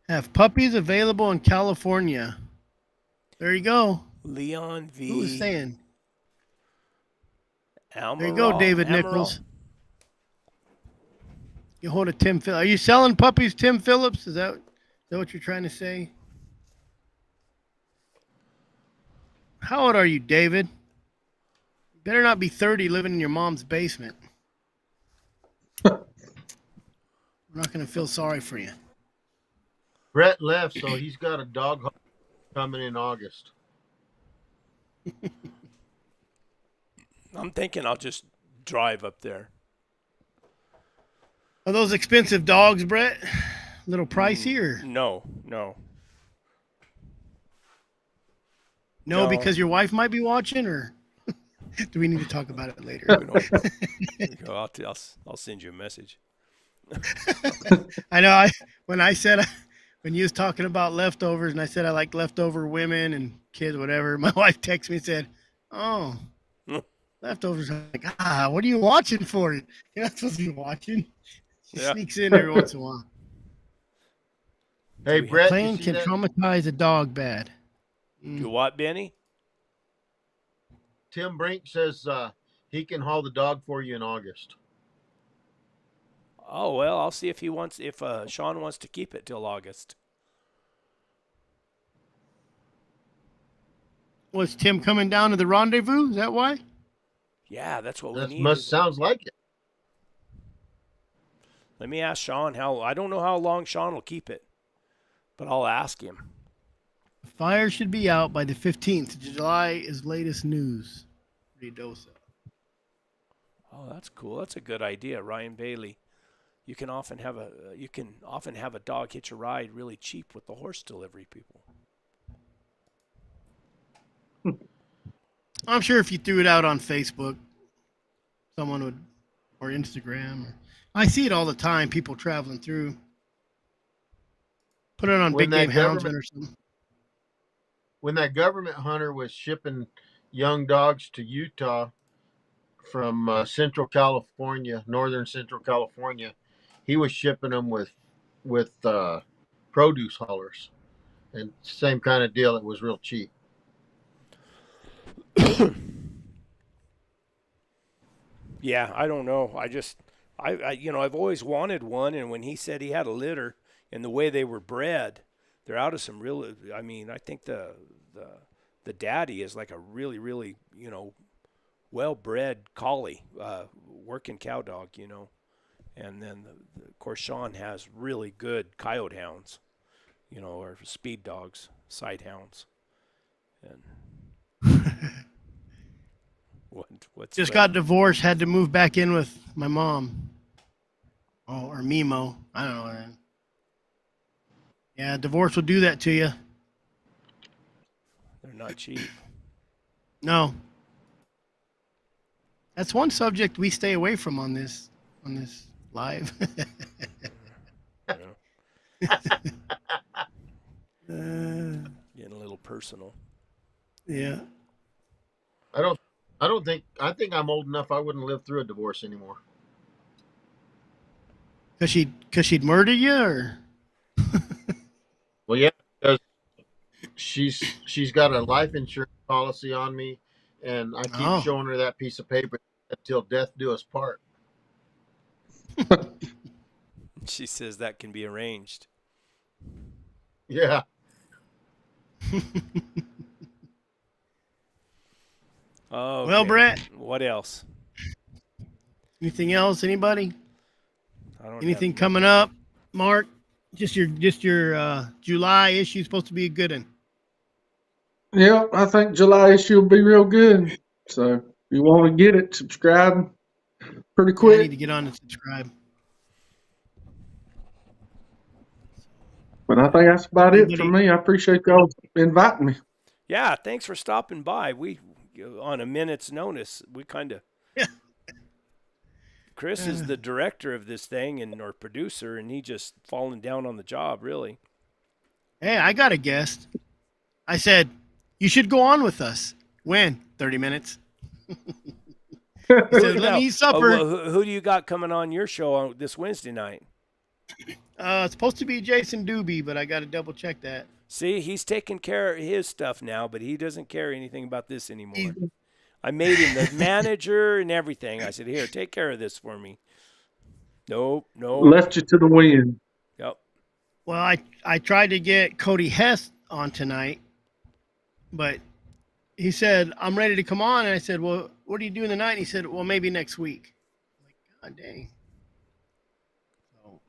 Have puppies available in California. There you go. Leon V. Who was saying? Almiral, There you go, David Amaral. Nichols. You hold a Tim Phillips. Are you selling puppies, Tim Phillips? Is that what you're trying to say? How old are you, David? You better not be 30 living in your mom's basement. We're not going to feel sorry for you. Brett left, so he's got a dog coming in August. I'm thinking I'll just drive up there. Are those expensive dogs, Brett? A little pricey or No. no? No. Because your wife might be watching, or do we need to talk about it later? I'll send you a message. I know. When you was talking about leftovers, and I said I like leftover women and kids, whatever. My wife texted me and said, "Oh, leftovers." I'm like, what are you watching for? You're not supposed to be watching. She sneaks in every once in a while. Hey, Brett, Playing can traumatize a dog bad. You what, Benny? Tim Brink says he can haul the dog for you in August. Oh well, I'll see if Sean wants to keep it till August. Was Tim coming down to the rendezvous? Is that why? Yeah, that's what we That need. sounds like it. Let me ask Sean I don't know how long Sean will keep it, but I'll ask him. The fire should be out by the 15th. July is latest news. Ruidoso. Oh, that's cool. That's a good idea, Ryan Bailey. You can often have a dog hitch a ride really cheap with the horse delivery people. I'm sure if you threw it out on Facebook, someone would, or Instagram. I see it all the time, people traveling through. Put it on When Big that Game Houndsman or something. When that government hunter was shipping young dogs to Utah from Central California, northern Central California, he was shipping them with produce haulers, and same kind of deal. It was real cheap. Yeah, I don't know. I've always wanted one, and when he said he had a litter and the way they were bred, they're out of some real. I mean, I think the daddy is like a really, really, well-bred collie, working cow dog, and then of course Sean has really good coyote hounds, or speed dogs, side hounds, and. What's Just got divorced, had to move back in with my mom. Oh, or Mimo. I don't know. Yeah, divorce will do that to you. They're not cheap. No. That's one subject we stay away from on this live. Getting a little personal. Yeah. I think I'm old enough I wouldn't live through a divorce anymore. Cause she'd murder you, or? Well, yeah, because she's got a life insurance policy on me, and I keep showing her that piece of paper until death do us part. She says that can be arranged. Yeah. Oh, Well, okay. Brett, What else? anything else? Anybody? I don't Anything have coming up? Mark, just your July issue is supposed to be a good one. Yeah, I think July issue will be real good. So if you want to get it, subscribe pretty Yeah, I need quick. to get on and subscribe. But I think that's about it for Anybody? me. I appreciate y'all inviting me. Yeah, thanks for stopping by. We on a minute's notice. We kind of Yeah. Chris is the director of this thing and or producer, and he just fallen down on the job, really. Hey, I got a guest. I said, you should go on with us. When? 30 minutes. He said, let me eat supper. well, who do you got coming on your show on this Wednesday night? It's supposed to be Jason Doobie, but I got to double check that. See, he's taking care of his stuff now, but he doesn't care anything about this anymore. I made him the manager and everything. I said, here, take care of this for me. Nope. Left you to the wind. Yep. Well, I tried to get Cody Hess on tonight, but he said, I'm ready to come on. And I said, well, what are you doing tonight? And he said, well, maybe next week. I'm like, God dang. So,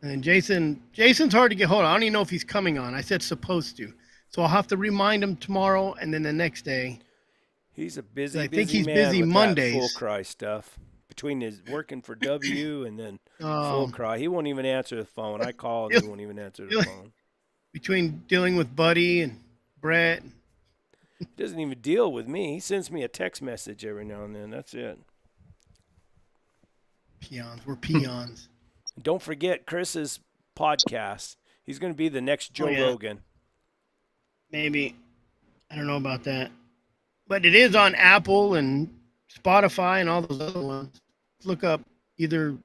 and Jason's hard to get hold of. I don't even know if he's coming on. I said supposed to. So I'll have to remind him tomorrow and then the next day. He's a busy, I think he's man busy with Mondays. that full cry stuff. Between his working for W and then full cry. He won't even answer the phone. I call and he won't even answer the phone. Between dealing with Buddy and Brett. He doesn't even deal with me. He sends me a text message every now and then. That's it. Peons. We're peons. Don't forget Chris's podcast. He's going to be the next Joe Rogan. Maybe. I don't know about that. But it is on Apple and Spotify and all those other ones. Look up either,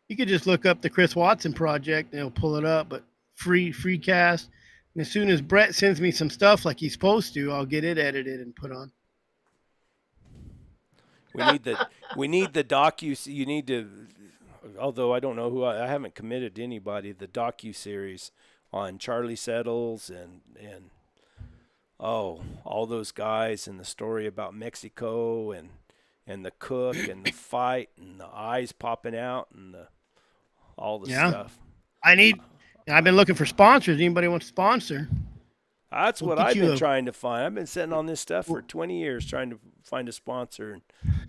you could just look up the Chris Watson Project and it'll pull it up, but free cast. And as soon as Brett sends me some stuff like he's supposed to, I'll get it edited and put on. We need the docu. You need to, although I don't know who I haven't committed to anybody. The docu series on Charlie Settles and all those guys and the story about Mexico and the cook and the fight and the eyes popping out and all the stuff. I've been looking for sponsors. Anybody want to sponsor? That's what I've been trying to find. I've been sitting on this stuff for 20 years trying to find a sponsor, and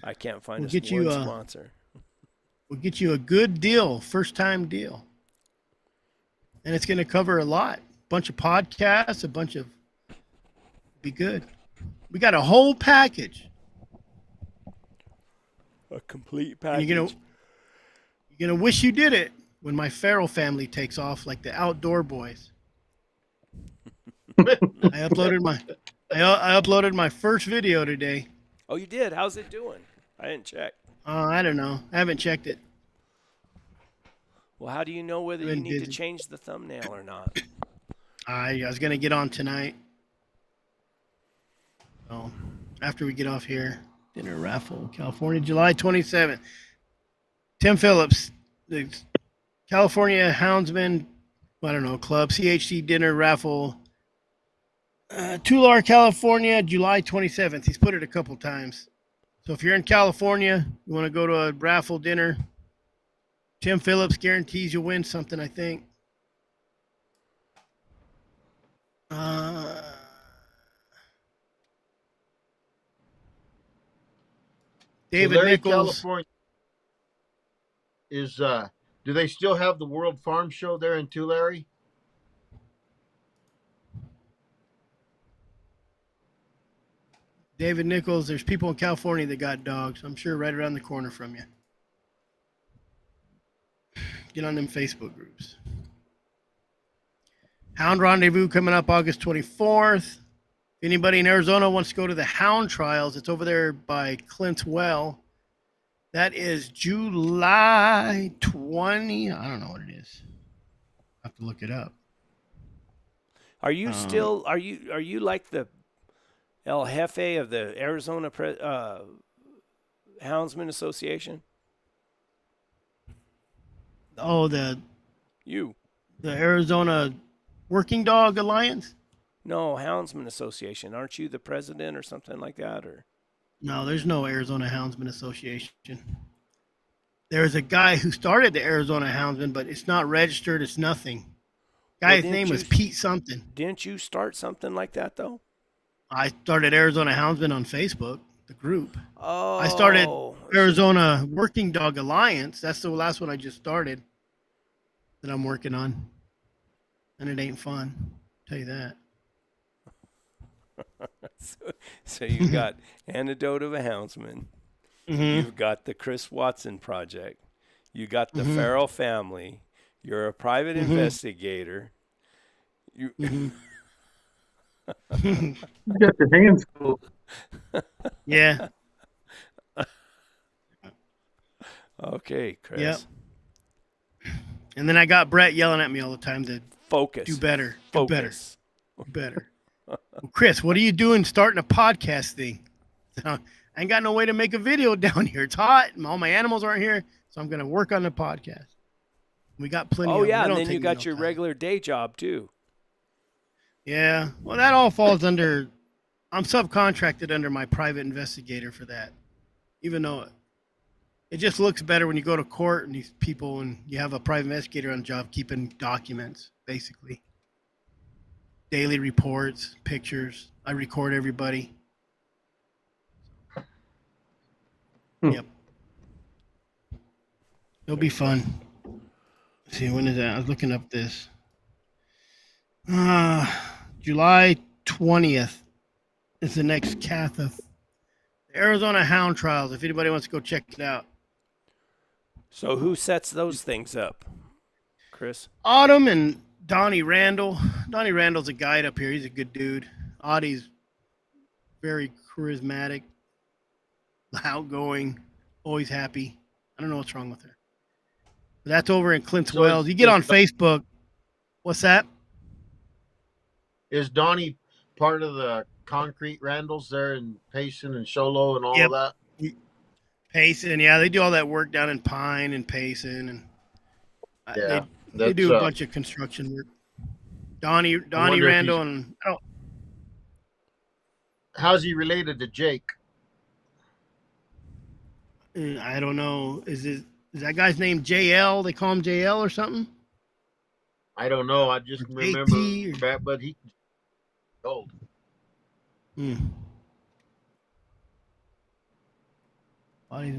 I can't find one sponsor. We'll get you a good deal, first-time deal. And it's going to cover a lot. Bunch of podcasts, be good. We got a whole package. A complete package. You're gonna wish you did it when my Farrell family takes off like the outdoor boys. I uploaded my first video today. Oh, you did? How's it doing? I didn't check. I don't know. I haven't checked it. Well, how do you know whether you need to change the thumbnail or not? I was gonna get on tonight. So after we get off here. Dinner raffle, California, July 27th. Tim Phillips, the California Houndsman, club, CHC dinner raffle. Tular, California, July 27th. He's put it a couple times. So if you're in California, you want to go to a raffle dinner, Tim Phillips guarantees you'll win something, I think. David Larry, Nichols. California is do they still have the World Farm Show there in Tulare? David Nichols, there's people in California that got dogs. I'm sure right around the corner from you. Get on them Facebook groups. Hound Rendezvous coming up August 24th. If anybody in Arizona wants to go to the Hound trials, it's over there by Clint's Well. That is July 20. I don't know what it is. I have to look it up. Are you are you like the El Jefe of the Arizona Houndsman Association? Oh, the Arizona Working Dog Alliance? No, Houndsman Association. Aren't you the president or something like that? Or No, there's no Arizona Houndsman Association. There's a guy who started the Arizona Houndsman, but it's not registered. It's nothing. Guy's name was Pete something. Didn't you start something like that, though? I started Arizona Houndsman on Facebook, the group. Oh. I started Arizona Working Dog Alliance. That's the last one I just started that I'm working on. And it ain't fun. I'll tell you that. So you got Anecdote of a Houndsman. Mm-hmm. You've got the Chris Watson Project. You got the Farrell family. You're a private investigator. You You got your hands full. Yeah. Okay, Chris. Yep. And then I got Brett yelling at me all the time to Focus. do better. Focus. Do better. Well, Chris, what are you doing starting a podcast thing? I ain't got no way to make a video down here. It's hot and all my animals aren't here, so I'm going to work on the podcast. We got plenty of Oh, yeah, them. and then you got your regular day job, too. Yeah. Well, that all falls under – I'm subcontracted under my private investigator for that, even though it just looks better when you go to court and these people and you have a private investigator on the job keeping documents, basically. Daily reports, pictures. I record everybody. Yep. It'll be fun. Let's see, when is that? I was looking up this. July 20th is the next CATHA. The Arizona Hound Trials, if anybody wants to go check it out. So who sets those things up, Chris? Autumn and Donnie Randall. Donnie Randall's a guide up here. He's a good dude. Audie's very charismatic, outgoing, always happy. I don't know what's wrong with her. But that's over in Clint's Wells. You get on Facebook. What's that? Is Donnie part of the concrete Randalls there in Payson and Sholo and all of that? Payson, yeah. They do all that work down in Pine and Payson. And Yeah. they do a bunch of construction work. Donnie Randall and how's he related to Jake? I don't know. Is that guy's name JL? They call him JL or something? I don't know. I just remember that, but he old. And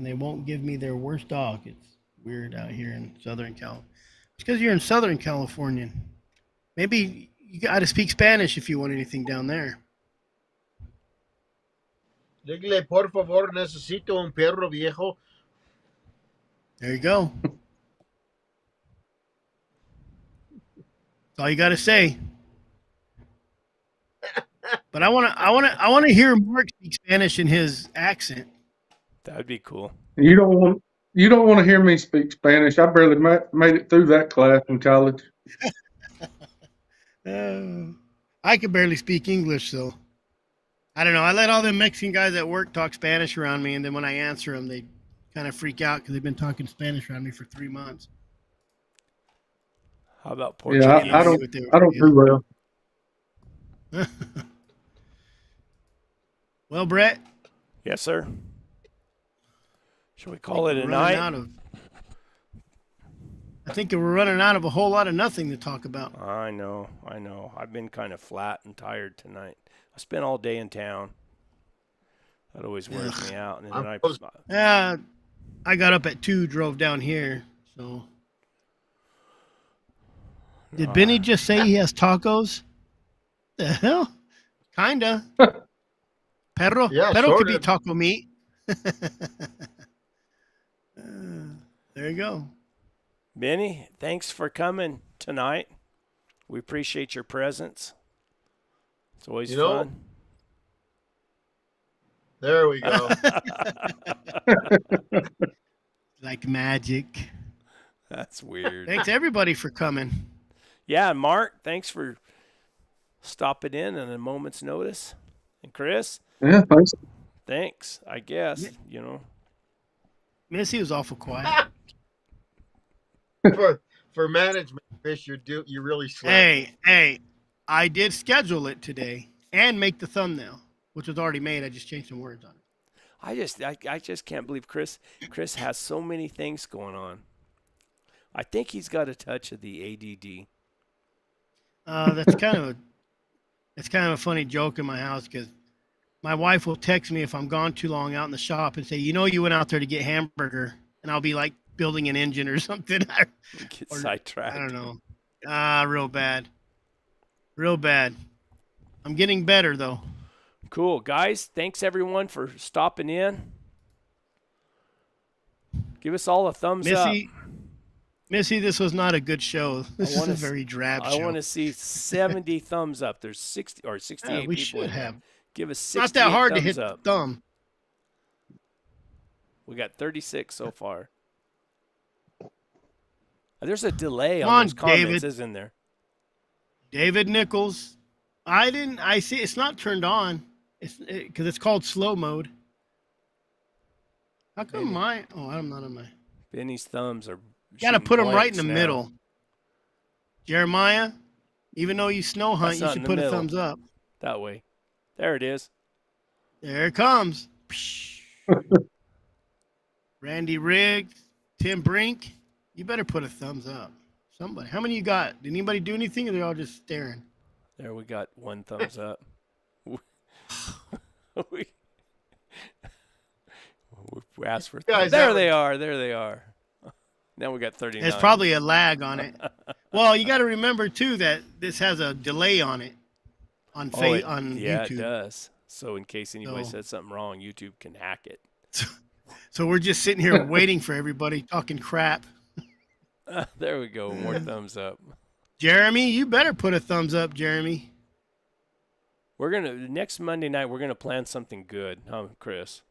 they won't give me their worst dog. It's weird out here in Southern California. It's because you're in Southern California. Maybe you got to speak Spanish if you want anything down there. Dígale, por favor, necesito un perro viejo. There you go. That's all you got to say. But I want to hear Mark speak Spanish in his accent. That'd be cool. You don't want to hear me speak Spanish. I barely made it through that class in college. I could barely speak English, so I don't know. I let all them Mexican guys at work talk Spanish around me, and then when I answer them, they kind of freak out because they've been talking Spanish around me for 3 months. How about Portuguese? Yeah, I don't do well. Well, Brett. Yes, sir. Shall we call it a night? I think we're running out of a whole lot of nothing to talk about. I know. I've been kind of flat and tired tonight. I spent all day in town. That always wears me out. And then I got up at 2, drove down here. So, did Benny just say he has tacos? The hell? Kinda. Perro. Yeah, Perro could be sorta. taco meat. There you go. Benny, thanks for coming tonight. We appreciate your presence. It's always fun. There we go. Like magic. That's weird. Thanks everybody for coming. Yeah, Mark, thanks for stopping in on a moment's notice. And Chris? Yeah, thanks. Thanks, I guess, Missy was awful quiet. for management, Chris, you really slept. Hey, I did schedule it today and make the thumbnail, which was already made. I just changed some words on it. I just can't believe Chris has so many things going on. I think he's got a touch of the ADD. That's kind of a funny joke in my house because my wife will text me if I'm gone too long out in the shop and say, you went out there to get hamburger, and I'll be like building an engine or something. Get Or, sidetracked. I don't know. Real bad. Real bad. I'm getting better though. Cool, guys. Thanks everyone for stopping in. Give us all a thumbs up. Missy, this was not a good show. This is a very drab show. I want to see 70 thumbs up. There's 60 or 68 we people should in there. have. Give us 68 Not that hard to hit up. the thumb. We got 36 so far. There's a delay on those comments, David. isn't there? David Nichols. I see it's not turned on. Because it's called slow mode. How come I'm not on my. Benny's thumbs are. Got to put them right in the now. middle. Jeremiah, even though you snow hunt, you should put a thumbs up. That way. There it is. There it comes. Randy Riggs, Tim Brink, you better put a thumbs up. Somebody. How many you got? Did anybody do anything, or they're all just staring? There, we got one thumbs up. we asked for thumbs. There they are. Now we got 39. There's probably a lag on it. Well, you got to remember too that this has a delay on it on YouTube. Yeah, it does. So in case anybody said something wrong, YouTube can hack it. So we're just sitting here waiting for everybody talking crap. There we go. More thumbs up. Jeremy, you better put a thumbs up, Jeremy. Next Monday night we're gonna plan something good, huh, Chris?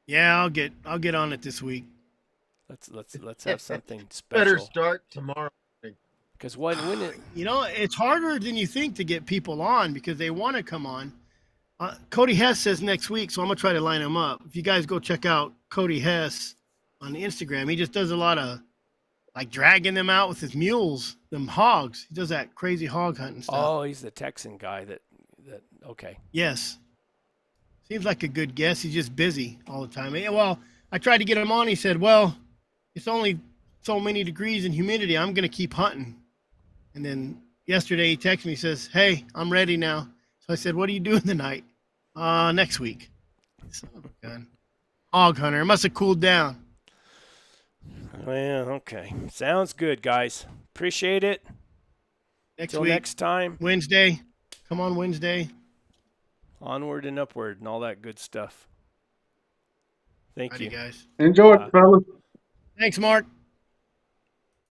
Yeah, I'll get on it this week. Let's have something special. Better start tomorrow. Because when it, it's harder than you think to get people on because they want to come on. Cody Hess says next week, so I'm gonna try to line him up. If you guys go check out Cody Hess on Instagram, he just does a lot of like dragging them out with his mules, them hogs. He does that crazy hog hunting stuff. Oh, he's the Texan guy that okay. Yes. Seems like a good guess. He's just busy all the time. Well, I tried to get him on. He said, well, it's only so many degrees and humidity. I'm going to keep hunting. And then yesterday he texted me, says, hey, I'm ready now. So I said, what are you doing tonight? Next week. Son of a gun. Hog hunter. It must have cooled down. Well, okay. Sounds good, guys. Appreciate it. Till next time. Wednesday. Come on Wednesday. Onward and upward and all that good stuff. Thank you. Guys. Enjoy it, fellas. Thanks, Mark.